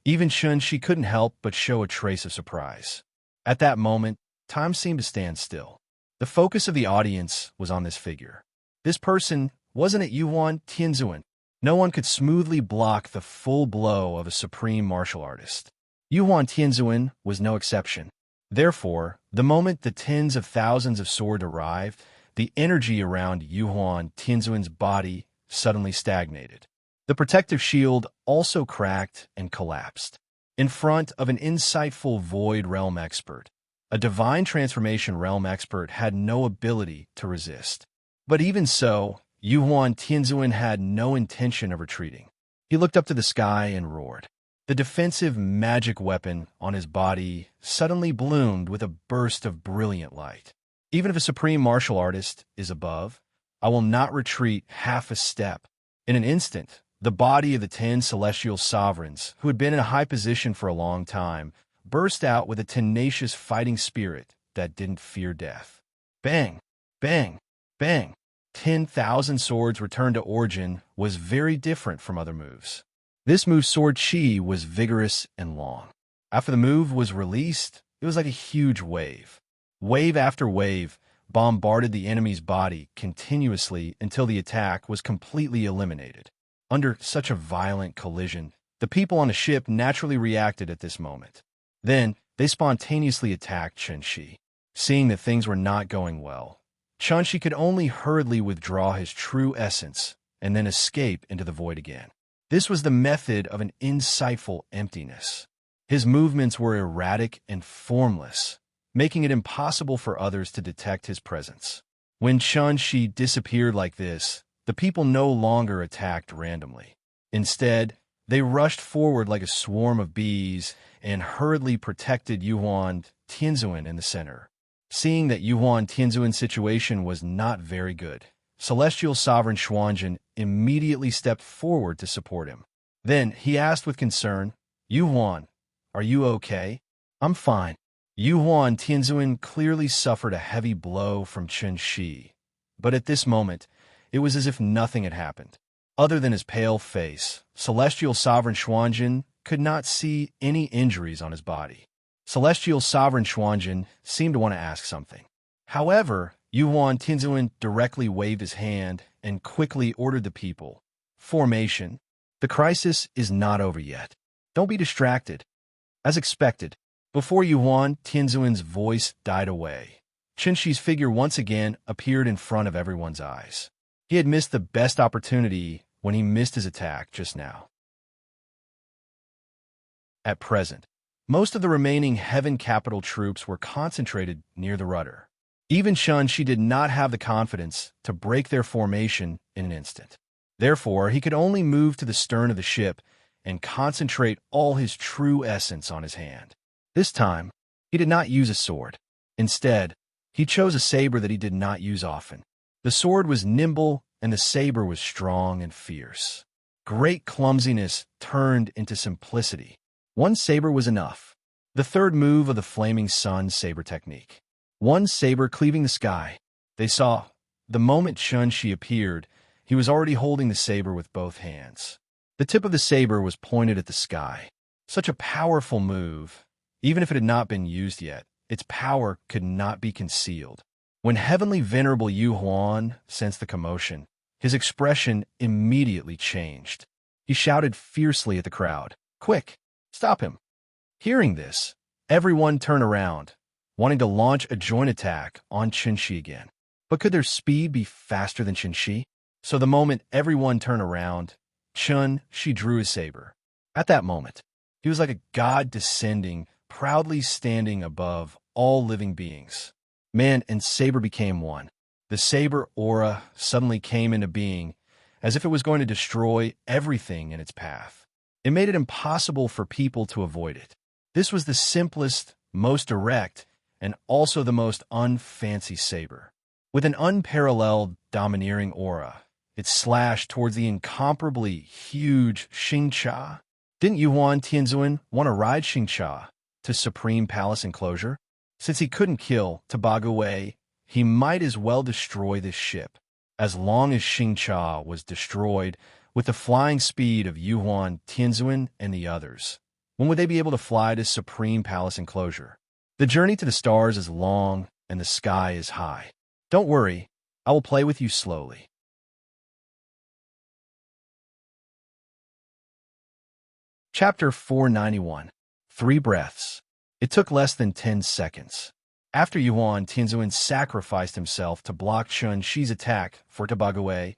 even Chun-Shi couldn't help but show a trace of surprise. At that moment, time seemed to stand still. The focus of the audience was on this figure. This person wasn't it Yuhuan Tianzun. No one could smoothly block the full blow of a supreme martial artist. Yuhuan Tianzun was no exception. Therefore, the moment the tens of thousands of swords arrived, the energy around Yuhuan Tianzun's body suddenly stagnated. The protective shield also cracked and collapsed. In front of an insightful Void Realm expert, a Divine Transformation Realm expert had no ability to resist. But even so, Yuhuan Tianzun had no intention of retreating. He looked up to the sky and roared. The defensive magic weapon on his body suddenly bloomed with a burst of brilliant light. Even if a supreme martial artist is above, I will not retreat half a step. In an instant, the body of the 10 celestial sovereigns, who had been in a high position for a long time, burst out with a tenacious fighting spirit that didn't fear death. Bang! Bang! Bang! 10,000 swords returned to origin was very different from other moves. This move's sword chi was vigorous and long. After the move was released, it was like a huge wave. Wave after wave bombarded the enemy's body continuously until the attack was completely eliminated. Under such a violent collision, the people on the ship naturally reacted at this moment. Then, they spontaneously attacked Chun-Shi. Seeing that things were not going well, Chun-Shi could only hurriedly withdraw his true essence and then escape into the void again. This was the method of an insightful emptiness. His movements were erratic and formless, making it impossible for others to detect his presence. When Chun-Shi disappeared like this, the people no longer attacked randomly. Instead, they rushed forward like a swarm of bees and hurriedly protected Yuhuan Tianzun in the center. Seeing that Yuhuan Tianzun's situation was not very good, Celestial Sovereign Xuanzhen immediately stepped forward to support him. Then he asked with concern, "Yuhuan, are you okay?" "I'm fine. Yuhuan Tianzuan clearly suffered a heavy blow from Chen Shi, but at this moment, it was as if nothing had happened. Other than his pale face, Celestial Sovereign Xuanjin could not see any injuries on his body. Celestial Sovereign Xuanjin seemed to want to ask something. However, Yuhuan Tianzuan directly waved his hand and quickly ordered the people, "Formation. The crisis is not over yet. Don't be distracted." As expected, before Yuhuan Tianzuan's voice died away, Chen Shi's figure once again appeared in front of everyone's eyes. He had missed the best opportunity when he missed his attack just now. At present, most of the remaining Heaven Capital troops were concentrated near the rudder. Even Chen Shi did not have the confidence to break their formation in an instant. Therefore, he could only move to the stern of the ship and concentrate all his true essence on his hand. This time, he did not use a sword. Instead, he chose a saber that he did not use often. The sword was nimble and the saber was strong and fierce. Great clumsiness turned into simplicity. One saber was enough. The third move of the Flaming Sun saber technique. One saber cleaving the sky. They saw, the moment Chen Shi appeared, he was already holding the saber with both hands. The tip of the saber was pointed at the sky. Such a powerful move. Even if it had not been used yet, its power could not be concealed. When Heavenly Venerable Yuhuan sensed the commotion, his expression immediately changed. He shouted fiercely at the crowd, "Quick, stop him!" Hearing this, everyone turned around, wanting to launch a joint attack on Chen Shi again. But could their speed be faster than Chen Shi? So the moment everyone turned around, Chen Shi drew his saber. At that moment, he was like a god descending, proudly standing above all living beings. Man and saber became one. The saber aura suddenly came into being, as if it was going to destroy everything in its path. It made it impossible for people to avoid it. This was the simplest, most direct, and also the most unfancy saber. With an unparalleled, domineering aura, it slashed towards the incomparably huge Xingcha. Didn't Yuhuan Tianzuan want to ride Xingcha to Supreme Palace enclosure? Since he couldn't kill Tabagaway, he might as well destroy this ship. As long as Xingcha was destroyed with the flying speed of Yuhuan Tianzuan and the others, when would they be able to fly to Supreme Palace enclosure? The journey to the stars is long and the sky is high. Don't worry, I will play with you slowly. Chapter 491. 3 Breaths. It took less than 10 seconds. After Yuhuan Tianzuan sacrificed himself to block Chen Shi's attack for Tabagaway,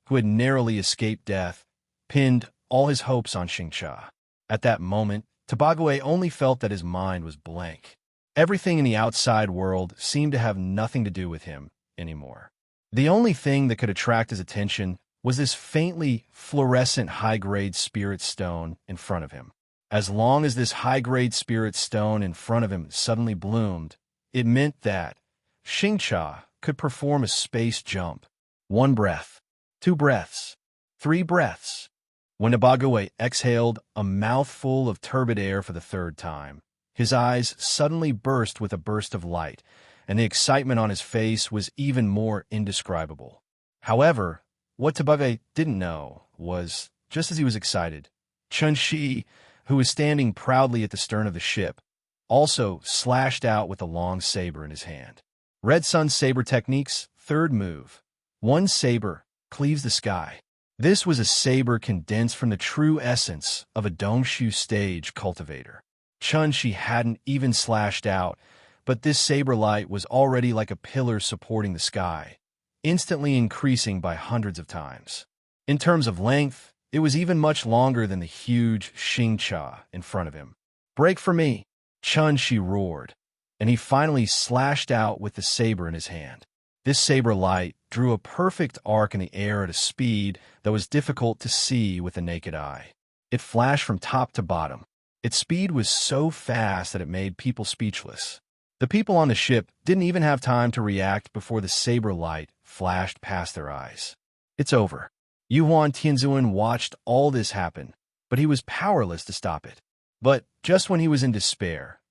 who had narrowly escaped death, pinned all his hopes on Xingcha. At that moment, Tabagaway only felt that his mind was blank. Everything in the outside world seemed to have nothing to do with him anymore. The only thing that could attract his attention was this faintly fluorescent high-grade spirit stone in front of him. As long as this high-grade spirit stone in front of him suddenly bloomed, it meant that Xingcha could perform a space jump. 1 breath, 2 breaths, 3 breaths. When Tabagaway exhaled a mouthful of turbid air for the 3rd time, his eyes suddenly burst with a burst of light, and the excitement on his face was even more indescribable. However, what Tabagaway didn't know was, just as he was excited, Chen Shi, who was standing proudly at the stern of the ship, also slashed out with a long saber in his hand. Red Sun Saber Techniques, 3rd move. 1 saber cleaves the sky. This was a saber condensed from the true essence of a Dongshu stage cultivator. Chen Shi hadn't even slashed out, but this saber light was already like a pillar supporting the sky, instantly increasing by hundreds of times. In terms of length, it was even much longer than the huge Xingcha in front of him. "Break for me!" Chen Shi roared, and he finally slashed out with the saber in his hand. This saber light drew a perfect arc in the air at a speed that was difficult to see with the naked eye. It flashed from top to bottom. Its speed was so fast that it made people speechless. The people on the ship didn't even have time to react before the saber light flashed past their eyes. "It's over." Yuhuan Tianzuan watched all this happen, but he was powerless to stop it. But just when he was in despair,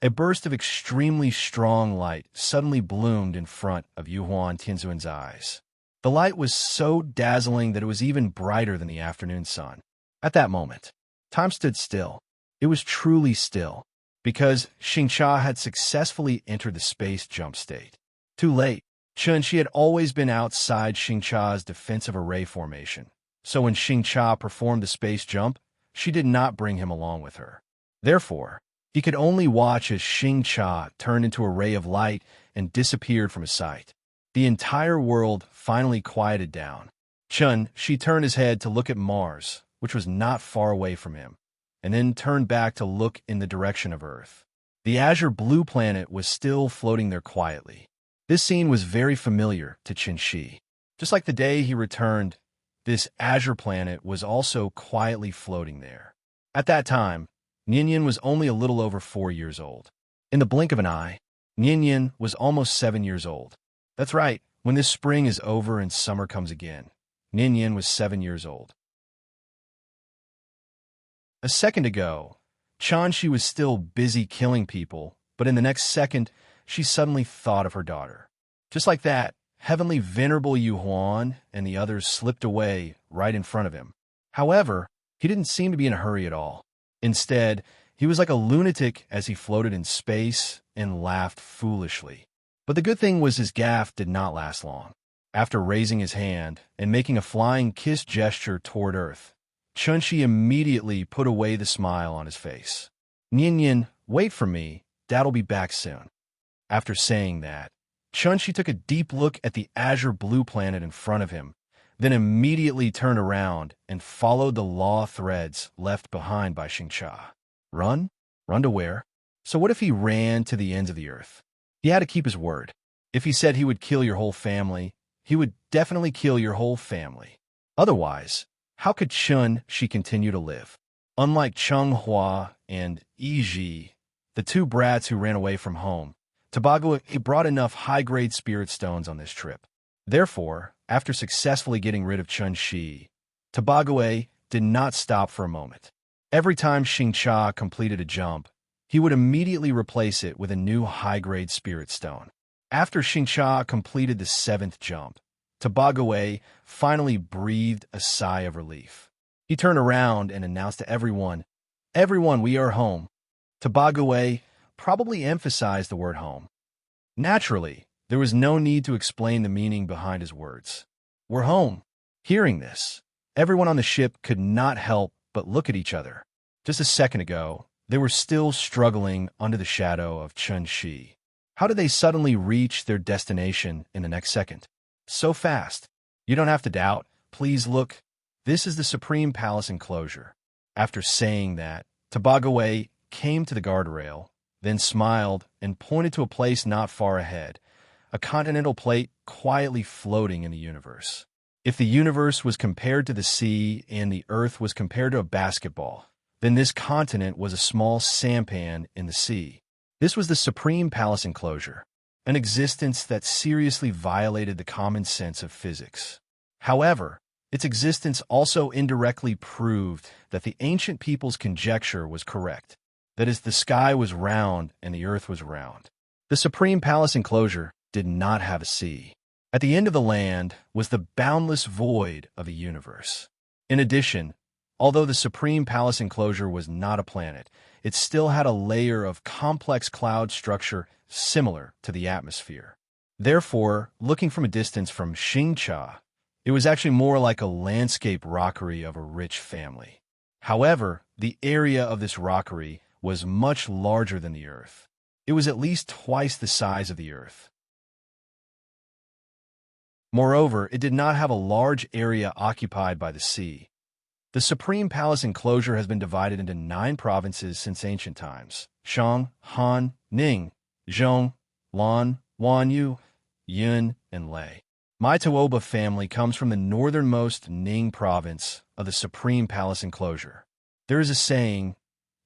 A burst of extremely strong light suddenly bloomed in front of Yuhuan Tianzuan's eyes. The light was so dazzling that it was even brighter than the afternoon sun. At that moment, time stood still. It was truly still, because Xingcha had successfully entered the space jump state. Too late. She had always been outside Xingcha's defensive array formation, so when Xingcha performed the space jump, she did not bring him along with her. Therefore, he could only watch as Xingcha turned into a ray of light and disappeared from his sight. The entire world finally quieted down. She turned his head to look at Mars, which was not far away from him, and then turned back to look in the direction of Earth. The azure blue planet was still floating there quietly. This scene was very familiar to Qinshi. Just like the day he returned, this azure planet was also quietly floating there. At that time, Ninian was only a little over 4 years old. In the blink of an eye, Ninian was almost 7 years old. That's right, when this spring is over and summer comes again, Ninian was 7 years old. A second ago, Chanshi was still busy killing people, but in the next second, she suddenly thought of her daughter. Just like that, heavenly venerable Yuhuan and the others slipped away right in front of him. However, he didn't seem to be in a hurry at all. Instead, he was like a lunatic as he floated in space and laughed foolishly. But the good thing was his gaffe did not last long. After raising his hand and making a flying kiss gesture toward Earth, Chunshi immediately put away the smile on his face. Ninian, wait for me, Dad'll be back soon. After saying that, Chunshi took a deep look at the azure blue planet in front of him, then immediately turned around and followed the law threads left behind by Xingcha. Run? Run to where? So what if he ran to the ends of the earth? He had to keep his word. If he said he would kill your whole family, he would definitely kill your whole family. Otherwise, how could she continue to live? Unlike Cheng-Hua and Yi, the two brats who ran away from home, Tobago brought enough high-grade spirit stones on this trip. Therefore, after successfully getting rid of Chun-Shi, Tobago did not stop for a moment. Every time Xingcha completed a jump, he would immediately replace it with a new high-grade spirit stone. After Xingcha completed the 7th jump, Tobago finally breathed a sigh of relief. He turned around and announced to everyone, "Everyone, we are home." Tobago probably emphasized the word home. Naturally, there was no need to explain the meaning behind his words. We're home. Hearing this, everyone on the ship could not help but look at each other. Just a second ago, they were still struggling under the shadow of Chun-Shi. How did they suddenly reach their destination in the next second? So fast. You don't have to doubt. Please look. This is the Supreme Palace enclosure. After saying that, Tobago came to the guardrail, then smiled and pointed to a place not far ahead, a continental plate quietly floating in the universe. If the universe was compared to the sea and the earth was compared to a basketball, then this continent was a small sampan in the sea. This was the Supreme Palace enclosure, an existence that seriously violated the common sense of physics. However, its existence also indirectly proved that the ancient people's conjecture was correct. That is, the sky was round and the earth was round. The Supreme Palace enclosure did not have a sea. At the end of the land was the boundless void of the universe. In addition, although the Supreme Palace enclosure was not a planet, it still had a layer of complex cloud structure similar to the atmosphere. Therefore, looking from a distance from Xingcha, it was actually more like a landscape rockery of a rich family. However, the area of this rockery was much larger than the Earth. It was at least twice the size of the Earth. Moreover, it did not have a large area occupied by the sea. The Supreme Palace enclosure has been divided into 9 provinces since ancient times: Shang, Han, Ning, Zhong, Lan, Wanyu, Yun, and Lei. My Tuoba family comes from the northernmost Ning province of the Supreme Palace enclosure. There is a saying,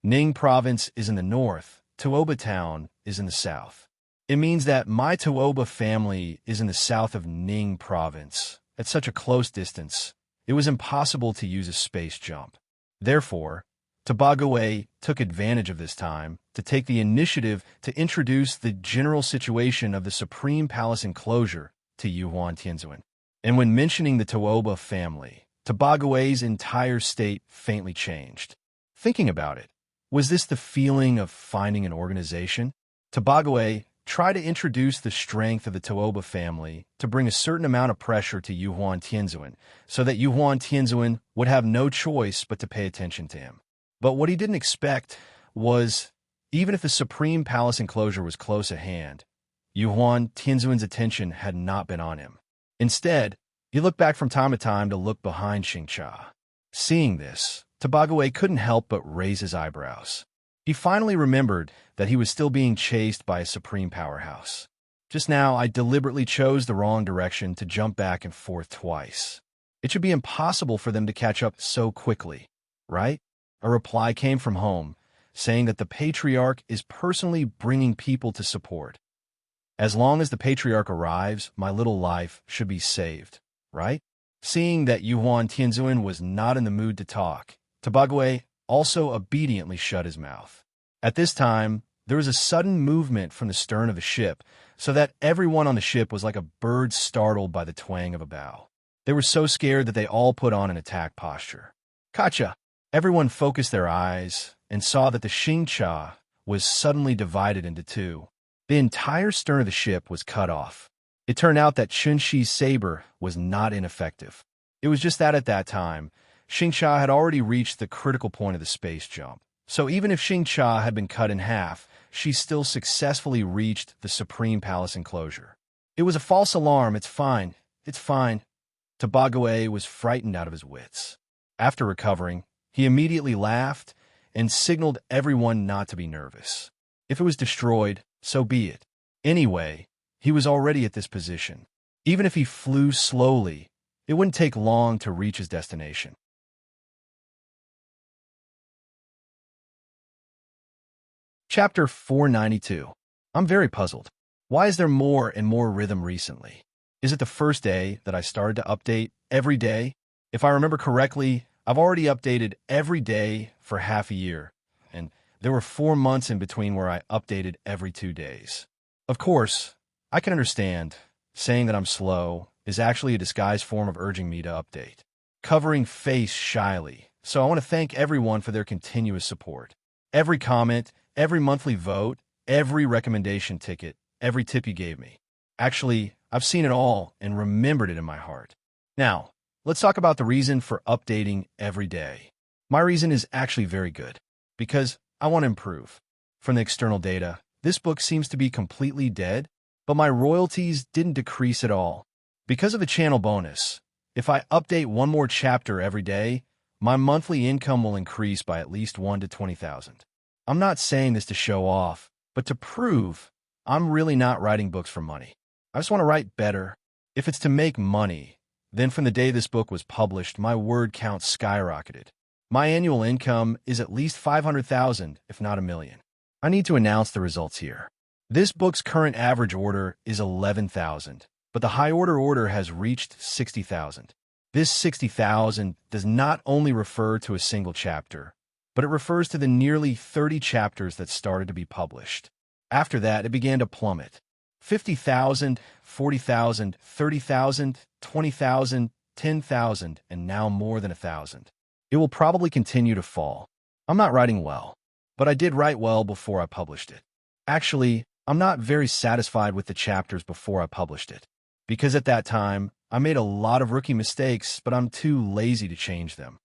Ning province is in the north, Tuoba town is in the south. It means that my Tuoba family is in the south of Ning province. At such a close distance, it was impossible to use a space jump. Therefore, Tobagawe took advantage of this time to take the initiative to introduce the general situation of the Supreme Palace enclosure to Yuhuan Tianzuan. And when mentioning the Tooba family, Tobagawe's entire state faintly changed. Thinking about it, was this the feeling of finding an organization? Tobagawe tried to introduce the strength of the Tooba family to bring a certain amount of pressure to Yuhuan Tianzuan, so that Yuhuan Tianzuan would have no choice but to pay attention to him. But what he didn't expect was, even if the Supreme Palace enclosure was close at hand, Yuhuan Tianzuan's attention had not been on him. Instead, he looked back from time to time to look behind Xingcha. Seeing this, Tobagawe couldn't help but raise his eyebrows. He finally remembered that he was still being chased by a supreme powerhouse. Just now, I deliberately chose the wrong direction to jump back and forth twice. It should be impossible for them to catch up so quickly, right? A reply came from home, saying that the Patriarch is personally bringing people to support. As long as the Patriarch arrives, my little life should be saved, right? Seeing that Yuhuan Tianzuan was not in the mood to talk, Tobagawe also obediently shut his mouth. At this time, there was a sudden movement from the stern of the ship, so that everyone on the ship was like a bird startled by the twang of a bow. They were so scared that they all put on an attack posture. Kacha! Everyone focused their eyes and saw that the Xingcha was suddenly divided into two. The entire stern of the ship was cut off. It turned out that Chunxi's saber was not ineffective. It was just that at that time, Xingcha had already reached the critical point of the space jump. So even if Xingcha had been cut in half, she still successfully reached the Supreme Palace enclosure. It was a false alarm. It's fine. It's fine. Tobagawe was frightened out of his wits. After recovering, he immediately laughed and signaled everyone not to be nervous. If it was destroyed, so be it. Anyway, he was already at this position. Even if he flew slowly, it wouldn't take long to reach his destination. Chapter 492. I'm very puzzled. Why is there more and more rhythm recently? Is it the first day that I started to update every day? If I remember correctly, I've already updated every day for half a year, and there were 4 months in between where I updated every 2 days. Of course, I can understand saying that I'm slow is actually a disguised form of urging me to update. Covering face shyly, so I want to thank everyone for their continuous support. Every comment, every monthly vote, every recommendation ticket, every tip you gave me. Actually, I've seen it all and remembered it in my heart. Now, let's talk about the reason for updating every day. My reason is actually very good, because I want to improve. From the external data, this book seems to be completely dead, but my royalties didn't decrease at all. Because of the channel bonus, if I update one more chapter every day, my monthly income will increase by at least 1 to 20,000. I'm not saying this to show off, but to prove I'm really not writing books for money. I just want to write better. If it's to make money, then from the day this book was published, my word count skyrocketed. My annual income is at least 500,000, if not 1 million. I need to announce the results here. This book's current average order is 11,000, but the high order has reached 60,000. This 60,000 does not only refer to a single chapter, but it refers to the nearly 30 chapters that started to be published. After that, it began to plummet. 50,000, 40,000, 30,000, 20,000, 10,000, and now more than 1,000. It will probably continue to fall. I'm not writing well, but I did write well before I published it. Actually, I'm not very satisfied with the chapters before I published it, because at that time, I made a lot of rookie mistakes, but I'm too lazy to change them.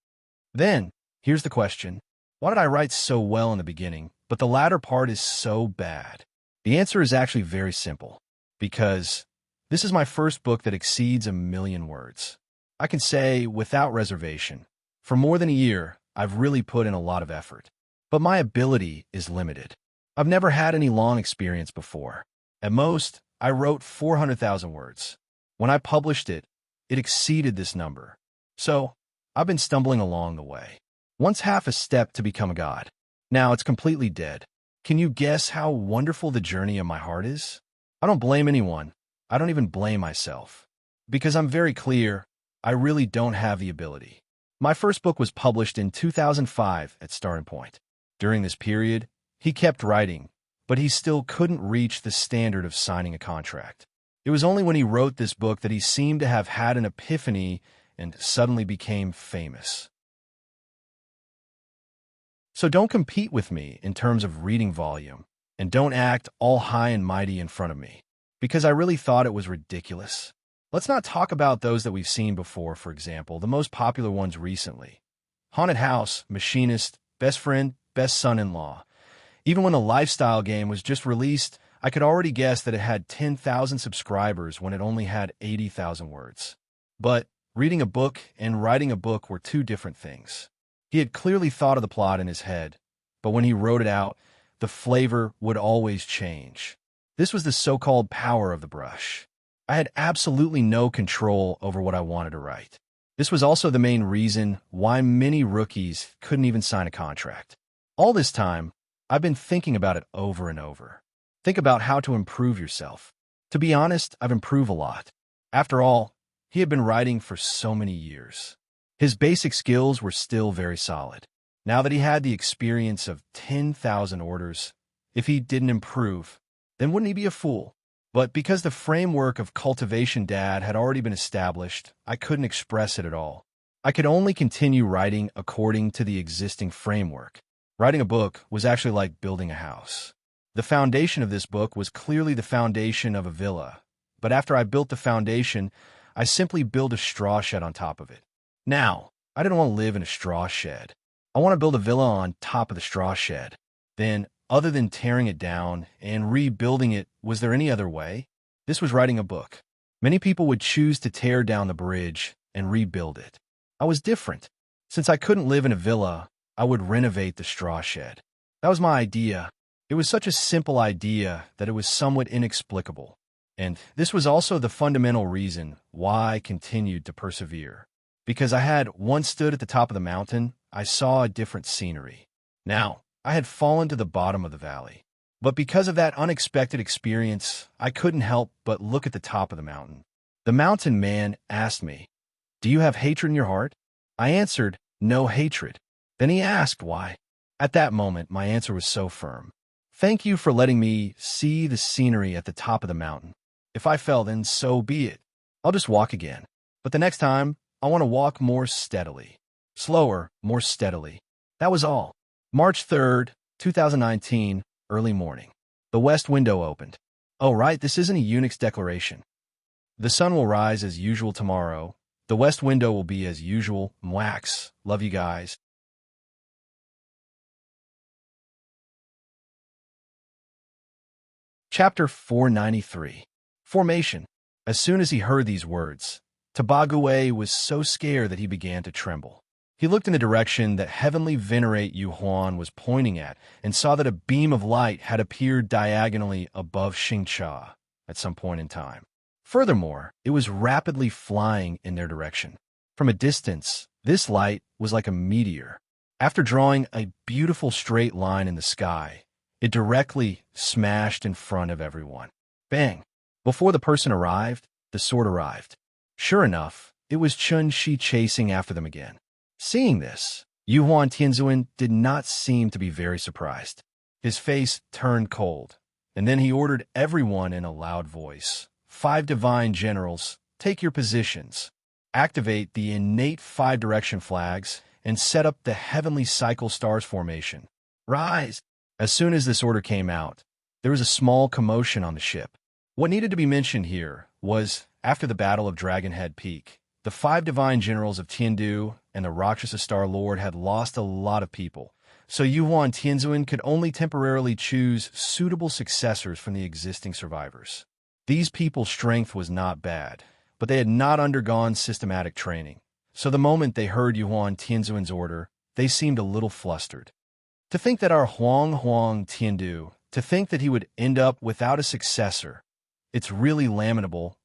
Then, here's the question. Why did I write so well in the beginning, but the latter part is so bad? The answer is actually very simple, because this is my first book that exceeds 1 million words. I can say, without reservation, for more than a year, I've really put in a lot of effort. But my ability is limited. I've never had any long experience before. At most, I wrote 400,000 words. When I published it, it exceeded this number. So, I've been stumbling along the way. Once half a step to become a god. Now it's completely dead. Can you guess how wonderful the journey of my heart is? I don't blame anyone. I don't even blame myself. Because I'm very clear, I really don't have the ability. My first book was published in 2005 at Starting Point. During this period, he kept writing, but he still couldn't reach the standard of signing a contract. It was only when he wrote this book that he seemed to have had an epiphany and suddenly became famous. So don't compete with me in terms of reading volume, and don't act all high and mighty in front of me, because I really thought it was ridiculous. Let's not talk about those that we've seen before, for example, the most popular ones recently. Haunted House, Machinist, Best Friend, Best Son-in-Law. Even when the lifestyle game was just released, I could already guess that it had 10,000 subscribers when it only had 80,000 words. But reading a book and writing a book were two different things. He had clearly thought of the plot in his head, but when he wrote it out, the flavor would always change. This was the so-called power of the brush. I had absolutely no control over what I wanted to write. This was also the main reason why many rookies couldn't even sign a contract. All this time, I've been thinking about it over and over. Think about how to improve yourself. To be honest, I've improved a lot. After all, he had been writing for so many years. His basic skills were still very solid. Now that he had the experience of 10,000 orders, if he didn't improve, then wouldn't he be a fool? But because the framework of Cultivation Dad had already been established, I couldn't express it at all. I could only continue writing according to the existing framework. Writing a book was actually like building a house. The foundation of this book was clearly the foundation of a villa, but after I built the foundation, I simply built a straw shed on top of it. Now, I didn't want to live in a straw shed. I want to build a villa on top of the straw shed. Then, other than tearing it down and rebuilding it, was there any other way? This was writing a book. Many people would choose to tear down the bridge and rebuild it. I was different. Since I couldn't live in a villa, I would renovate the straw shed. That was my idea. It was such a simple idea that it was somewhat inexplicable. And this was also the fundamental reason why I continued to persevere. Because I had once stood at the top of the mountain, I saw a different scenery. Now, I had fallen to the bottom of the valley. But because of that unexpected experience, I couldn't help but look at the top of the mountain. The mountain man asked me, "Do you have hatred in your heart?" I answered, "No hatred." Then he asked why. At that moment, my answer was so firm. "Thank you for letting me see the scenery at the top of the mountain. If I fell, then so be it. I'll just walk again. But the next time, I want to walk more steadily. Slower, more steadily." That was all. March 3rd, 2019, early morning. The west window opened. Oh, right, this isn't a Unix declaration. The sun will rise as usual tomorrow. The west window will be as usual. Mwax. Love you guys. Chapter 493. Formation. As soon as he heard these words, Tabague was so scared that he began to tremble. He looked in the direction that Heavenly Venerate Yuhuan was pointing at and saw that a beam of light had appeared diagonally above Xingcha at some point in time. Furthermore, it was rapidly flying in their direction. From a distance, this light was like a meteor. After drawing a beautiful straight line in the sky, it directly smashed in front of everyone. Bang! Before the person arrived, the sword arrived. Sure enough, it was Chun Shi chasing after them again. Seeing this, Yuhuan Tianzuan did not seem to be very surprised. His face turned cold, and then he ordered everyone in a loud voice, "5 divine generals, take your positions. Activate the innate 5-direction flags and set up the heavenly cycle stars formation. Rise!" As soon as this order came out, there was a small commotion on the ship. What needed to be mentioned here was, after the Battle of Dragonhead Peak, the 5 divine generals of Tiandu and the Rakshasa Star Lord had lost a lot of people, so Yuhuan Tianzuan could only temporarily choose suitable successors from the existing survivors. These people's strength was not bad, but they had not undergone systematic training, so the moment they heard Yuhuan Tianzuan's order, they seemed a little flustered. To think that our Huang Tiandu, to think that he would end up without a successor, it's really lamentable.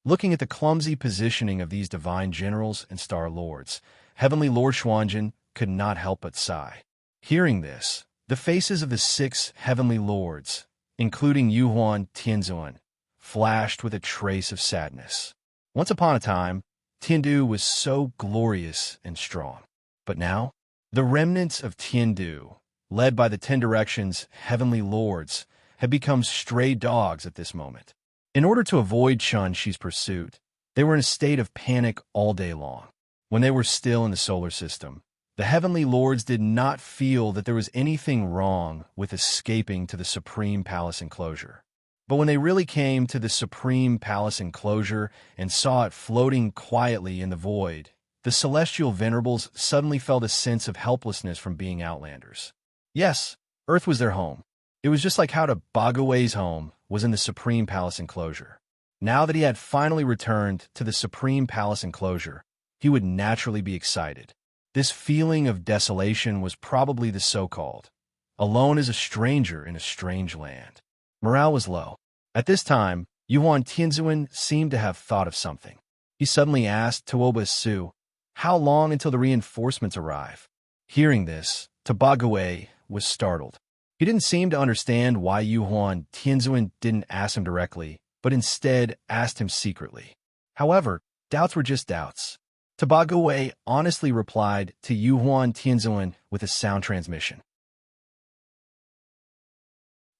Looking at the clumsy positioning of these divine generals and star lords, Heavenly Lord Xuanjin could not help but sigh. Hearing this, the faces of the 6 heavenly lords, including Yuhuan Tianzuan, flashed with a trace of sadness. Once upon a time, Tiandu was so glorious and strong. But now, the remnants of Tiandu, led by the 10 Directions' heavenly lords, had become stray dogs at this moment. In order to avoid Chun-Shi's pursuit, they were in a state of panic all day long. When they were still in the solar system, the heavenly lords did not feel that there was anything wrong with escaping to the Supreme Palace enclosure. But when they really came to the Supreme Palace enclosure and saw it floating quietly in the void, the celestial venerables suddenly felt a sense of helplessness from being outlanders. Yes, Earth was their home. It was just like how Tobagawe's home was in the Supreme Palace enclosure. Now that he had finally returned to the Supreme Palace enclosure, he would naturally be excited. This feeling of desolation was probably the so-called alone as a stranger in a strange land. Morale was low. At this time, Yuan Tianzuan seemed to have thought of something. He suddenly asked Tuoba Su, "How long until the reinforcements arrive?" Hearing this, Tobagawe was startled. He didn't seem to understand why Yuan Tianzuan didn't ask him directly, but instead asked him secretly. However, doubts were just doubts. Tobagawe honestly replied to Yuan Tianzuan with a sound transmission.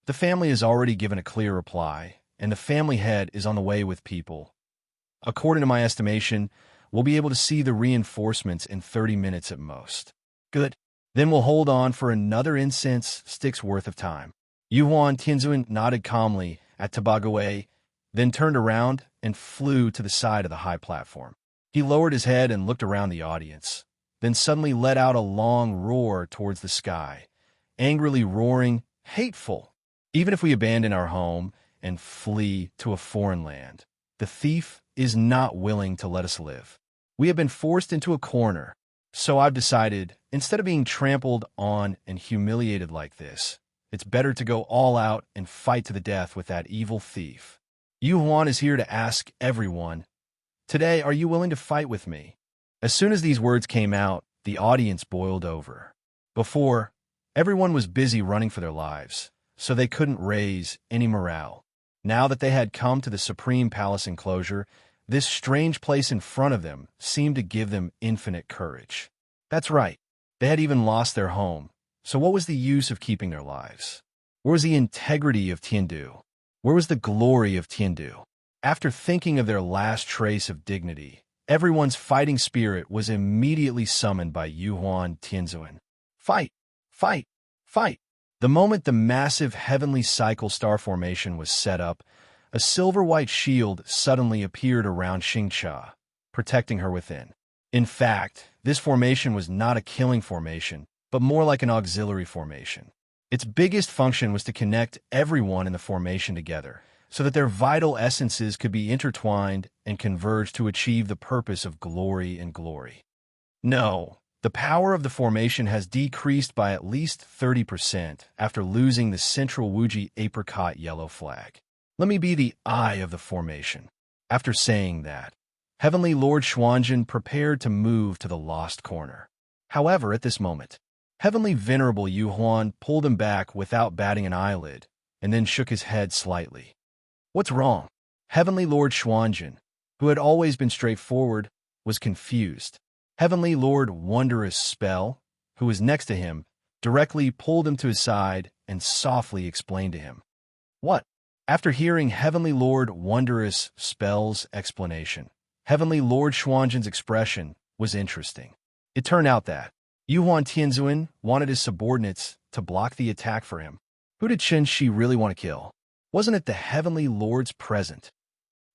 The family has already given a clear reply, and the family head is on the way with people. According to my estimation, we'll be able to see the reinforcements in 30 minutes at most. Good. Then we'll hold on for another incense stick's worth of time. Yuan Tianzuan nodded calmly at Tobagawe, then turned around and flew to the side of the high platform. He lowered his head and looked around the audience, then suddenly let out a long roar towards the sky, angrily roaring, "Hateful! Even if we abandon our home and flee to a foreign land, the thief is not willing to let us live. We have been forced into a corner, so I've decided, instead of being trampled on and humiliated like this, it's better to go all out and fight to the death with that evil thief. Yuan is here to ask everyone, today, are you willing to fight with me?" As soon as these words came out, the audience boiled over. Before, everyone was busy running for their lives, so they couldn't raise any morale. Now that they had come to the Supreme Palace enclosure, this strange place in front of them seemed to give them infinite courage. That's right, they had even lost their home, so what was the use of keeping their lives? Where was the integrity of Tiandu? Where was the glory of Tiandu? After thinking of their last trace of dignity, everyone's fighting spirit was immediately summoned by Yuan Tianzuan. Fight! Fight! Fight! The moment the massive heavenly cycle star formation was set up, a silver-white shield suddenly appeared around Xingcha, protecting her within. In fact, this formation was not a killing formation, but more like an auxiliary formation. Its biggest function was to connect everyone in the formation together, so that their vital essences could be intertwined and converge to achieve the purpose of glory and glory. No, the power of the formation has decreased by at least 30% after losing the central Wuji apricot yellow flag. Let me be the eye of the formation. After saying that, Heavenly Lord Xuanzhen prepared to move to the lost corner. However, at this moment, Heavenly Venerable Yuan pulled him back without batting an eyelid, and then shook his head slightly. What's wrong? Heavenly Lord Xuanzhen, who had always been straightforward, was confused. Heavenly Lord Wondrous Spell, who was next to him, directly pulled him to his side and softly explained to him. What? After hearing Heavenly Lord Wondrous Spell's explanation, Heavenly Lord Xuanzhen's expression was interesting. It turned out that Yuan Tianzuan wanted his subordinates to block the attack for him. Who did Chun-Shi really want to kill? Wasn't it the Heavenly Lords present?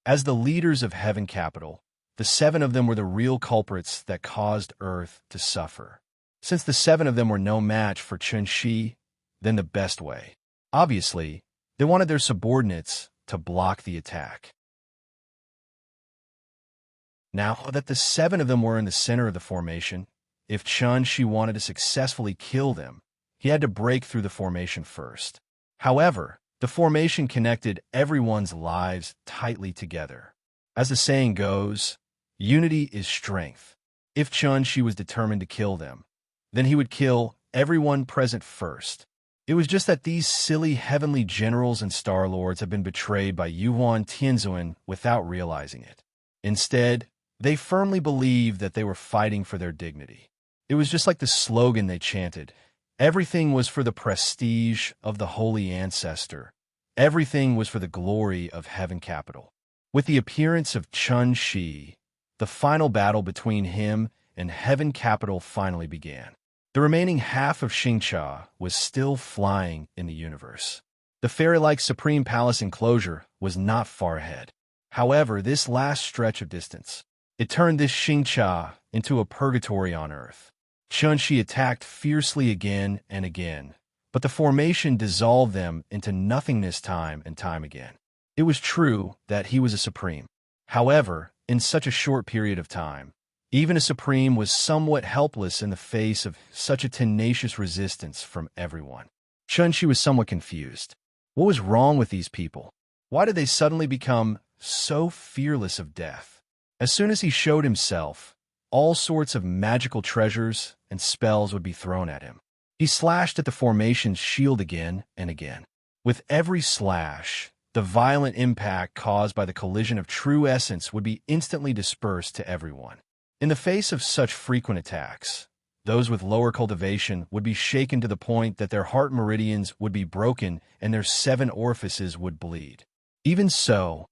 As the leaders of Heaven Capital, the 7 of them were the real culprits that caused Earth to suffer. Since the 7 of them were no match for Chun-Shi, then the best way. Obviously, they wanted their subordinates to block the attack. Now that the 7 of them were in the center of the formation, if Chun-Shi wanted to successfully kill them, he had to break through the formation first. However, the formation connected everyone's lives tightly together. As the saying goes, unity is strength. If Chun-Shi was determined to kill them, then he would kill everyone present first. It was just that these silly heavenly generals and star lords had been betrayed by Yuan Tianzuan without realizing it. Instead, They firmly believed that they were fighting for their dignity. It was just like the slogan they chanted. Everything was for the prestige of the holy ancestor. Everything was for the glory of Heaven Capital. With the appearance of Chun Shi, the final battle between him and Heaven Capital finally began. The remaining half of Xingcha was still flying in the universe. The fairy-like Supreme Palace enclosure was not far ahead. However, this last stretch of distance, it turned this Xingcha into a purgatory on Earth. Chun Shi attacked fiercely again and again, but the formation dissolved them into nothingness time and time again. It was true that he was a supreme. However, in such a short period of time, even a supreme was somewhat helpless in the face of such a tenacious resistance from everyone. Chun Shi was somewhat confused. What was wrong with these people? Why did they suddenly become so fearless of death? As soon as he showed himself, all sorts of magical treasures and spells would be thrown at him. He slashed at the formation's shield again and again. With every slash, the violent impact caused by the collision of true essence would be instantly dispersed to everyone. In the face of such frequent attacks, those with lower cultivation would be shaken to the point that their heart meridians would be broken and their 7 orifices would bleed. Even so,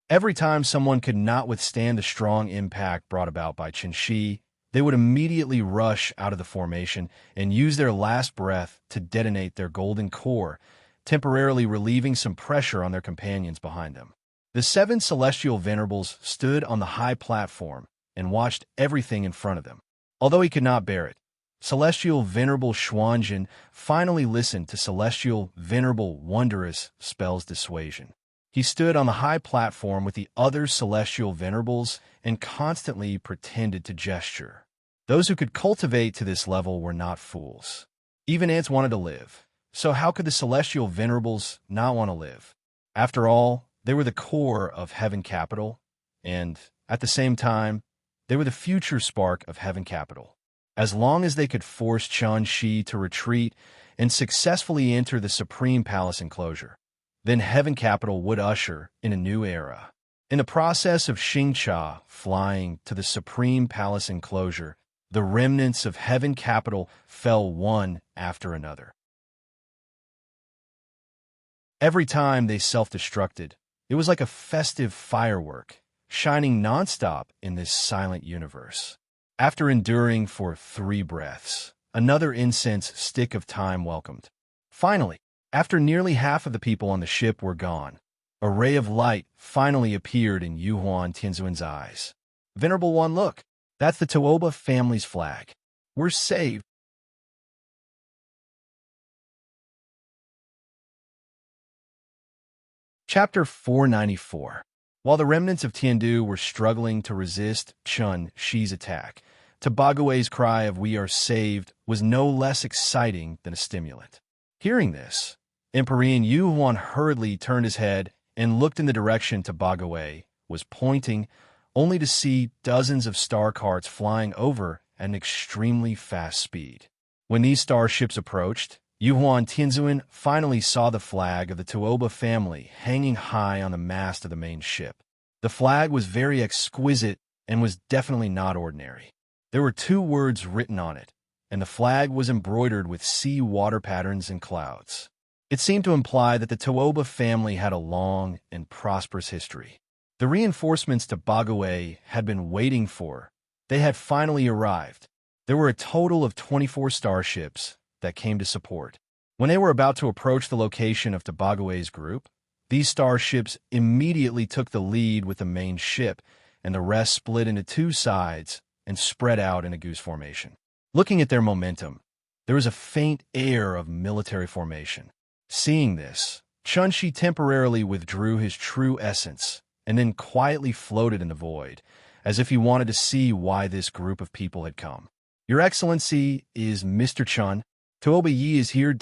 every time someone could not withstand the strong impact brought about by Chun Shi, they would immediately rush out of the formation and use their last breath to detonate their golden core, temporarily relieving some pressure on their companions behind them. The 7 celestial venerables stood on the high platform and watched everything in front of them. Although he could not bear it, Celestial Venerable Xuanjin finally listened to Celestial Venerable Wondrous Spell's dissuasion. He stood on the high platform with the other celestial venerables and constantly pretended to gesture. Those who could cultivate to this level were not fools. Even ants wanted to live, so how could the celestial venerables not want to live? After all, they were the core of Heaven Capital, and, at the same time, they were the future spark of Heaven Capital. As long as they could force Chun Shi to retreat and successfully enter the Supreme Palace enclosure, then Heaven Capital would usher in a new era. In the process of Xingcha flying to the Supreme Palace enclosure, the remnants of Heaven Capital fell one after another. Every time they self-destructed, it was like a festive firework, shining nonstop in this silent universe. After enduring for 3 breaths, another incense stick of time welcomed. Finally, after nearly half of the people on the ship were gone, a ray of light finally appeared in Yuhuan Tianzuan's eyes. Venerable One, look, that's the Tuoba family's flag. We're saved. Chapter 494. While the remnants of Tiandu were struggling to resist Chun Shi's attack, Tobague's cry of "We are saved" was no less exciting than a stimulant. Hearing this, Emperor Yuhuan hurriedly turned his head and looked in the direction Tobague was pointing, only to see dozens of star carts flying over at an extremely fast speed. When these starships approached, Yuhuan Tianzuan finally saw the flag of the Tuoba family hanging high on the mast of the main ship. The flag was very exquisite and was definitely not ordinary. There were 2 words written on it, and the flag was embroidered with sea water patterns and clouds. It seemed to imply that the Tuoba family had a long and prosperous history. The reinforcements Tobague had been waiting for, they had finally arrived. There were a total of 24 starships that came to support. When they were about to approach the location of Tobague's group, these starships immediately took the lead with the main ship, and the rest split into 2 sides and spread out in a goose formation. Looking at their momentum, there was a faint air of military formation. Seeing this, Chun Shi temporarily withdrew his true essence and then quietly floated in the void, as if he wanted to see why this group of people had come. Your Excellency is Mr. Chun. Tuoba Yi is here.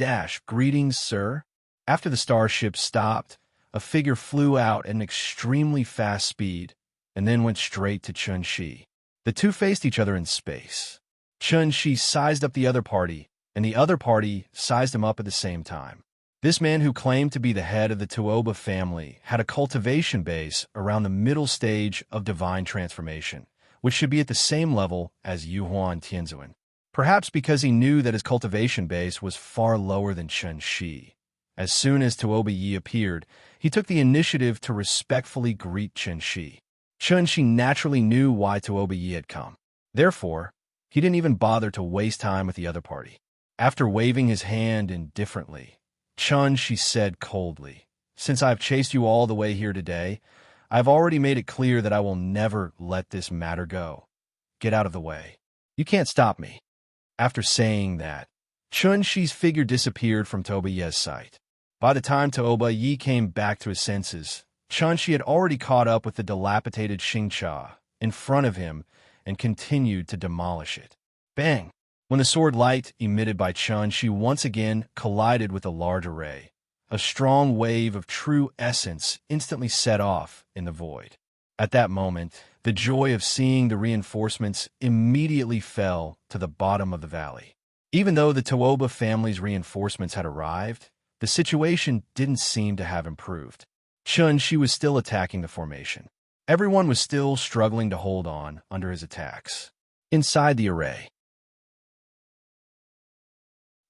Greetings, sir. After the starship stopped, a figure flew out at an extremely fast speed and then went straight to Chun Shi. The 2 faced each other in space. Chun Shi sized up the other party, and the other party sized him up at the same time. This man, who claimed to be the head of the Tuoba family, had a cultivation base around the middle stage of divine transformation, which should be at the same level as Yuhuan Tianzuan. Perhaps because he knew that his cultivation base was far lower than Chen Shi. As soon as Tuoba Yi appeared, he took the initiative to respectfully greet Chen Shi. Chen Shi naturally knew why Tuoba Yi had come. Therefore, he didn't even bother to waste time with the other party. After waving his hand indifferently, Chen Shi said coldly, "Since I've chased you all the way here today, I've already made it clear that I will never let this matter go. Get out of the way. You can't stop me." After saying that, Chen Shi's figure disappeared from Tuoba Yi's sight. By the time Tuoba Yi came back to his senses, Chen Shi had already caught up with the dilapidated Xingcha in front of him and continued to demolish it. Bang! When the sword light emitted by Chen Shi once again collided with a large array, a strong wave of true essence instantly set off in the void. At that moment, the joy of seeing the reinforcements immediately fell to the bottom of the valley. Even though the Tuoba family's reinforcements had arrived, the situation didn't seem to have improved. Chen Shi was still attacking the formation. Everyone was still struggling to hold on under his attacks. Inside the array,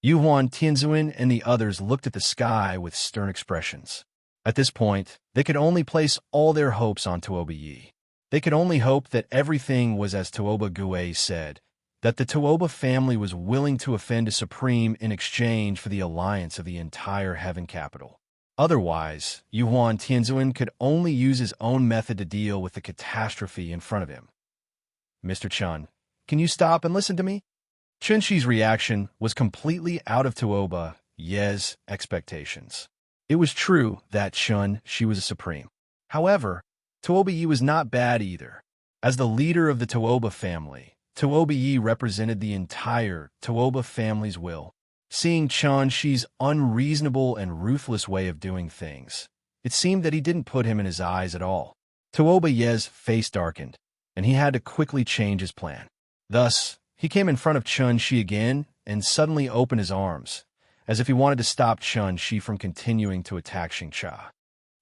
Yuhuan Tianzuan and the others looked at the sky with stern expressions. At this point, they could only place all their hopes on Tuoba Yi. They could only hope that everything was as Tuoba Gui said, that the Tuoba family was willing to offend a supreme in exchange for the alliance of the entire heaven capital. Otherwise, Yuhuan Tianzuan could only use his own method to deal with the catastrophe in front of him. "Mr. Chen, can you stop and listen to me?" Chen Shi's reaction was completely out of Tuoba Yi's expectations. It was true that Chen Shi was a supreme. However, Tuoba Yi was not bad either. As the leader of the Tuoba family, Tuoba Yi represented the entire Tuoba family's will. Seeing Chen Shi's unreasonable and ruthless way of doing things, it seemed that he didn't put him in his eyes at all. Tuoba Yi's face darkened, and he had to quickly change his plan. Thus, he came in front of Chen Shi again and suddenly opened his arms, as if he wanted to stop Chen Shi from continuing to attack Xingcha.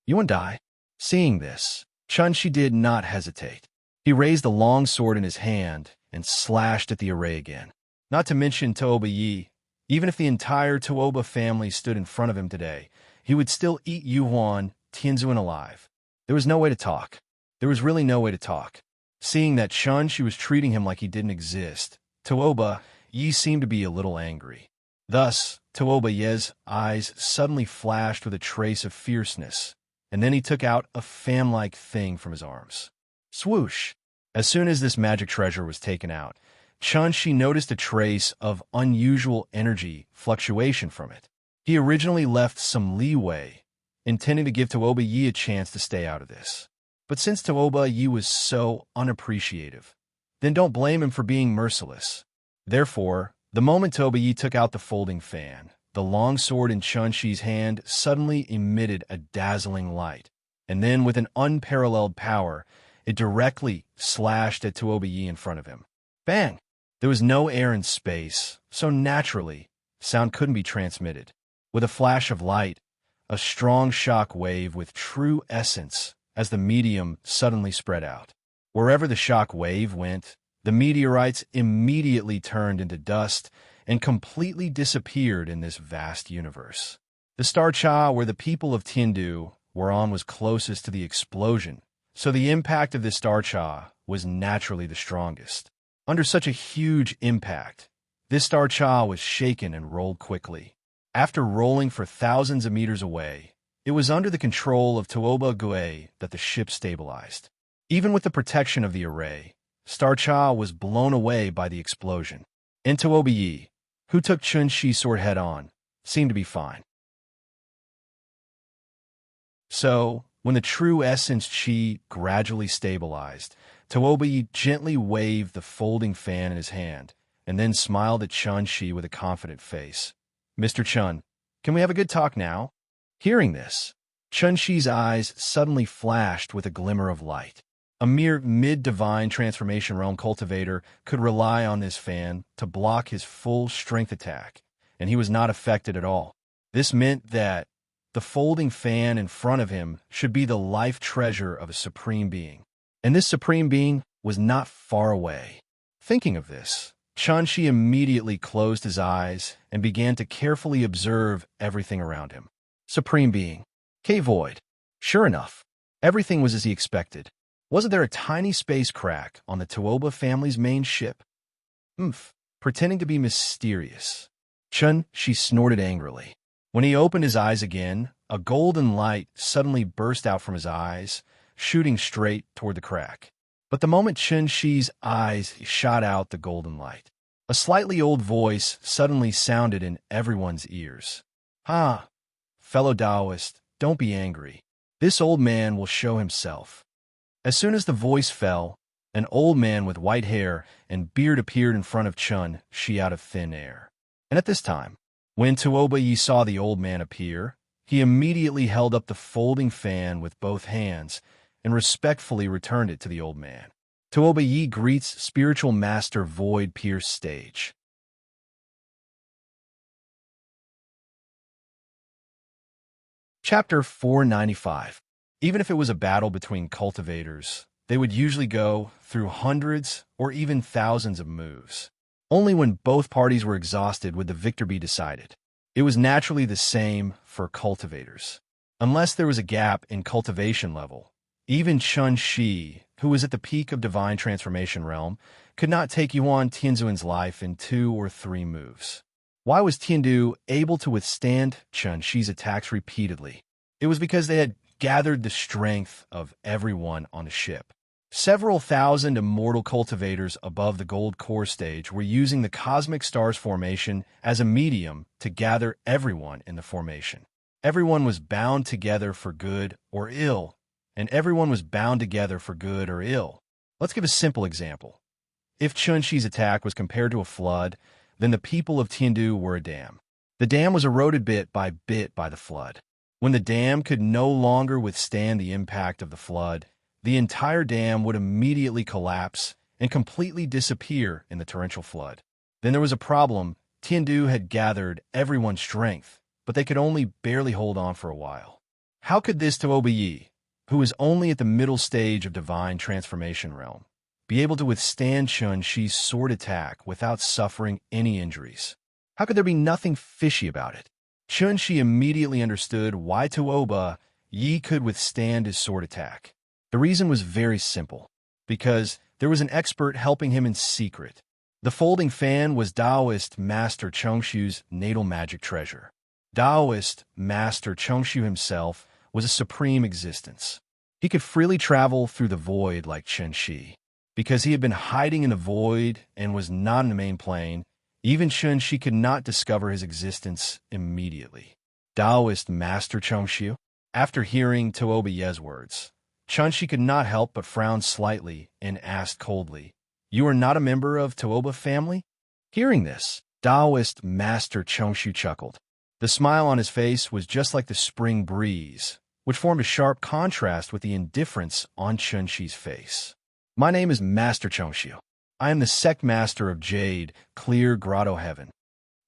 "You and I." Seeing this, Chen Shi did not hesitate. He raised the long sword in his hand and slashed at the array again. Not to mention Tuoba Yi, even if the entire Tuoba family stood in front of him today, he would still eat Yuhuan Tianzuan alive. There was no way to talk. There was really no way to talk. Seeing that Chen Shi was treating him like he didn't exist, Tuoba Yi seemed to be a little angry. Thus, Tuoba Yi's eyes suddenly flashed with a trace of fierceness, and then he took out a fan-like thing from his arms. Swoosh! As soon as this magic treasure was taken out, Chen Shi noticed a trace of unusual energy fluctuation from it. He originally left some leeway, intending to give Tuoba Yi a chance to stay out of this. But since Tuoba Yi was so unappreciative, then don't blame him for being merciless. Therefore, the moment Tuoba Yi took out the folding fan, the long sword in Chen Shi's hand suddenly emitted a dazzling light, and then with an unparalleled power, it directly slashed at Tuoba Yi in front of him. Bang! There was no air in space, so naturally, sound couldn't be transmitted. With a flash of light, a strong shock wave with true essence as the medium suddenly spread out. Wherever the shock wave went, the meteorites immediately turned into dust and completely disappeared in this vast universe. The star Cha where the people of Tiandu were on was closest to the explosion, so the impact of this star Cha was naturally the strongest. Under such a huge impact, this star Cha was shaken and rolled quickly. After rolling for thousands of meters away, it was under the control of Tuoba Gui that the ship stabilized. Even with the protection of the array, Star Cha was blown away by the explosion. And Tuoba Yi, who took Chen Shi's sword head-on, seemed to be fine. So, when the true essence Qi gradually stabilized, Tuoba Yi gently waved the folding fan in his hand, and then smiled at Chen Shi with a confident face. "Mr. Chen, can we have a good talk now?" Hearing this, Chen Shi's eyes suddenly flashed with a glimmer of light. A mere mid-divine transformation realm cultivator could rely on this fan to block his full strength attack, and he was not affected at all. This meant that the folding fan in front of him should be the life treasure of a supreme being. And this supreme being was not far away. Thinking of this, Chunshi immediately closed his eyes and began to carefully observe everything around him. Supreme Being. K-Void. Sure enough, everything was as he expected. Wasn't there a tiny space crack on the Tuoba family's main ship? Pretending to be mysterious. Chunshi snorted angrily. When he opened his eyes again, a golden light suddenly burst out from his eyes, shooting straight toward the crack. But the moment Chunshi's eyes shot out the golden light, a slightly old voice suddenly sounded in everyone's ears. Fellow Taoist, don't be angry. This old man will show himself. As soon as the voice fell, an old man with white hair and beard appeared in front of Chunshi out of thin air. And at this time, when Tuoba saw the old man appear, he immediately held up the folding fan with both hands and respectfully returned it to the old man. Tuoba greets Spiritual Master Void Pierce stage. Chapter 495. Even if it was a battle between cultivators, they would usually go through hundreds or even thousands of moves. Only when both parties were exhausted would the victor be decided. It was naturally the same for cultivators. Unless there was a gap in cultivation level, even Chunshi, who was at the peak of Divine Transformation Realm, could not take Yuan Tianzuan's life in 2 or 3 moves. Why was Tiandu able to withstand Chunshi's attacks repeatedly? It was because they had gathered the strength of everyone on the ship. Several thousand immortal cultivators above the gold core stage were using the cosmic stars formation as a medium to gather everyone in the formation. Everyone was bound together for good or ill, and everyone was bound together for good or ill. Let's give a simple example. If Chunshi's attack was compared to a flood, then the people of Tiandu were a dam. The dam was eroded bit by the flood. When the dam could no longer withstand the impact of the flood, the entire dam would immediately collapse and completely disappear in the torrential flood. Then there was a problem. Tiandu had gathered everyone's strength, but they could only barely hold on for a while. How could this Tuoba, who was only at the middle stage of Divine Transformation Realm, be able to withstand Chunshi's sword attack without suffering any injuries? How could there be nothing fishy about it? Chunshi immediately understood why Tuoba could withstand his sword attack. The reason was very simple, because there was an expert helping him in secret. The folding fan was Taoist Master Chongshu's natal magic treasure. Taoist Master Chongshu himself was a supreme existence. He could freely travel through the void like Chunshi. Because he had been hiding in the void and was not in the main plane, even Chunshi could not discover his existence immediately. Taoist Master Chongshu, after hearing Tuoba's words, Chunshi could not help but frown slightly and asked coldly, "You are not a member of Tuoba family?" Hearing this, Taoist Master Chongshu chuckled. The smile on his face was just like the spring breeze, which formed a sharp contrast with the indifference on Chunshi's face. "My name is Master Chongshu. I am the sect master of Jade, Clear Grotto Heaven."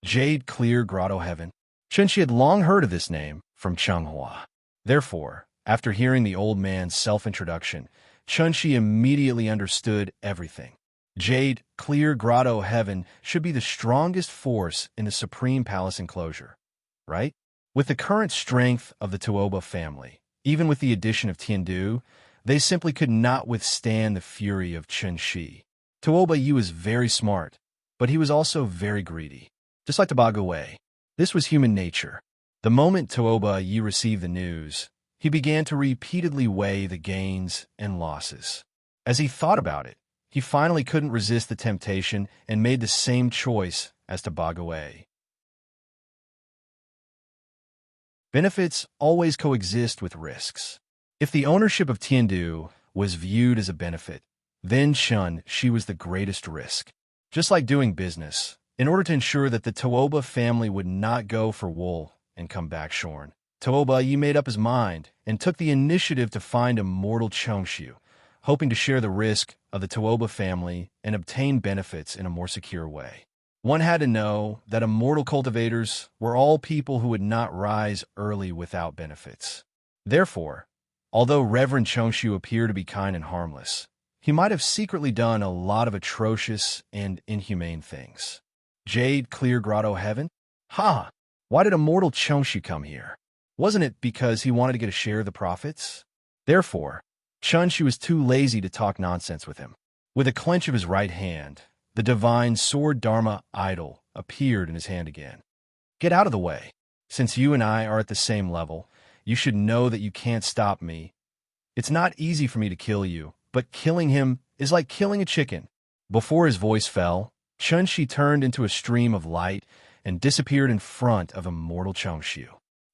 Jade Clear Grotto Heaven. Chunshi had long heard of this name from Changhua. Therefore, after hearing the old man's self-introduction, Chunshi immediately understood everything. Jade Clear Grotto Heaven should be the strongest force in the Supreme Palace enclosure, right? With the current strength of the Tuoba family, even with the addition of Tiandu, they simply could not withstand the fury of Chunshi. Tuoba was very smart, but he was also very greedy. Just like the Bagawei, this was human nature. The moment Tuoba received the news, he began to repeatedly weigh the gains and losses. As he thought about it, he finally couldn't resist the temptation and made the same choice as to Bagawei. Benefits always coexist with risks. If the ownership of Tiandu was viewed as a benefit, then she was the greatest risk. Just like doing business, in order to ensure that the Tuoba family would not go for wool and come back shorn, Tuoba made up his mind and took the initiative to find Immortal Chongshu, hoping to share the risk of the Tuoba family and obtain benefits in a more secure way. One had to know that immortal cultivators were all people who would not rise early without benefits. Therefore, although Reverend Chongshu appeared to be kind and harmless, he might have secretly done a lot of atrocious and inhumane things. Jade Clear Grotto Heaven? Ha! Why did Immortal Chungshu come here? Wasn't it because he wanted to get a share of the profits? Therefore, Chungshu was too lazy to talk nonsense with him. With a clench of his right hand, the divine sword Dharma idol appeared in his hand again. Get out of the way. Since you and I are at the same level, you should know that you can't stop me. It's not easy for me to kill you, but killing him is like killing a chicken. Before his voice fell, Chunshi turned into a stream of light and disappeared in front of Immortal Chungshu.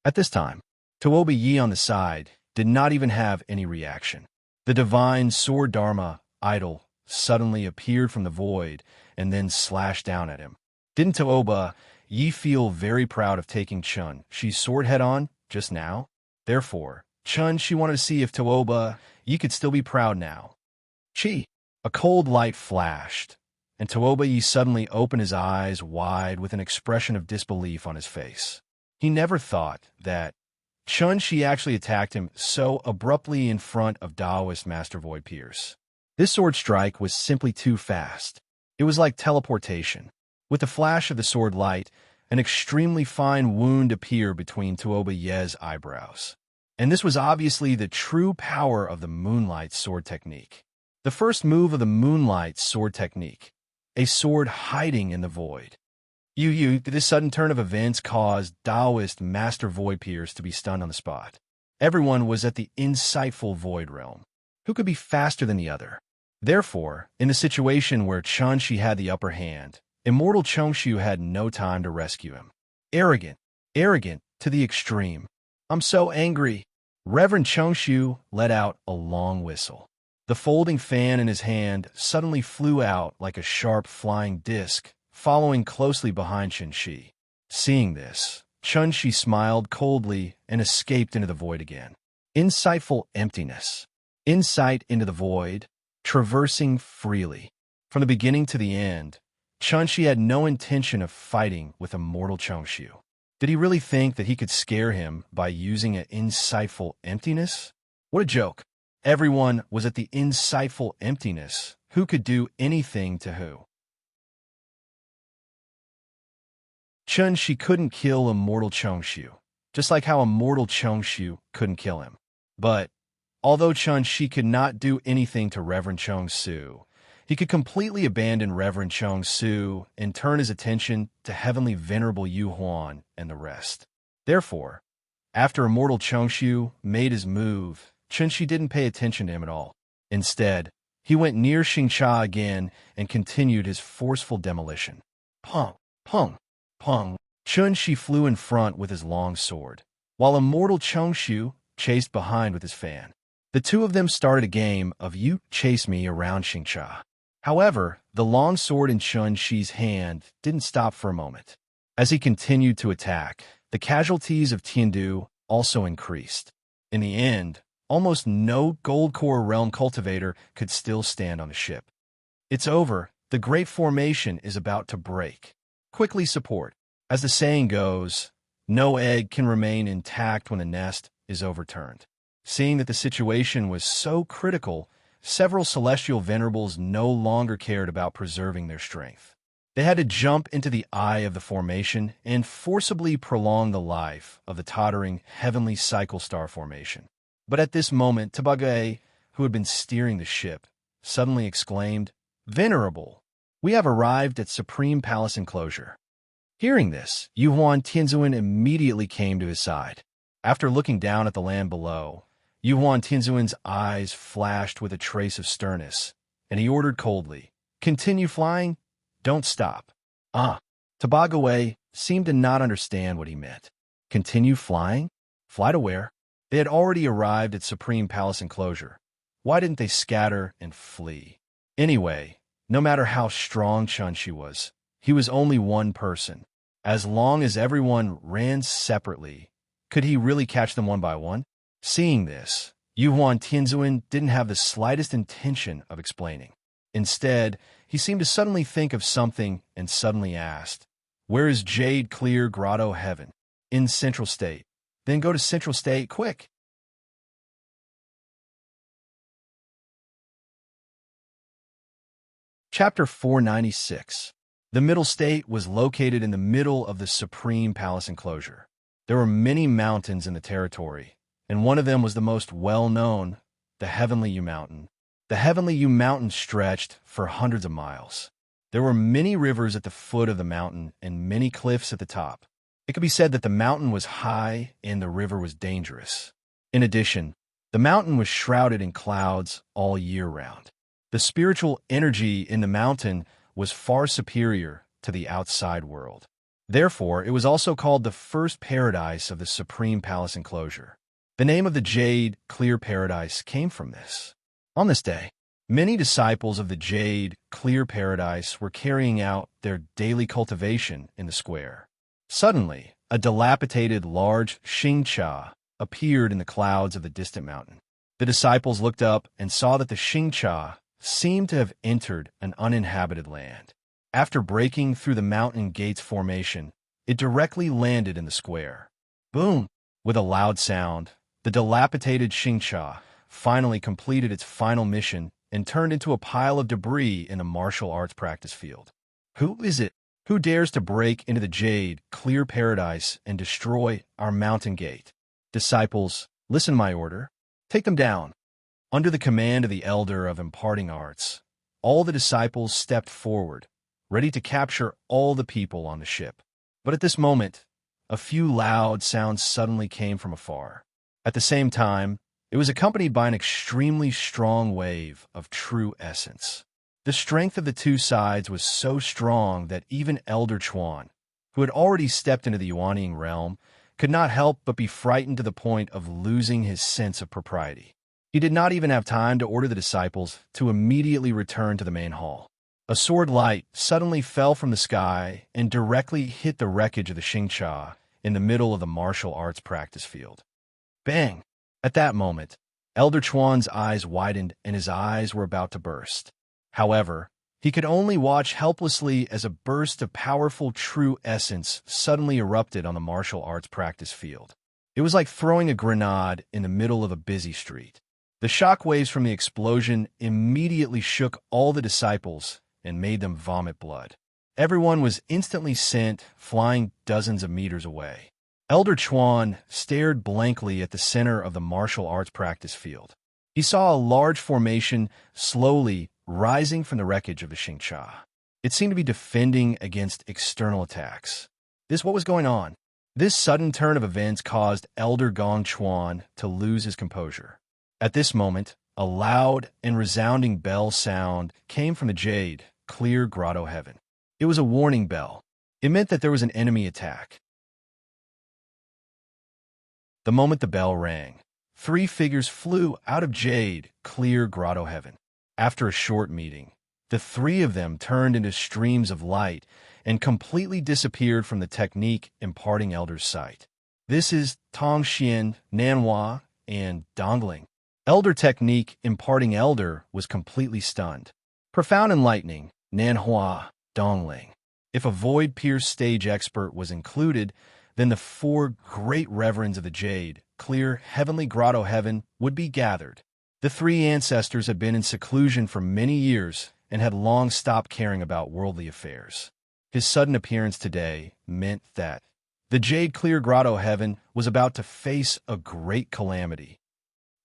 At this time, Tooba Yi on the side did not even have any reaction. The divine sword Dharma idol suddenly appeared from the void and then slashed down at him. Didn't Tooba Yi feel very proud of taking Chun-Shi's sword head-on just now? Therefore, Chun-Shi wanted to see if Tooba Yi could still be proud now. Chi! A cold light flashed, and Tooba Yi suddenly opened his eyes wide with an expression of disbelief on his face. He never thought that Chun-Shi actually attacked him so abruptly in front of Taoist Master Void Pierce. This sword strike was simply too fast. It was like teleportation. With the flash of the sword light, an extremely fine wound appeared between Tooba Yi's eyebrows. And this was obviously the true power of the Moonlight Sword Technique. The first move of the Moonlight Sword Technique, a sword hiding in the void. This sudden turn of events caused Taoist Master Void Pierce to be stunned on the spot. Everyone was at the insightful Void Realm. Who could be faster than the other? Therefore, in the situation where Chun-Shi had the upper hand, Immortal Chungshu had no time to rescue him. Arrogant to the extreme. I'm so angry. Reverend Chungshu let out a long whistle. The folding fan in his hand suddenly flew out like a sharp flying disc, following closely behind Chun-Shi. Seeing this, Chun-Shi smiled coldly and escaped into the void again. Insightful emptiness. Insight into the void, traversing freely. From the beginning to the end, Chun-Shi had no intention of fighting with Immortal Chungshu. Did he really think that he could scare him by using an insightful emptiness? What a joke. Everyone was at the insightful emptiness. Who could do anything to who? Chun-Shi couldn't kill Immortal Chungshu, just like how Immortal Chungshu couldn't kill him. But, although Chun-Shi could not do anything to Reverend Chong-Su, he could completely abandon Reverend Chong-Su and turn his attention to Heavenly Venerable Yu Huan and the rest. Therefore, after Immortal Chungshu made his move, Chun-Shi didn't pay attention to him at all. Instead, he went near Xingcha again and continued his forceful demolition. Pong, pong, pong. Chun-Shi flew in front with his long sword, while Immortal Chungshu chased behind with his fan. The two of them started a game of you chase me around Xingcha. However, the long sword in Chun-Shi's hand didn't stop for a moment. As he continued to attack, the casualties of Tiandu also increased. In the end, almost no Gold Core Realm Cultivator could still stand on the ship. It's over. The Great Formation is about to break. Quickly support. As the saying goes, no egg can remain intact when the nest is overturned. Seeing that the situation was so critical, several celestial venerables no longer cared about preserving their strength. They had to jump into the eye of the formation and forcibly prolong the life of the tottering heavenly cycle star formation. But at this moment, Tabage, who had been steering the ship, suddenly exclaimed, "Venerable, we have arrived at Supreme Palace Enclosure." Hearing this, Yuhuan Tianzuan immediately came to his side. After looking down at the land below, Yuhuan Tianzuan's eyes flashed with a trace of sternness, and he ordered coldly, "Continue flying, don't stop." Tabagawe seemed to not understand what he meant. Continue flying? Fly to where? They had already arrived at Supreme Palace Enclosure. Why didn't they scatter and flee? Anyway, no matter how strong Chun-Shi was, he was only one person. As long as everyone ran separately, could he really catch them one by one? Seeing this, Yuhuan Tianzuan didn't have the slightest intention of explaining. Instead, he seemed to suddenly think of something and suddenly asked, "Where is Jade Clear Grotto Heaven?" "In Central State." "Then go to Central State, quick." Chapter 496. The Middle State was located in the middle of the Supreme Palace enclosure. There were many mountains in the territory, and one of them was the most well-known, the Heavenly U Mountain. The Heavenly U Mountain stretched for hundreds of miles. There were many rivers at the foot of the mountain and many cliffs at the top. It could be said that the mountain was high and the river was dangerous. In addition, the mountain was shrouded in clouds all year round. The spiritual energy in the mountain was far superior to the outside world. Therefore, it was also called the first paradise of the Supreme Palace enclosure. The name of the Jade Clear Paradise came from this. On this day, many disciples of the Jade Clear Paradise were carrying out their daily cultivation in the square. Suddenly, a dilapidated large Xingcha appeared in the clouds of the distant mountain. The disciples looked up and saw that the Xingcha seemed to have entered an uninhabited land. After breaking through the mountain gates formation, it directly landed in the square. Boom! With a loud sound, the dilapidated Xingcha finally completed its final mission and turned into a pile of debris in a martial arts practice field. Who is it? Who dares to break into the Jade Clear Paradise and destroy our mountain gate? Disciples, listen my order. Take them down. Under the command of the Elder of Imparting Arts, all the disciples stepped forward, ready to capture all the people on the ship. But at this moment, a few loud sounds suddenly came from afar. At the same time, it was accompanied by an extremely strong wave of true essence. The strength of the two sides was so strong that even Elder Chuan, who had already stepped into the Yuanying realm, could not help but be frightened to the point of losing his sense of propriety. He did not even have time to order the disciples to immediately return to the main hall. A sword light suddenly fell from the sky and directly hit the wreckage of the Xingcha in the middle of the martial arts practice field. Bang! At that moment, Elder Chuan's eyes widened and his eyes were about to burst. However, he could only watch helplessly as a burst of powerful true essence suddenly erupted on the martial arts practice field. It was like throwing a grenade in the middle of a busy street. The shockwaves from the explosion immediately shook all the disciples and made them vomit blood. Everyone was instantly sent flying dozens of meters away. Elder Chuan stared blankly at the center of the martial arts practice field. He saw a large formation slowly rising from the wreckage of the Xingcha. It seemed to be defending against external attacks. What was going on? This sudden turn of events caused Elder Gong Chuan to lose his composure. At this moment, a loud and resounding bell sound came from the Jade Clear Grotto Heaven. It was a warning bell. It meant that there was an enemy attack. The moment the bell rang, 3 figures flew out of Jade Clear Grotto Heaven. After a short meeting, the 3 of them turned into streams of light and completely disappeared from the technique imparting Elder's sight. This is Tong Xian, Nanhua, and Dongling. Elder technique imparting Elder was completely stunned. Profound enlightening, Nanhua, Dongling. If a void-pierced stage expert was included, then the 4 great reverends of the Jade Clear Heavenly Grotto Heaven would be gathered. The 3 ancestors had been in seclusion for many years and had long stopped caring about worldly affairs. His sudden appearance today meant that the Jade Clear Grotto Heaven was about to face a great calamity.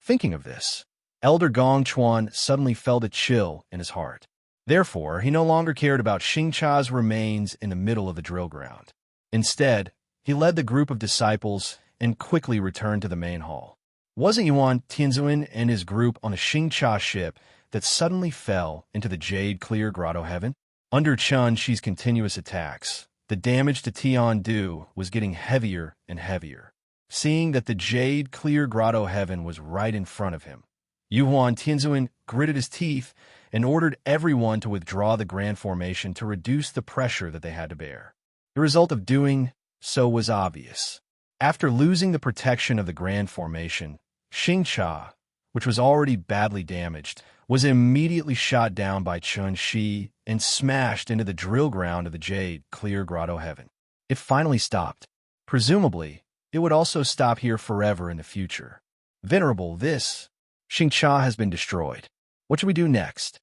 Thinking of this, Elder Gong Chuan suddenly felt a chill in his heart. Therefore, he no longer cared about Xingcha's remains in the middle of the drill ground. Instead, he led the group of disciples and quickly returned to the main hall. Wasn't Yuan Tianzuan and his group on a Xingcha ship that suddenly fell into the Jade Clear Grotto Heaven? Under Chun Shi's continuous attacks, the damage to Tiandu was getting heavier and heavier. Seeing that the Jade Clear Grotto Heaven was right in front of him, Yuan Tianzuan gritted his teeth and ordered everyone to withdraw the grand formation to reduce the pressure that they had to bear. The result of doing so was obvious. After losing the protection of the grand formation, Xingcha, which was already badly damaged, was immediately shot down by Chun Shi and smashed into the drill ground of the Jade Clear Grotto Heaven. It finally stopped. Presumably, it would also stop here forever in the future. Venerable, this Xingcha has been destroyed. What should we do next?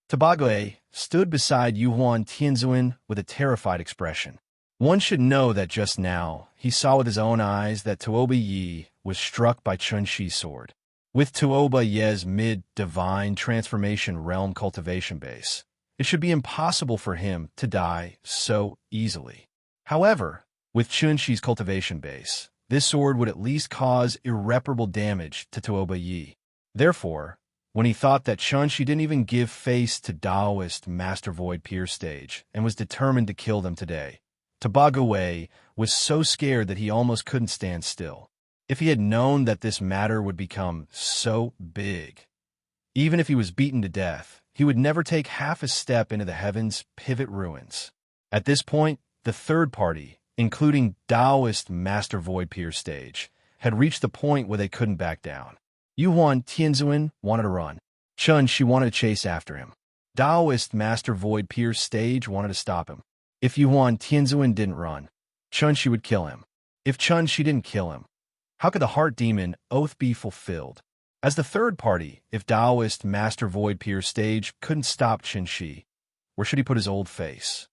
Tabague stood beside Yuhuan Tianzuan with a terrified expression. One should know that just now he saw with his own eyes that Tuoba Yi was struck by Chunxi's sword. With Tuoba Ye's mid-divine transformation realm cultivation base, it should be impossible for him to die so easily. However, with Chunxi's cultivation base, this sword would at least cause irreparable damage to Tuoba Yi. Therefore, when he thought that Chunxi didn't even give face to Taoist Master Void Peer stage and was determined to kill them today, Tabague was so scared that he almost couldn't stand still. If he had known that this matter would become so big, even if he was beaten to death, he would never take half a step into the heavens' pivot ruins. At this point, the third party, including Taoist Master Void Peer stage, had reached the point where they couldn't back down. Yuhuan Tianzuan wanted to run. Chunxi wanted to chase after him. Taoist Master Void Peer stage wanted to stop him. If Yuhuan Tianzuan didn't run, Chunxi would kill him. If Chunxi didn't kill him, how could the Heart Demon oath be fulfilled? As the third party, if Taoist Master Void Peer stage couldn't stop Chunxi, where should he put his old face?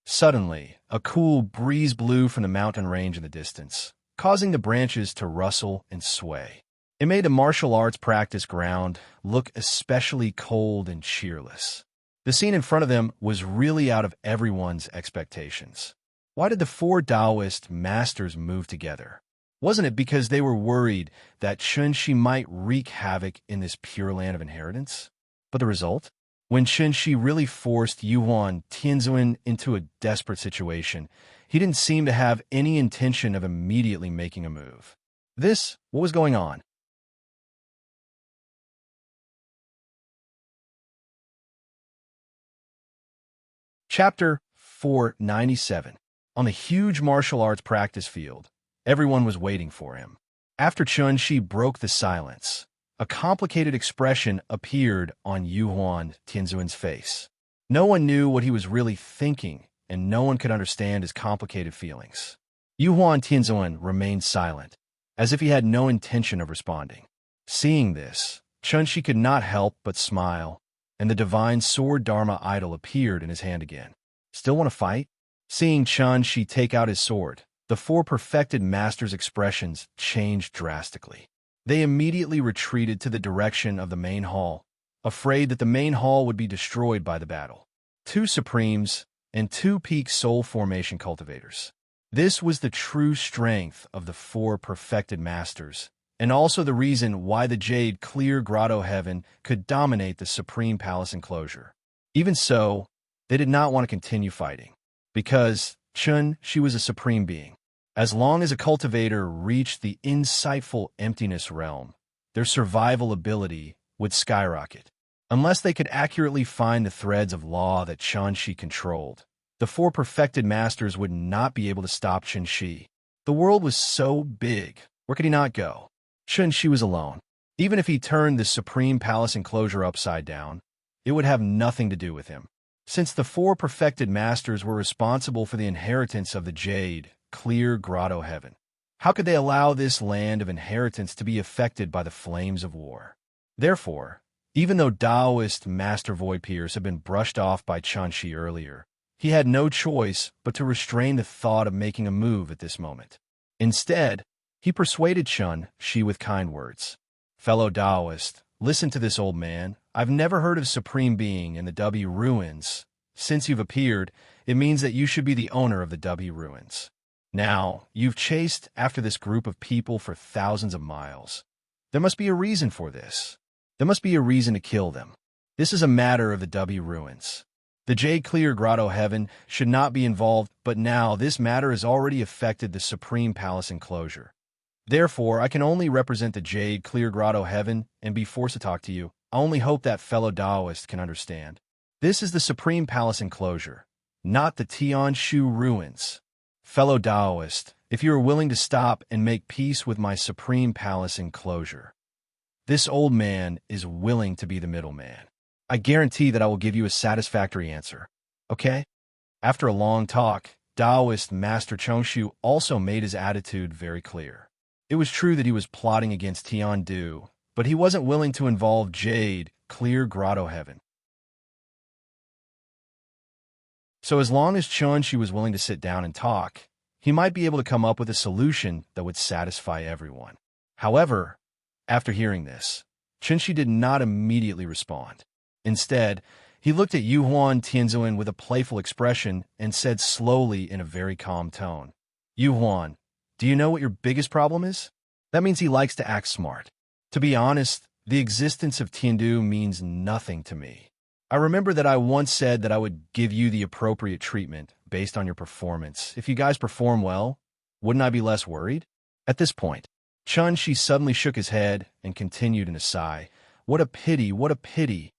Suddenly, a cool breeze blew from the mountain range in the distance, causing the branches to rustle and sway. It made the martial arts practice ground look especially cold and cheerless. The scene in front of them was really out of everyone's expectations. Why did the four Taoist masters move together? Wasn't it because they were worried that Chunxi might wreak havoc in this pure land of inheritance? But the result? When Chunxi really forced Yuhuan Tianzuan into a desperate situation, he didn't seem to have any intention of immediately making a move. What was going on? Chapter 497. On the huge martial arts practice field, everyone was waiting for him. After Chunxi broke the silence, a complicated expression appeared on Yuhuan Tianzuan's face. No one knew what he was really thinking, and no one could understand his complicated feelings. Yuhuan Tianzuan remained silent, as if he had no intention of responding. Seeing this, Chunxi could not help but smile, and the divine sword Dharma idol appeared in his hand again. Still want to fight? Seeing Chunxi take out his sword, the four perfected masters' expressions changed drastically. They immediately retreated to the direction of the main hall, afraid that the main hall would be destroyed by the battle. Two Supremes and two peak soul formation cultivators. This was the true strength of the four perfected masters, and also the reason why the Jade Clear Grotto Heaven could dominate the Supreme Palace enclosure. Even so, they did not want to continue fighting, because she was a supreme being. As long as a cultivator reached the insightful emptiness realm, their survival ability would skyrocket. Unless they could accurately find the threads of law that Chunxi controlled, the four perfected masters would not be able to stop Chunxi. The world was so big, where could he not go? Chunxi was alone. Even if he turned the Supreme Palace enclosure upside down, it would have nothing to do with him. Since the four perfected masters were responsible for the inheritance of the Jade Clear Grotto Heaven, how could they allow this land of inheritance to be affected by the flames of war? Therefore, even though Taoist Master Void Peers had been brushed off by Chunxi earlier, he had no choice but to restrain the thought of making a move at this moment. Instead, he persuaded Chunxi with kind words. Fellow Taoist, listen to this old man. I've never heard of Supreme Being in the W Ruins. Since you've appeared, it means that you should be the owner of the W Ruins. Now, you've chased after this group of people for thousands of miles. There must be a reason for this. There must be a reason to kill them. This is a matter of the W Ruins. The Jade Clear Grotto Heaven should not be involved, but now this matter has already affected the Supreme Palace enclosure. Therefore, I can only represent the Jade Clear Grotto Heaven and be forced to talk to you. I only hope that fellow Taoist can understand. This is the Supreme Palace enclosure, not the Tianshu Ruins. Fellow Taoist, if you are willing to stop and make peace with my Supreme Palace enclosure, this old man is willing to be the middleman. I guarantee that I will give you a satisfactory answer. Okay? After a long talk, Taoist Master Chongxu also made his attitude very clear. It was true that he was plotting against Tiandu, but he wasn't willing to involve Jade, clear grotto heaven. So as long as Chunshi was willing to sit down and talk, he might be able to come up with a solution that would satisfy everyone. However, after hearing this, Chunshi did not immediately respond. Instead, he looked at Yuhuan Tianzuan with a playful expression and said slowly in a very calm tone, "Yuhuan, do you know what your biggest problem is?" That means he likes to act smart. To be honest, the existence of Tiandu means nothing to me. I remember that I once said that I would give you the appropriate treatment based on your performance. If you guys perform well, wouldn't I be less worried? At this point, Chunshi suddenly shook his head and continued in a sigh. What a pity, what a pity.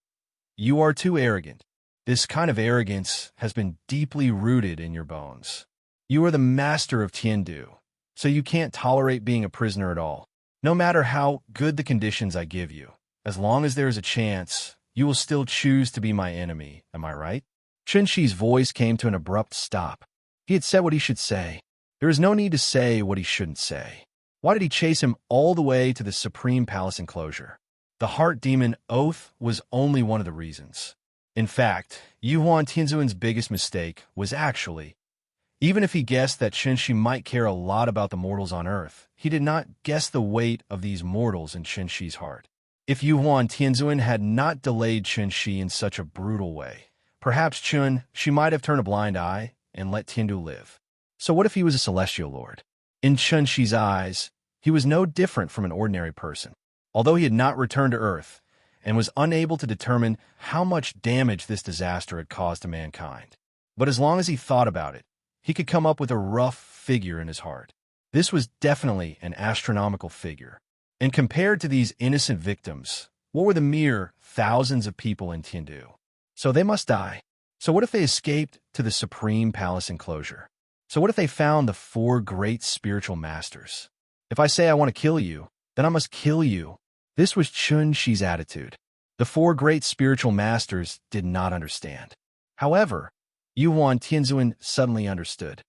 You are too arrogant. This kind of arrogance has been deeply rooted in your bones. You are the master of Tiandu, so you can't tolerate being a prisoner at all. No matter how good the conditions I give you, as long as there is a chance, you will still choose to be my enemy, am I right? Chunshi's voice came to an abrupt stop. He had said what he should say. There is no need to say what he shouldn't say. Why did he chase him all the way to the Supreme Palace enclosure? The Heart Demon oath was only one of the reasons. In fact, Yuhuan Tianzuan's biggest mistake was actually, even if he guessed that Chunshi might care a lot about the mortals on Earth, he did not guess the weight of these mortals in Chunshi's heart. If Yuhuan Tianzuan had not delayed Chunshi in such a brutal way, perhaps she might have turned a blind eye and let Tiandu live. So what if he was a celestial lord? In Chunshi's eyes, he was no different from an ordinary person. Although he had not returned to Earth and was unable to determine how much damage this disaster had caused to mankind. But as long as he thought about it, he could come up with a rough figure in his heart. This was definitely an astronomical figure. And compared to these innocent victims, what were the mere thousands of people in Tiandu? So they must die. So what if they escaped to the Supreme Palace enclosure? So what if they found the 4 great spiritual masters? If I say I want to kill you, then I must kill you. This was Chunshi's attitude. The 4 great spiritual masters did not understand. However, Yuhuan Tianzuan suddenly understood.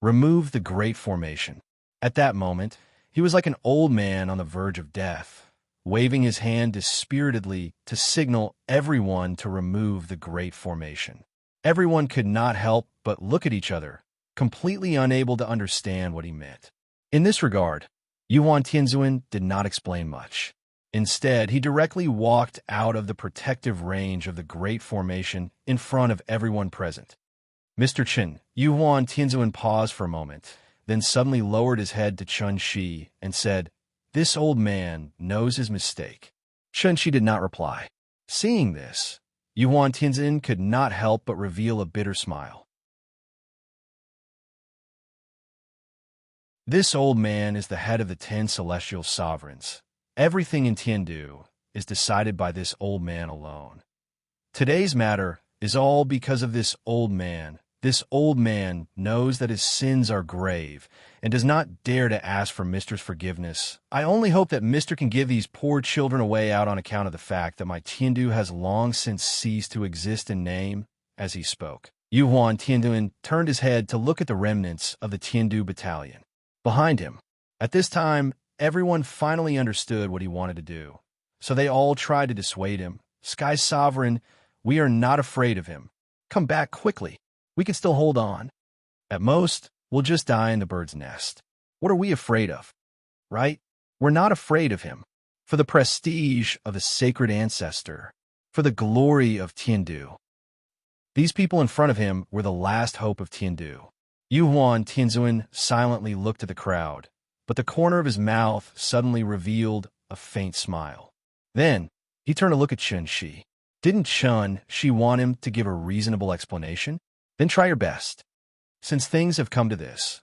Remove the Great Formation. At that moment, he was like an old man on the verge of death, waving his hand dispiritedly to signal everyone to remove the Great Formation. Everyone could not help but look at each other, completely unable to understand what he meant. In this regard, Yuhuan Tianzuan did not explain much. Instead, he directly walked out of the protective range of the Great Formation in front of everyone present. Mr. Chen, Yuhuan Tianzuan paused for a moment, then suddenly lowered his head to Chunshi and said, "This old man knows his mistake." Chunshi did not reply. Seeing this, Yuhuan Tianzuan could not help but reveal a bitter smile. This old man is the head of the 10 celestial sovereigns. Everything in Tiandu is decided by this old man alone. Today's matter is all because of this old man. This old man knows that his sins are grave and does not dare to ask for Mr.'s forgiveness. I only hope that Mr. can give these poor children a way out on account of the fact that my Tiandu has long since ceased to exist in name. As he spoke, Yuhuan Tianduan turned his head to look at the remnants of the Tiandu battalion behind him. At this time, everyone finally understood what he wanted to do, so they all tried to dissuade him. Sky Sovereign, we are not afraid of him. Come back quickly. We can still hold on. At most, we'll just die in the bird's nest. What are we afraid of? Right? We're not afraid of him. For the prestige of the sacred ancestor, for the glory of Tiandu. These people in front of him were the last hope of Tiandu. Yuhuan Tianzuan silently looked at the crowd, but the corner of his mouth suddenly revealed a faint smile. Then, he turned to look at Chunshi. Didn't Chunshi want him to give a reasonable explanation? Then try your best. Since things have come to this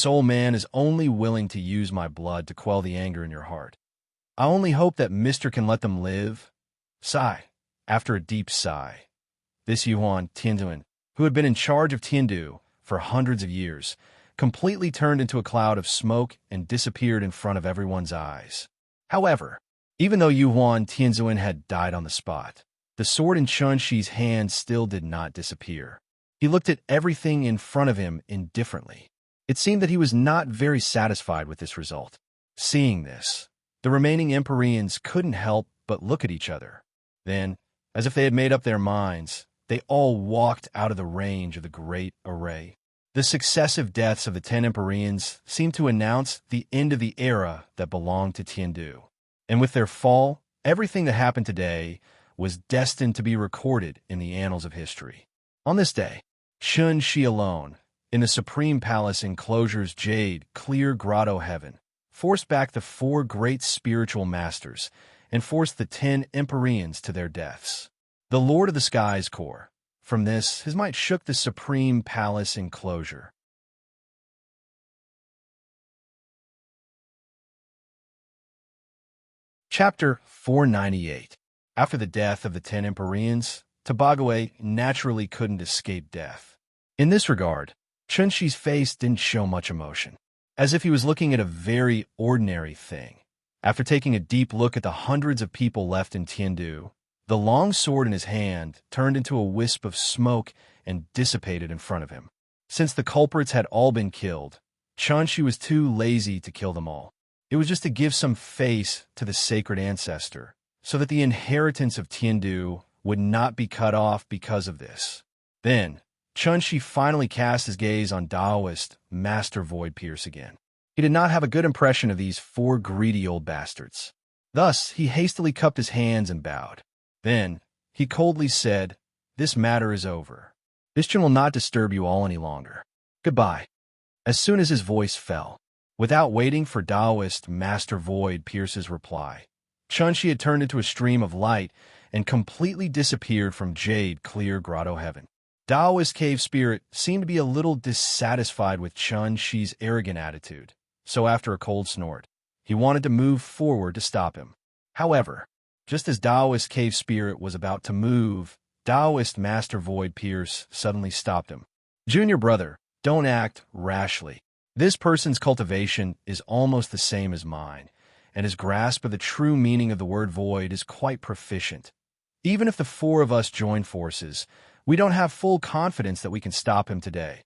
old man is only willing to use my blood to quell the anger in your heart. I only hope that Mr. can let them live. Sigh. After a deep sigh, this Yuhuan Tianzuan, who had been in charge of Tiandu for hundreds of years, completely turned into a cloud of smoke and disappeared in front of everyone's eyes. However, even though Yuhuan Tianzuan had died on the spot, the sword in Chunshi's hand still did not disappear. He looked at everything in front of him indifferently. It seemed that he was not very satisfied with this result. Seeing this, the remaining Empyreans couldn't help but look at each other. Then, as if they had made up their minds, they all walked out of the range of the great array. The successive deaths of the 10 Empyreans seemed to announce the end of the era that belonged to Tiandu. And with their fall, everything that happened today was destined to be recorded in the annals of history. On this day, Chun Shi alone, in the Supreme Palace enclosure's jade, clear grotto heaven, forced back the 4 great spiritual masters and forced the 10 Empyreans to their deaths. The Lord of the Skies core. From this, his might shook the Supreme Palace enclosure. Chapter 498. After the death of the 10 Empyreans, Tabagawe naturally couldn't escape death. In this regard, Chun-Shi's face didn't show much emotion, as if he was looking at a very ordinary thing. After taking a deep look at the hundreds of people left in Tiandu, the long sword in his hand turned into a wisp of smoke and dissipated in front of him. Since the culprits had all been killed, Chun-Shi was too lazy to kill them all. It was just to give some face to the sacred ancestor, so that the inheritance of Tiandu would not be cut off because of this. Then, Chun-Shi finally cast his gaze on Taoist Master Void Pierce again. He did not have a good impression of these 4 greedy old bastards. Thus, he hastily cupped his hands and bowed. Then, he coldly said, "This matter is over. This will not disturb you all any longer. Goodbye." As soon as his voice fell, without waiting for Taoist Master Void Pierce's reply, Chun-Shi had turned into a stream of light and completely disappeared from jade clear grotto heaven. Taoist cave spirit seemed to be a little dissatisfied with Chun-Shi's arrogant attitude, so after a cold snort, he wanted to move forward to stop him. However, just as Taoist cave spirit was about to move, Taoist Master Void Pierce suddenly stopped him. "Junior brother, don't act rashly. This person's cultivation is almost the same as mine, and his grasp of the true meaning of the word void is quite proficient. Even if the 4 of us join forces, we don't have full confidence that we can stop him today.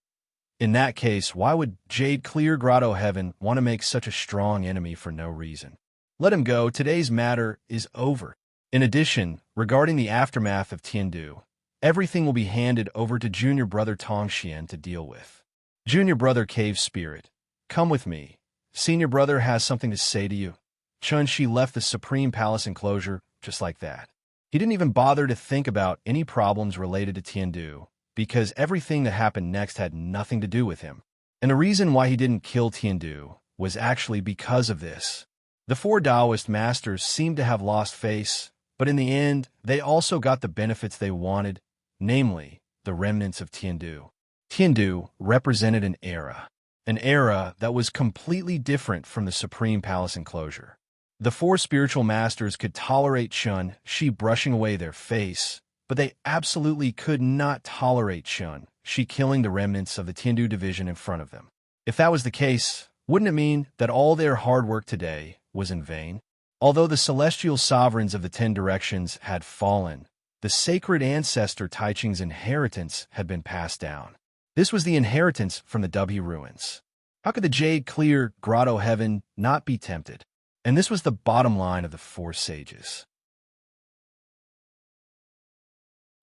In that case, why would Jade Clear Grotto Heaven want to make such a strong enemy for no reason? Let him go. Today's matter is over. In addition, regarding the aftermath of Tiandu, everything will be handed over to Junior Brother Tongxian to deal with. Junior Brother Cave Spirit, come with me. Senior Brother has something to say to you." Chun-Shi left the Supreme Palace enclosure just like that. He didn't even bother to think about any problems related to Tiandu, because everything that happened next had nothing to do with him. And the reason why he didn't kill Tiandu was actually because of this. The 4 Taoist masters seemed to have lost face, but in the end, they also got the benefits they wanted, namely, the remnants of Tiandu. Tiandu represented an era that was completely different from the Supreme Palace enclosure. The 4 spiritual masters could tolerate Chun-Shi brushing away their face, but they absolutely could not tolerate Chun-Shi killing the remnants of the Tiandu division in front of them. If that was the case, wouldn't it mean that all their hard work today was in vain? Although the celestial sovereigns of the 10 directions had fallen, the sacred ancestor Taiching's inheritance had been passed down. This was the inheritance from the W ruins. How could the jade clear grotto heaven not be tempted? And this was the bottom line of the 4 sages.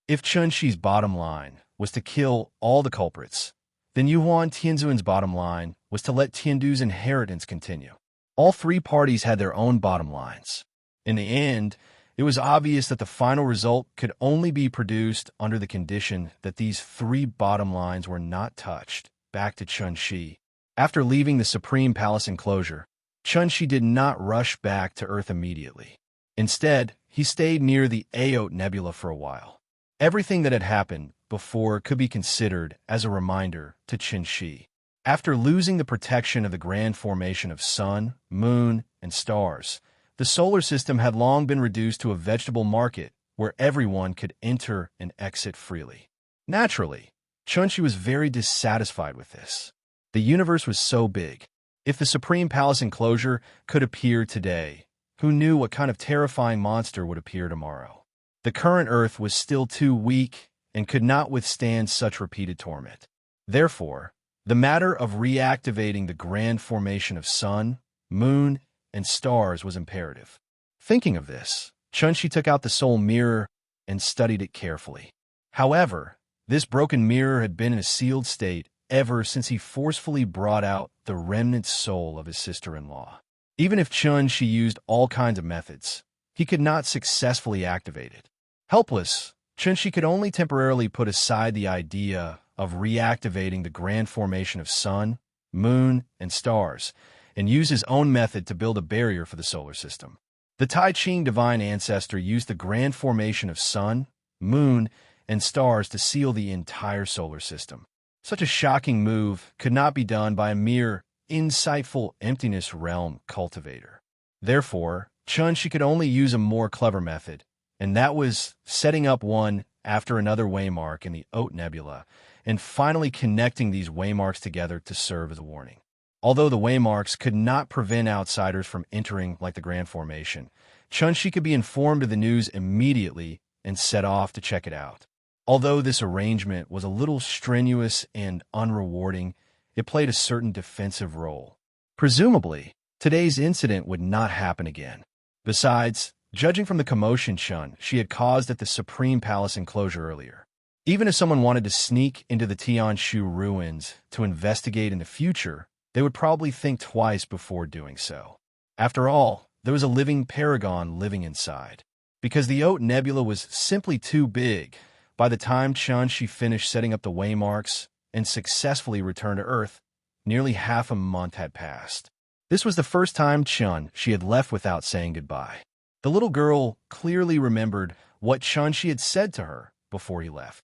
If Chun-Shi's bottom line was to kill all the culprits, then Yuan Tianzun's bottom line was to let Tiandu's inheritance continue. All 3 parties had their own bottom lines. In the end, it was obvious that the final result could only be produced under the condition that these 3 bottom lines were not touched. Back to Chun-Shi. After leaving the Supreme Palace enclosure, Chun-Shi did not rush back to Earth immediately. Instead, he stayed near the Aote Nebula for a while. Everything that had happened before could be considered as a reminder to Chun-Shi. After losing the protection of the grand formation of sun, moon, and stars, the solar system had long been reduced to a vegetable market where everyone could enter and exit freely. Naturally, Chun-Shi was very dissatisfied with this. The universe was so big. If the Supreme Palace enclosure could appear today, who knew what kind of terrifying monster would appear tomorrow? The current Earth was still too weak and could not withstand such repeated torment. Therefore, the matter of reactivating the grand formation of sun, moon, and stars was imperative. Thinking of this, Chunshi took out the soul mirror and studied it carefully. However, this broken mirror had been in a sealed state ever since he forcefully brought out the remnant soul of his sister-in-law. Even if Chunshi used all kinds of methods, he could not successfully activate it. Helpless, Chunshi could only temporarily put aside the idea of reactivating the grand formation of sun, moon, and stars, and use his own method to build a barrier for the solar system. The Tai Ching divine ancestor used the grand formation of sun, moon, and stars to seal the entire solar system. Such a shocking move could not be done by a mere insightful emptiness realm cultivator. Therefore, Chunshi could only use a more clever method, and that was setting up one after another waymark in the Oat Nebula, and finally connecting these waymarks together to serve as a warning. Although the waymarks could not prevent outsiders from entering like the Grand Formation, Chunshi could be informed of the news immediately and set off to check it out. Although this arrangement was a little strenuous and unrewarding, it played a certain defensive role. Presumably, today's incident would not happen again. Besides, judging from the commotion she had caused at the Supreme Palace enclosure earlier, even if someone wanted to sneak into the Tianshu ruins to investigate in the future, they would probably think twice before doing so. After all, there was a living paragon living inside. Because the Oat Nebula was simply too big, by the time Chunshi finished setting up the waymarks and successfully returned to Earth, nearly half a month had passed. This was the first time she had left without saying goodbye. The little girl clearly remembered what Chunshi had said to her before he left.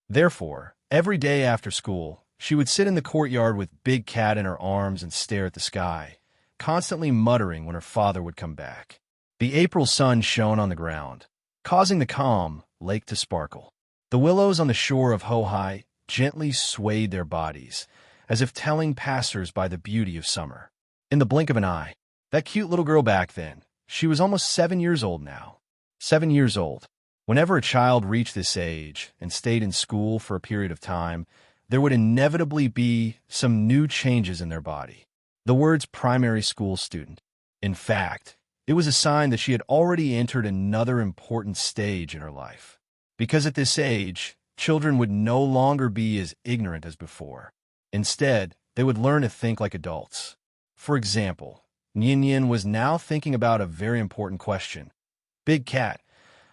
Therefore, every day after school, she would sit in the courtyard with Big Cat in her arms and stare at the sky, constantly muttering when her father would come back. The April sun shone on the ground, causing the calm lake to sparkle. The willows on the shore of Hohai gently swayed their bodies, as if telling passers-by the beauty of summer. In the blink of an eye, that cute little girl back then, she was almost 7 years old now. 7 years old. Whenever a child reached this age and stayed in school for a period of time, there would inevitably be some new changes in their body. The words primary school student. In fact, it was a sign that she had already entered another important stage in her life. Because at this age, children would no longer be as ignorant as before. Instead, they would learn to think like adults. For example, Nian was now thinking about a very important question. Big Cat,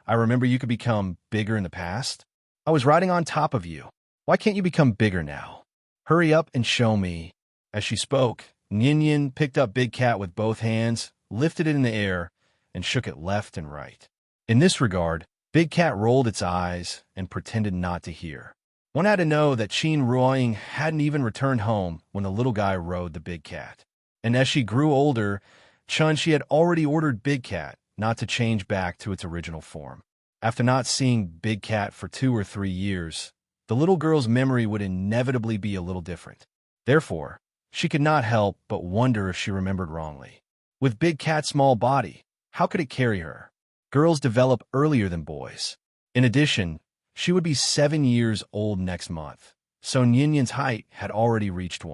I remember you could become bigger in the past. I was riding on top of you. Why can't you become bigger now? Hurry up and show me. As she spoke, Nian picked up Big Cat with both hands, lifted it in the air, and shook it left and right. In this regard, Big Cat rolled its eyes and pretended not to hear. One had to know that Qin Ruoying hadn't even returned home when the little guy rode the Big Cat. And as she grew older, Chunshi had already ordered Big Cat not to change back to its original form. After not seeing Big Cat for 2 or 3 years, the little girl's memory would inevitably be a little different. Therefore, she could not help but wonder if she remembered wrongly. With Big Cat's small body, how could it carry her? Girls develop earlier than boys. In addition, she would be 7 years old next month, so Nian's height had already reached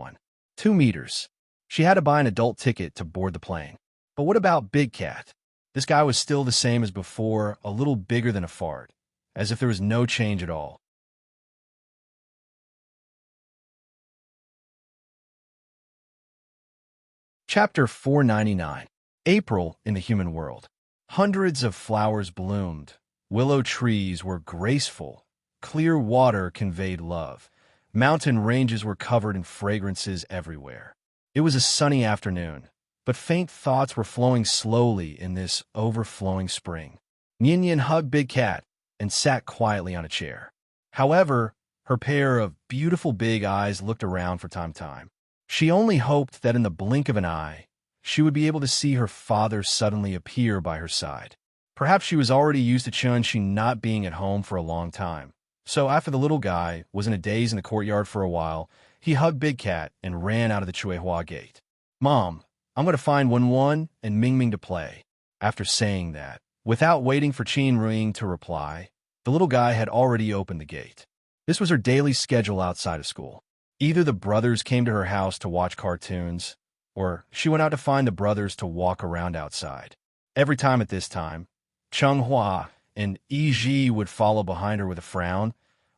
2 meters. She had to buy an adult ticket to board the plane. But what about Big Cat? This guy was still the same as before, a little bigger than a fart, as if there was no change at all. Chapter 499. April in the Human World. Hundreds of flowers bloomed. Willow trees were graceful. Clear water conveyed love. Mountain ranges were covered in fragrances everywhere. It was a sunny afternoon, but faint thoughts were flowing slowly in this overflowing spring. Nian hugged Big Cat and sat quietly on a chair. However, her pair of beautiful big eyes looked around from time. She only hoped that in the blink of an eye, she would be able to see her father suddenly appear by her side. Perhaps she was already used to Chunshi not being at home for a long time. So after the little guy was in a daze in the courtyard for a while, he hugged Big Cat and ran out of the Chuehua gate. Mom, I'm going to find Wen and Ming to play. After saying that, without waiting for Qin Ruoying to reply, the little guy had already opened the gate. This was her daily schedule outside of school. Either the brothers came to her house to watch cartoons, or she went out to find the brothers to walk around outside. Every time at this time, Chung Hua and Yi would follow behind her with a frown,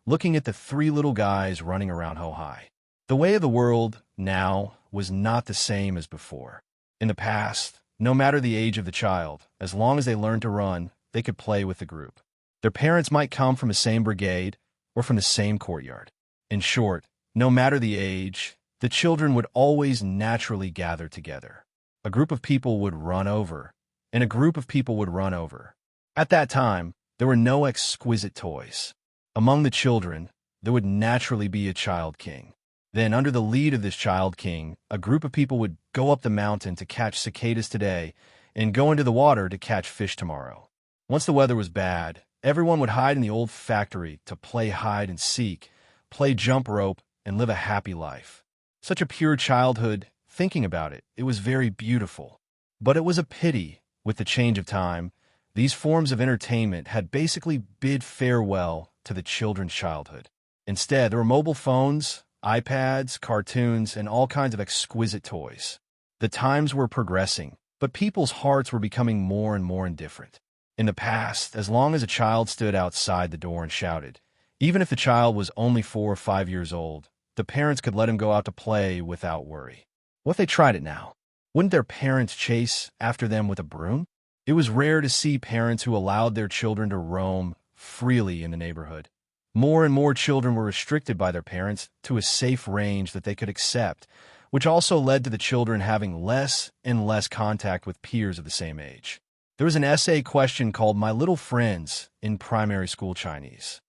looking at the three little guys running around Ho-Hai. The way of the world now was not the same as before. In the past, no matter the age of the child, as long as they learned to run, they could play with the group. Their parents might come from the same brigade or from the same courtyard. In short, no matter the age, the children would always naturally gather together. A group of people would run over, and a group of people would run over. At that time, there were no exquisite toys. Among the children, there would naturally be a child king. Then, under the lead of this child king, a group of people would go up the mountain to catch cicadas today and go into the water to catch fish tomorrow. Once the weather was bad, everyone would hide in the old factory to play hide and seek, play jump rope, and live a happy life. Such a pure childhood, thinking about it, it was very beautiful. But it was a pity, with the change of time, these forms of entertainment had basically bid farewell to the children's childhood. Instead, there were mobile phones, iPads, cartoons, and all kinds of exquisite toys. The times were progressing, but people's hearts were becoming more and more indifferent. In the past, as long as a child stood outside the door and shouted, even if the child was only 4 or 5 years old, the parents could let him go out to play without worry. What if they tried it now? Wouldn't their parents chase after them with a broom? It was rare to see parents who allowed their children to roam freely in the neighborhood. More and more children were restricted by their parents to a safe range that they could accept, which also led to the children having less and less contact with peers of the same age. There was an essay question called My Little Friends in primary school Chinese.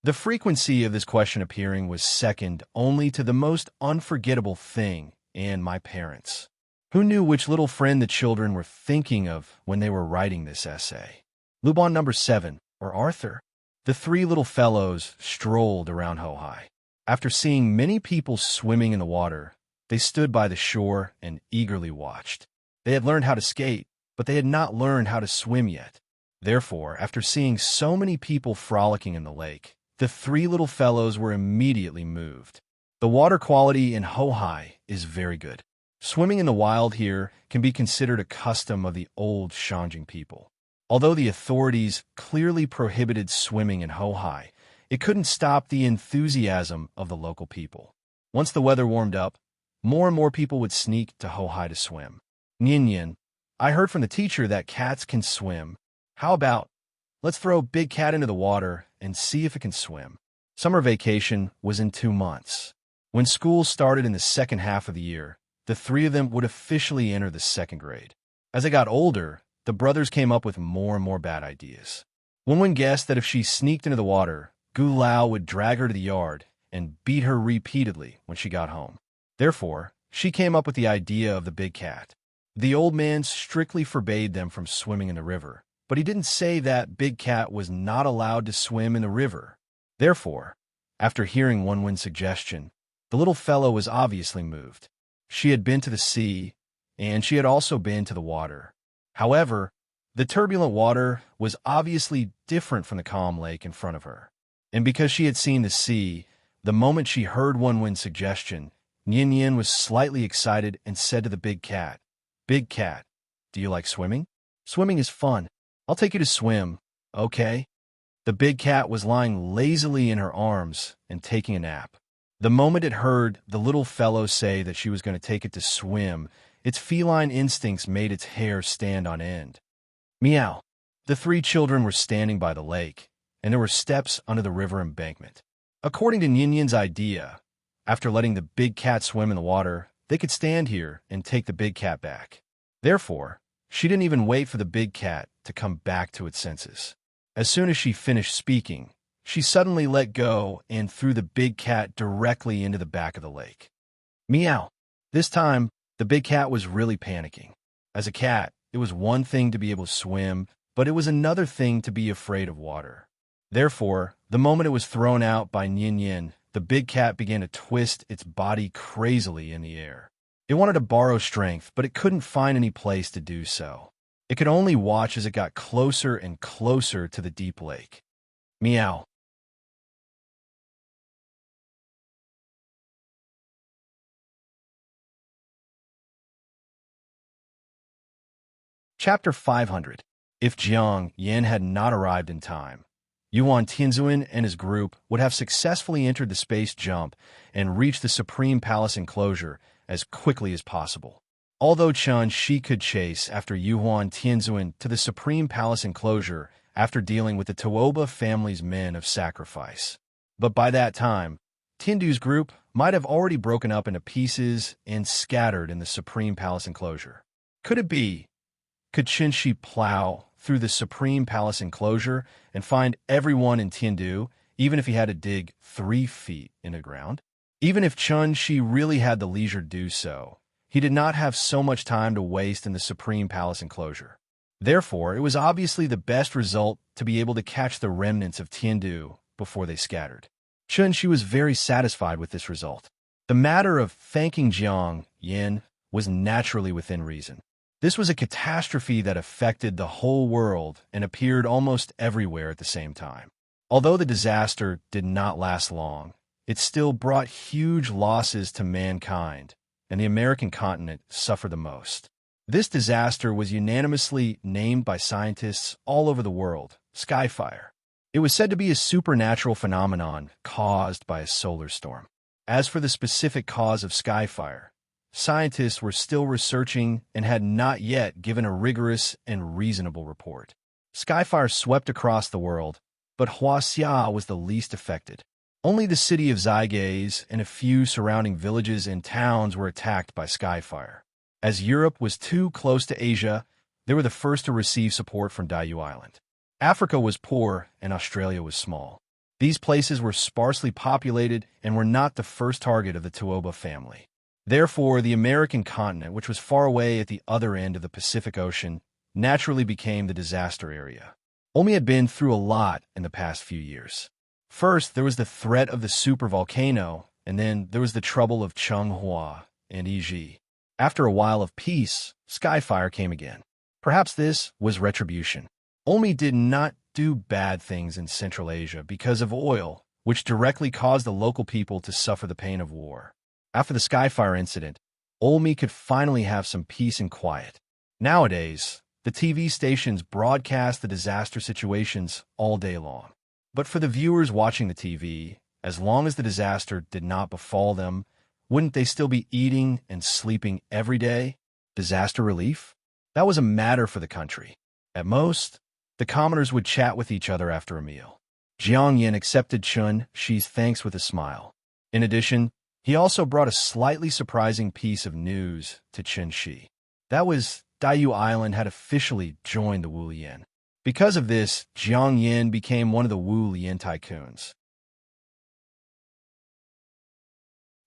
The frequency of this question appearing was second only to the most unforgettable thing and my parents. Who knew which little friend the children were thinking of when they were writing this essay? Lubon number 7, or Arthur? The three little fellows strolled around Ho-Hai. After seeing many people swimming in the water, they stood by the shore and eagerly watched. They had learned how to skate, but they had not learned how to swim yet. Therefore, after seeing so many people frolicking in the lake, the three little fellows were immediately moved. The water quality in Ho-Hai is very good. Swimming in the wild here can be considered a custom of the old Shanjing people. Although the authorities clearly prohibited swimming in Ho-Hai, it couldn't stop the enthusiasm of the local people. Once the weather warmed up, more and more people would sneak to Ho-Hai to swim. Nian, I heard from the teacher that cats can swim. How about, let's throw Big Cat into the water and see if it can swim. Summer vacation was in 2 months. When school started in the second half of the year, the three of them would officially enter the 2nd grade. As they got older, the brothers came up with more and more bad ideas. One guessed that if she sneaked into the water, Gu Lao would drag her to the yard and beat her repeatedly when she got home. Therefore, she came up with the idea of the big cat. The old man strictly forbade them from swimming in the river, but he didn't say that Big Cat was not allowed to swim in the river. Therefore, after hearing Wenwen's suggestion, the little fellow was obviously moved. She had been to the sea, and she had also been to the water. However, the turbulent water was obviously different from the calm lake in front of her. And because she had seen the sea, the moment she heard Wenwen's suggestion, Nian was slightly excited and said to the big cat, "Big cat, do you like swimming? Swimming is fun. I'll take you to swim, okay?" The big cat was lying lazily in her arms and taking a nap. The moment it heard the little fellow say that she was going to take it to swim, its feline instincts made its hair stand on end. Meow. The three children were standing by the lake, and there were steps under the river embankment. According to Nian's idea, after letting the big cat swim in the water, they could stand here and take the big cat back. Therefore, she didn't even wait for the big cat to come back to its senses. As soon as she finished speaking, she suddenly let go and threw the big cat directly into the back of the lake. Meow. This time, the big cat was really panicking. As a cat, it was one thing to be able to swim, but it was another thing to be afraid of water. Therefore, the moment it was thrown out by Nian, the big cat began to twist its body crazily in the air. It wanted to borrow strength, but it couldn't find any place to do so. It could only watch as it got closer and closer to the deep lake. Meow. Chapter 500. If Jiang Yin had not arrived in time, Yuan Tianzuan and his group would have successfully entered the space jump and reached the Supreme Palace enclosure as quickly as possible. Although Chen Shi could chase after Yuan Tianzuan to the Supreme Palace enclosure after dealing with the Tuoba family's men of sacrifice. But by that time, Tiandu's group might have already broken up into pieces and scattered in the Supreme Palace enclosure. Could it be? Could Chen Shi plow through the Supreme Palace enclosure and find everyone in Tiandu, even if he had to dig 3 feet in the ground? Even if Chen Shi really had the leisure to do so, he did not have so much time to waste in the Supreme Palace enclosure. Therefore, it was obviously the best result to be able to catch the remnants of Tiandu before they scattered. Chen Shi was very satisfied with this result. The matter of thanking Jiang Yin was naturally within reason. This was a catastrophe that affected the whole world and appeared almost everywhere at the same time. Although the disaster did not last long, it still brought huge losses to mankind, and the American continent suffered the most. This disaster was unanimously named by scientists all over the world, Skyfire. It was said to be a supernatural phenomenon caused by a solar storm. As for the specific cause of Skyfire, scientists were still researching and had not yet given a rigorous and reasonable report. Skyfire swept across the world, but Huaxia was the least affected. Only the city of Zygase and a few surrounding villages and towns were attacked by Skyfire. As Europe was too close to Asia, they were the first to receive support from Diu Island. Africa was poor and Australia was small. These places were sparsely populated and were not the first target of the Tuoba family. Therefore, the American continent, which was far away at the other end of the Pacific Ocean, naturally became the disaster area. Olmi had been through a lot in the past few years. First, there was the threat of the supervolcano, and then there was the trouble of Changhua and Yiji. After a while of peace, Skyfire came again. Perhaps this was retribution. Olmi did not do bad things in Central Asia because of oil, which directly caused the local people to suffer the pain of war. After the Skyfire incident, Olmi could finally have some peace and quiet. Nowadays, the TV stations broadcast the disaster situations all day long. But for the viewers watching the TV, as long as the disaster did not befall them, wouldn't they still be eating and sleeping every day? Disaster relief? That was a matter for the country. At most, the commoners would chat with each other after a meal. Jiang Yin accepted Chen Shi's thanks with a smile. In addition, he also brought a slightly surprising piece of news to Chen Shi. That was Diu Island had officially joined the Wu Lian. Because of this, Jiang Yin became one of the Wu Lian tycoons.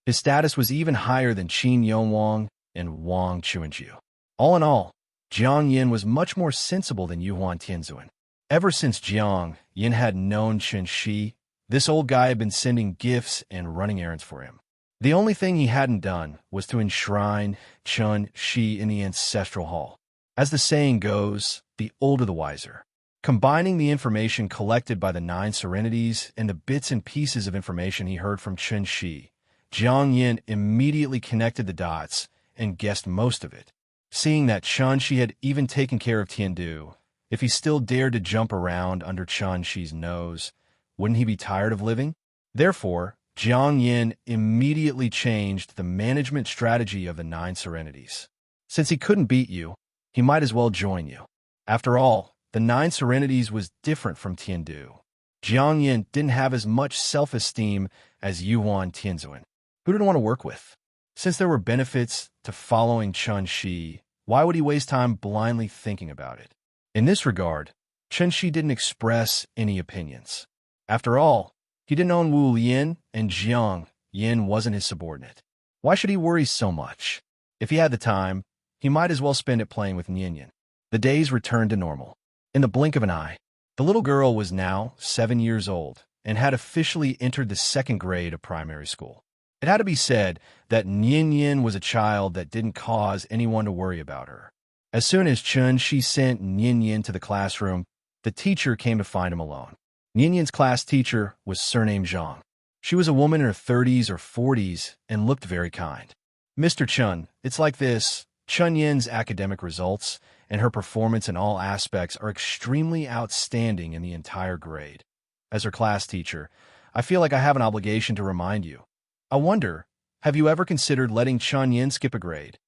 His status was even higher than Qin Yongwang and Wang Chuanjiu. All in all, Jiang Yin was much more sensible than Yuan Tianzuan. Ever since Jiang Yin had known Chen Shi, this old guy had been sending gifts and running errands for him. The only thing he hadn't done was to enshrine Chen Shi in the ancestral hall. As the saying goes, the older the wiser. Combining the information collected by the 9 serenities and the bits and pieces of information he heard from Chen Shi, Jiang Yin immediately connected the dots and guessed most of it. Seeing that Chen Shi had even taken care of Tiandu, if he still dared to jump around under Chen Shi's nose, wouldn't he be tired of living? Therefore, Jiang Yin immediately changed the management strategy of the 9 serenities. Since he couldn't beat you, he might as well join you. After all, the 9 serenities was different from Tiandu. Jiang Yin didn't have as much self-esteem as Yuan Tianzuan, who didn't want to work with. Since there were benefits to following Chen Shi, why would he waste time blindly thinking about it? In this regard, Chen Shi didn't express any opinions. After all, he didn't own Wu Lian, and Jiang Yin wasn't his subordinate. Why should he worry so much? If he had the time, he might as well spend it playing with Nian. The days returned to normal. In the blink of an eye, the little girl was now 7 years old and had officially entered the 2nd grade of primary school. It had to be said that Nian was a child that didn't cause anyone to worry about her. As soon as Chen Shi sent Nian to the classroom, the teacher came to find him alone. Nian's class teacher was surnamed Zhang. She was a woman in her 30s or 40s and looked very kind. Mr. Chen, it's like this. Chen Yin's academic results and her performance in all aspects are extremely outstanding in the entire grade. As her class teacher, I feel like I have an obligation to remind you. I wonder, have you ever considered letting Chun-Yin skip a grade?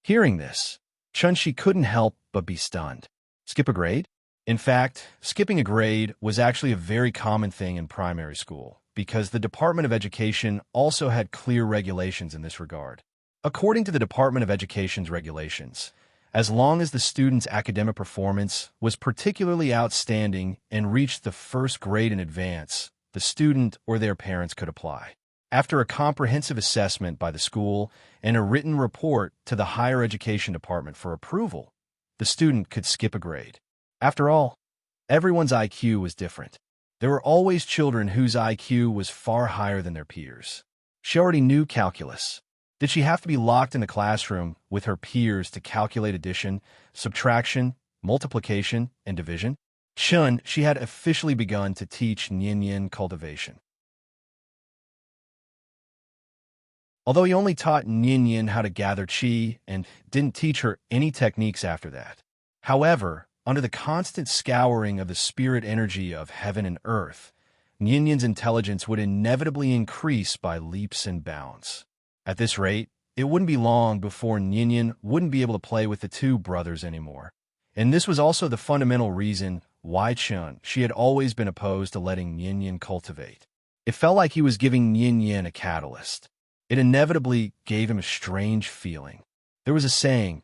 Hearing this, Chun-Shi couldn't help but be stunned. Skip a grade? In fact, skipping a grade was actually a very common thing in primary school, because the Department of Education also had clear regulations in this regard. According to the Department of Education's regulations, as long as the student's academic performance was particularly outstanding and reached the first grade in advance, the student or their parents could apply. After a comprehensive assessment by the school and a written report to the Higher Education Department for approval, the student could skip a grade. After all, everyone's IQ was different. There were always children whose IQ was far higher than their peers. She already knew calculus. Did she have to be locked in the classroom with her peers to calculate addition, subtraction, multiplication, and division? She had officially begun to teach Yin cultivation. Although he only taught Yin how to gather qi and didn't teach her any techniques after that. However, under the constant scouring of the spirit energy of heaven and earth, Yin's intelligence would inevitably increase by leaps and bounds. At this rate, it wouldn't be long before Yin wouldn't be able to play with the two brothers anymore. And this was also the fundamental reason why she had always been opposed to letting Yin cultivate. It felt like he was giving Yin a catalyst. It inevitably gave him a strange feeling. There was a saying,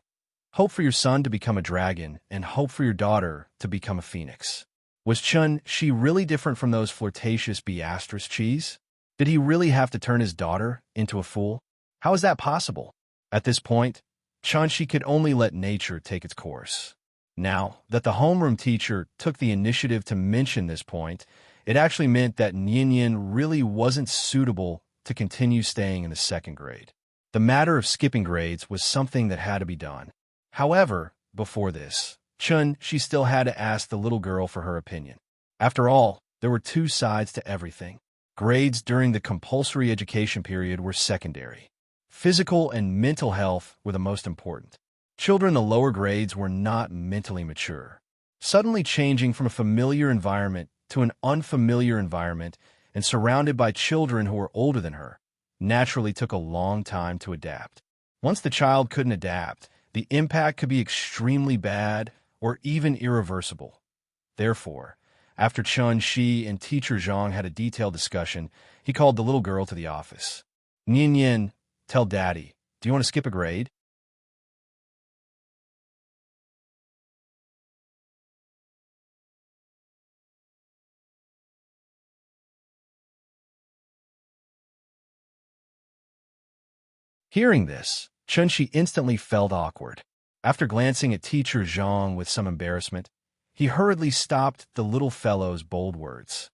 hope for your son to become a dragon and hope for your daughter to become a phoenix. Was she really different from those flirtatious Beatrice cheese? Did he really have to turn his daughter into a fool? How is that possible? At this point, she could only let nature take its course. Now that the homeroom teacher took the initiative to mention this point, it actually meant that Yin really wasn't suitable to continue staying in the second grade. The matter of skipping grades was something that had to be done. However, before this, she still had to ask the little girl for her opinion. After all, there were two sides to everything. Grades during the compulsory education period were secondary. Physical and mental health were the most important. Children in the lower grades were not mentally mature. Suddenly changing from a familiar environment to an unfamiliar environment and surrounded by children who were older than her, naturally took a long time to adapt. Once the child couldn't adapt, the impact could be extremely bad or even irreversible. Therefore, after Shi and teacher Zhang had a detailed discussion, he called the little girl to the office. Yin, tell Daddy, do you want to skip a grade? Hearing this, Shi instantly felt awkward. After glancing at teacher Zhang with some embarrassment, he hurriedly stopped the little fellow's bold words.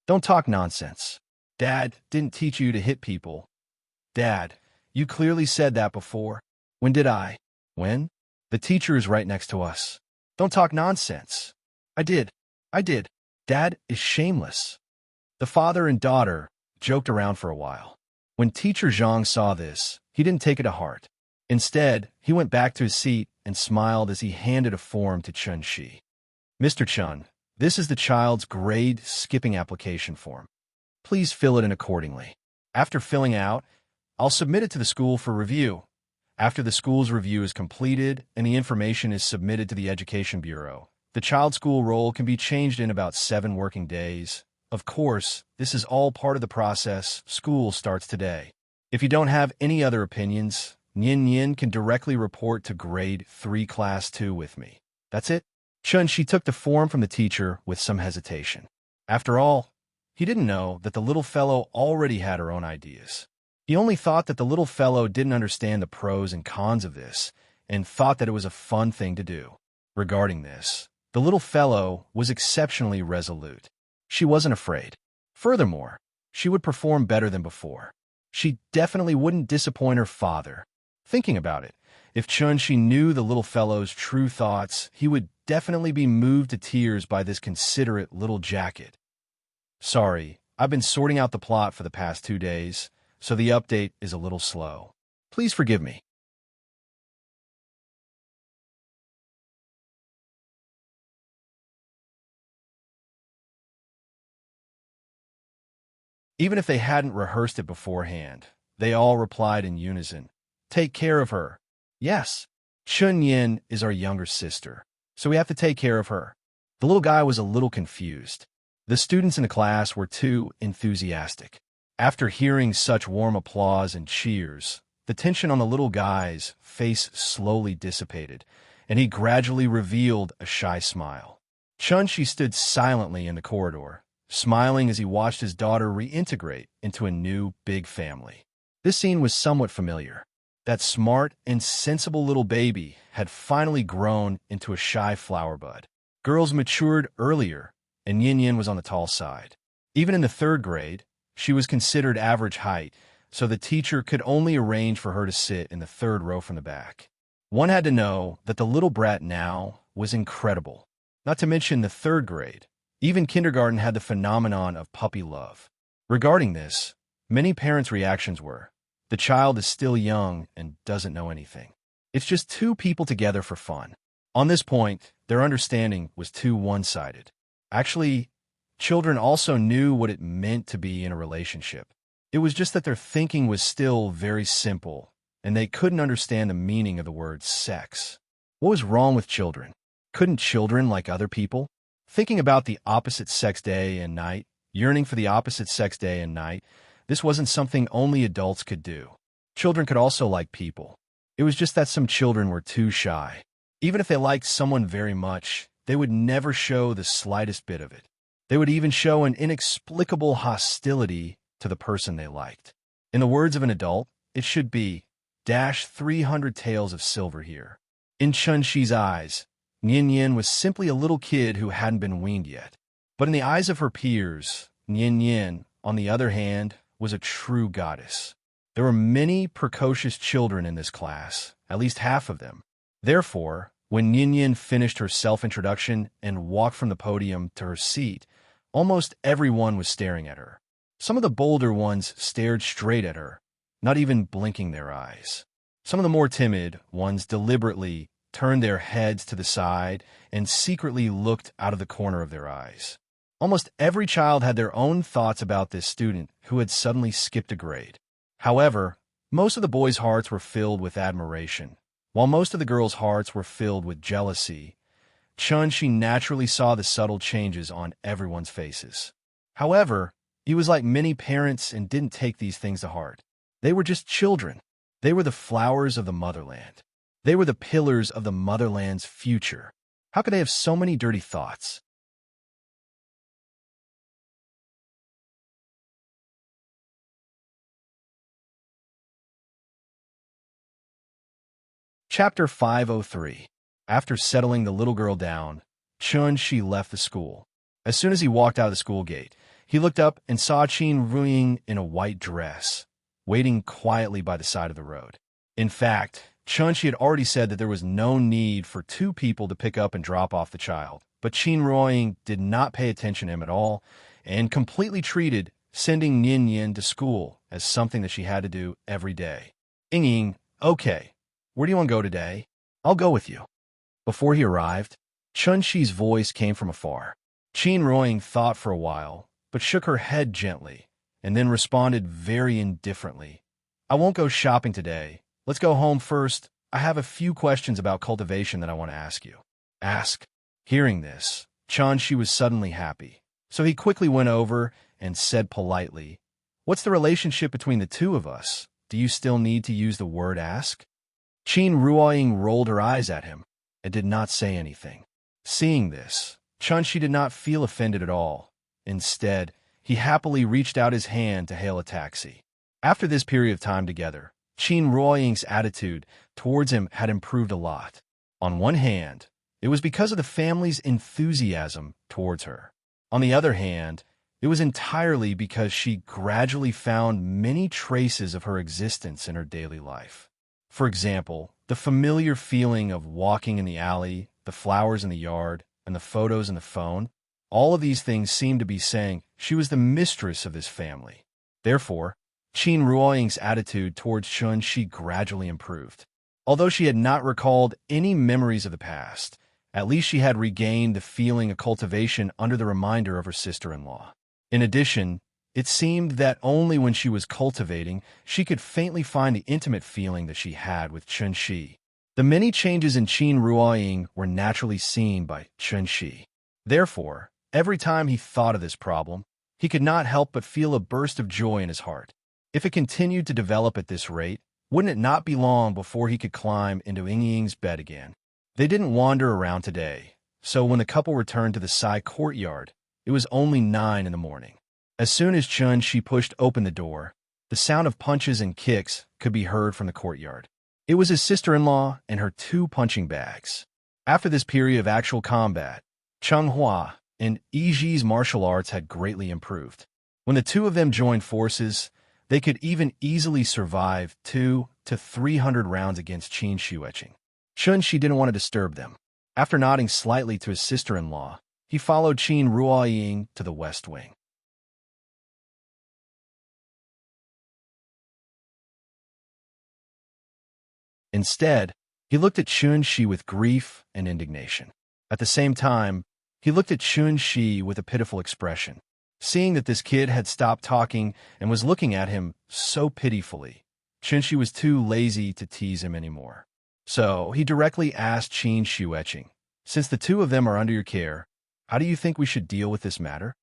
Don't talk nonsense. Dad didn't teach you to hit people. Dad, you clearly said that before. When did I? When? The teacher is right next to us. Don't talk nonsense. I did. Dad is shameless. The father and daughter joked around for a while. When teacher Zhang saw this, he didn't take it to heart. Instead, he went back to his seat and smiled as he handed a form to Shi. Mr. Chun, this is the child's grade skipping application form. Please fill it in accordingly. After filling out, I'll submit it to the school for review. After the school's review is completed and the information is submitted to the Education Bureau, the child's school roll can be changed in about 7 working days. Of course, this is all part of the process. School starts today. If you don't have any other opinions, Yin can directly report to grade 3 class 2 with me. That's it. She took the form from the teacher with some hesitation. After all, he didn't know that the little fellow already had her own ideas. He only thought that the little fellow didn't understand the pros and cons of this and thought that it was a fun thing to do. Regarding this, the little fellow was exceptionally resolute. She wasn't afraid. Furthermore, she would perform better than before. She definitely wouldn't disappoint her father. Thinking about it, if Shi knew the little fellow's true thoughts, he would definitely be moved to tears by this considerate little jacket. Sorry, I've been sorting out the plot for the past 2 days, so the update is a little slow. Please forgive me. Even if they hadn't rehearsed it beforehand, they all replied in unison, "Take care of her." "Yes, Chun Yin is our younger sister, so we have to take care of her." The little guy was a little confused. The students in the class were too enthusiastic. After hearing such warm applause and cheers, the tension on the little guy's face slowly dissipated, and he gradually revealed a shy smile. Chun-Shi stood silently in the corridor, smiling as he watched his daughter reintegrate into a new big family. This scene was somewhat familiar. That smart and sensible little baby had finally grown into a shy flower bud. Girls matured earlier, and Yin Yin was on the tall side. Even in the 3rd grade, she was considered average height, so the teacher could only arrange for her to sit in the 3rd row from the back. One had to know that the little brat now was incredible. Not to mention the 3rd grade. Even kindergarten had the phenomenon of puppy love. Regarding this, many parents' reactions were, the child is still young and doesn't know anything. It's just 2 people together for fun. On this point, their understanding was too one-sided. Actually, children also knew what it meant to be in a relationship. It was just that their thinking was still very simple, and they couldn't understand the meaning of the word sex. What was wrong with children? Couldn't children like other people? Thinking about the opposite sex day and night, yearning for the opposite sex day and night, this wasn't something only adults could do. Children could also like people. It was just that some children were too shy. Even if they liked someone very much, they would never show the slightest bit of it. They would even show an inexplicable hostility to the person they liked. In the words of an adult, it should be, 300 taels of silver here. In Chun-Shi's eyes, Yin Yin was simply a little kid who hadn't been weaned yet. But in the eyes of her peers, Yin Yin, on the other hand, was a true goddess. There were many precocious children in this class, at least half of them. Therefore, when Yin Yin finished her self-introduction and walked from the podium to her seat, almost everyone was staring at her. Some of the bolder ones stared straight at her, not even blinking their eyes. Some of the more timid ones deliberately turned their heads to the side and secretly looked out of the corner of their eyes. Almost every child had their own thoughts about this student who had suddenly skipped a grade. However, most of the boys' hearts were filled with admiration, while most of the girls' hearts were filled with jealousy. Chun-Shi naturally saw the subtle changes on everyone's faces. However, he was like many parents and didn't take these things to heart. They were just children. They were the flowers of the motherland. They were the pillars of the motherland's future. How could they have so many dirty thoughts? Chapter 503. After settling the little girl down, Chun-Shi left the school. As soon as he walked out of the school gate, he looked up and saw Qin Ruiying in a white dress, waiting quietly by the side of the road. In fact, Chun-Shi had already said that there was no need for 2 people to pick up and drop off the child, but Qin Ruiying did not pay attention to him at all and completely treated sending Yin Yin to school as something that she had to do every day. Ying, okay, where do you want to go today? I'll go with you. Before he arrived, Chun-Shi's voice came from afar. Qin Ruiying thought for a while, but shook her head gently, and then responded very indifferently. I won't go shopping today. Let's go home first. I have a few questions about cultivation that I want to ask you. Ask. Hearing this, Chun-Shi was suddenly happy, so he quickly went over and said politely, What's the relationship between the 2 of us? Do you still need to use the word ask? Qin Ruiying rolled her eyes at him and did not say anything. Seeing this, Chun-Shi did not feel offended at all. Instead, he happily reached out his hand to hail a taxi. After this period of time together, Qin Ruiying's attitude towards him had improved a lot. On one hand, it was because of the family's enthusiasm towards her. On the other hand, it was entirely because she gradually found many traces of her existence in her daily life. For example, the familiar feeling of walking in the alley, the flowers in the yard, and the photos in the phone, all of these things seemed to be saying she was the mistress of this family. Therefore, Qin Ruiying's attitude towards Chun-Shi gradually improved. Although she had not recalled any memories of the past, at least she had regained the feeling of cultivation under the reminder of her sister-in-law. In addition, It seemed that only when she was cultivating, she could faintly find the intimate feeling that she had with Chunxi. The many changes in Qin Ruoying were naturally seen by Chunxi. Therefore, every time he thought of this problem, he could not help but feel a burst of joy in his heart. If it continued to develop at this rate, wouldn't it not be long before he could climb into Yingying's bed again? They didn't wander around today, so when the couple returned to the Sai courtyard, it was only 9 in the morning. As soon as Chunxi pushed open the door, the sound of punches and kicks could be heard from the courtyard. It was his sister-in-law and her 2 punching bags. After this period of actual combat, Changhua and Yiji's martial arts had greatly improved. When the 2 of them joined forces, they could even easily survive 200 to 300 rounds against Qin Xueqing. Chunxi didn't want to disturb them. After nodding slightly to his sister-in-law, he followed Qin Ruoying to the west wing. Instead, he looked at Chunxi with grief and indignation. At the same time, he looked at Chunxi with a pitiful expression. Seeing that this kid had stopped talking and was looking at him so pitifully, Chunxi was too lazy to tease him anymore. So he directly asked Qin Xueqing, "Since the 2 of them are under your care, how do you think we should deal with this matter?"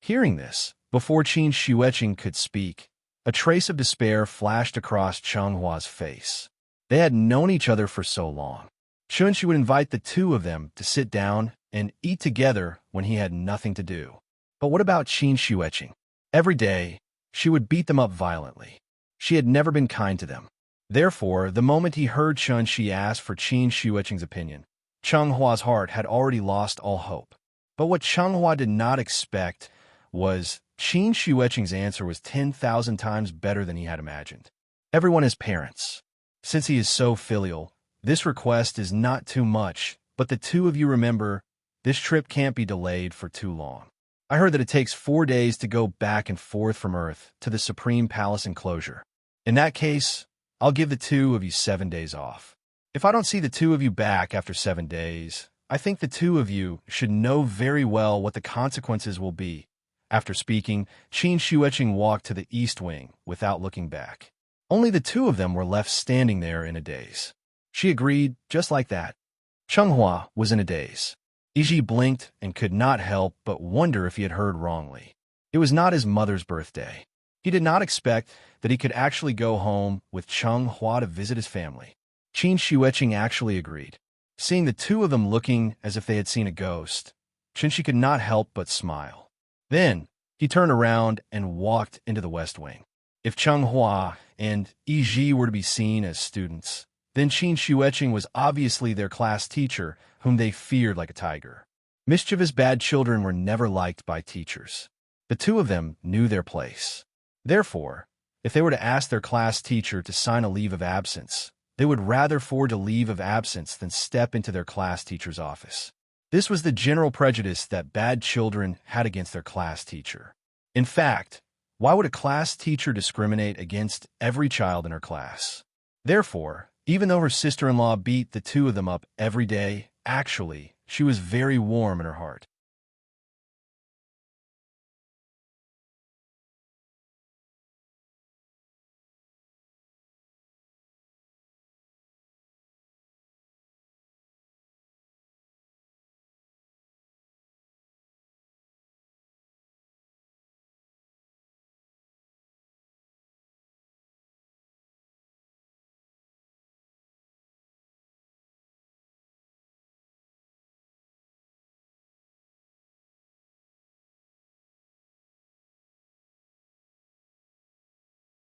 Hearing this, before Qin Xueqing could speak, a trace of despair flashed across Chenghua's face. They had known each other for so long. Chunxi would invite the 2 of them to sit down and eat together when he had nothing to do. But what about Qin Xueqing? Every day, she would beat them up violently. She had never been kind to them. Therefore, the moment he heard Chunxi ask for Qin Xueqing's opinion, Chenghua's heart had already lost all hope. But what Chenghua did not expect was Qin Xueqing's answer was 10,000 times better than he had imagined. Everyone has parents. Since he is so filial, this request is not too much, but the 2 of you remember, this trip can't be delayed for too long. I heard that it takes 4 days to go back and forth from Earth to the Supreme Palace enclosure. In that case, I'll give the 2 of you 7 days off. If I don't see the 2 of you back after 7 days, I think the 2 of you should know very well what the consequences will be. After speaking, Qin Xueqing walked to the east wing without looking back. Only the 2 of them were left standing there in a daze. She agreed just like that. Chenghua was in a daze. Yiji blinked and could not help but wonder if he had heard wrongly. It was not his mother's birthday. He did not expect that he could actually go home with Chenghua to visit his family. Qin Xueqing actually agreed. Seeing the 2 of them looking as if they had seen a ghost, Chunxi could not help but smile. Then, he turned around and walked into the west wing. If Chenghua and Yiji were to be seen as students, then Qin Xueqing was obviously their class teacher, whom they feared like a tiger. Mischievous bad children were never liked by teachers. The 2 of them knew their place. Therefore, if they were to ask their class teacher to sign a leave of absence, they would rather forge a leave of absence than step into their class teacher's office. This was the general prejudice that bad children had against their class teacher. In fact, why would a class teacher discriminate against every child in her class? Therefore, even though her sister-in-law beat the 2 of them up every day, actually, she was very warm in her heart.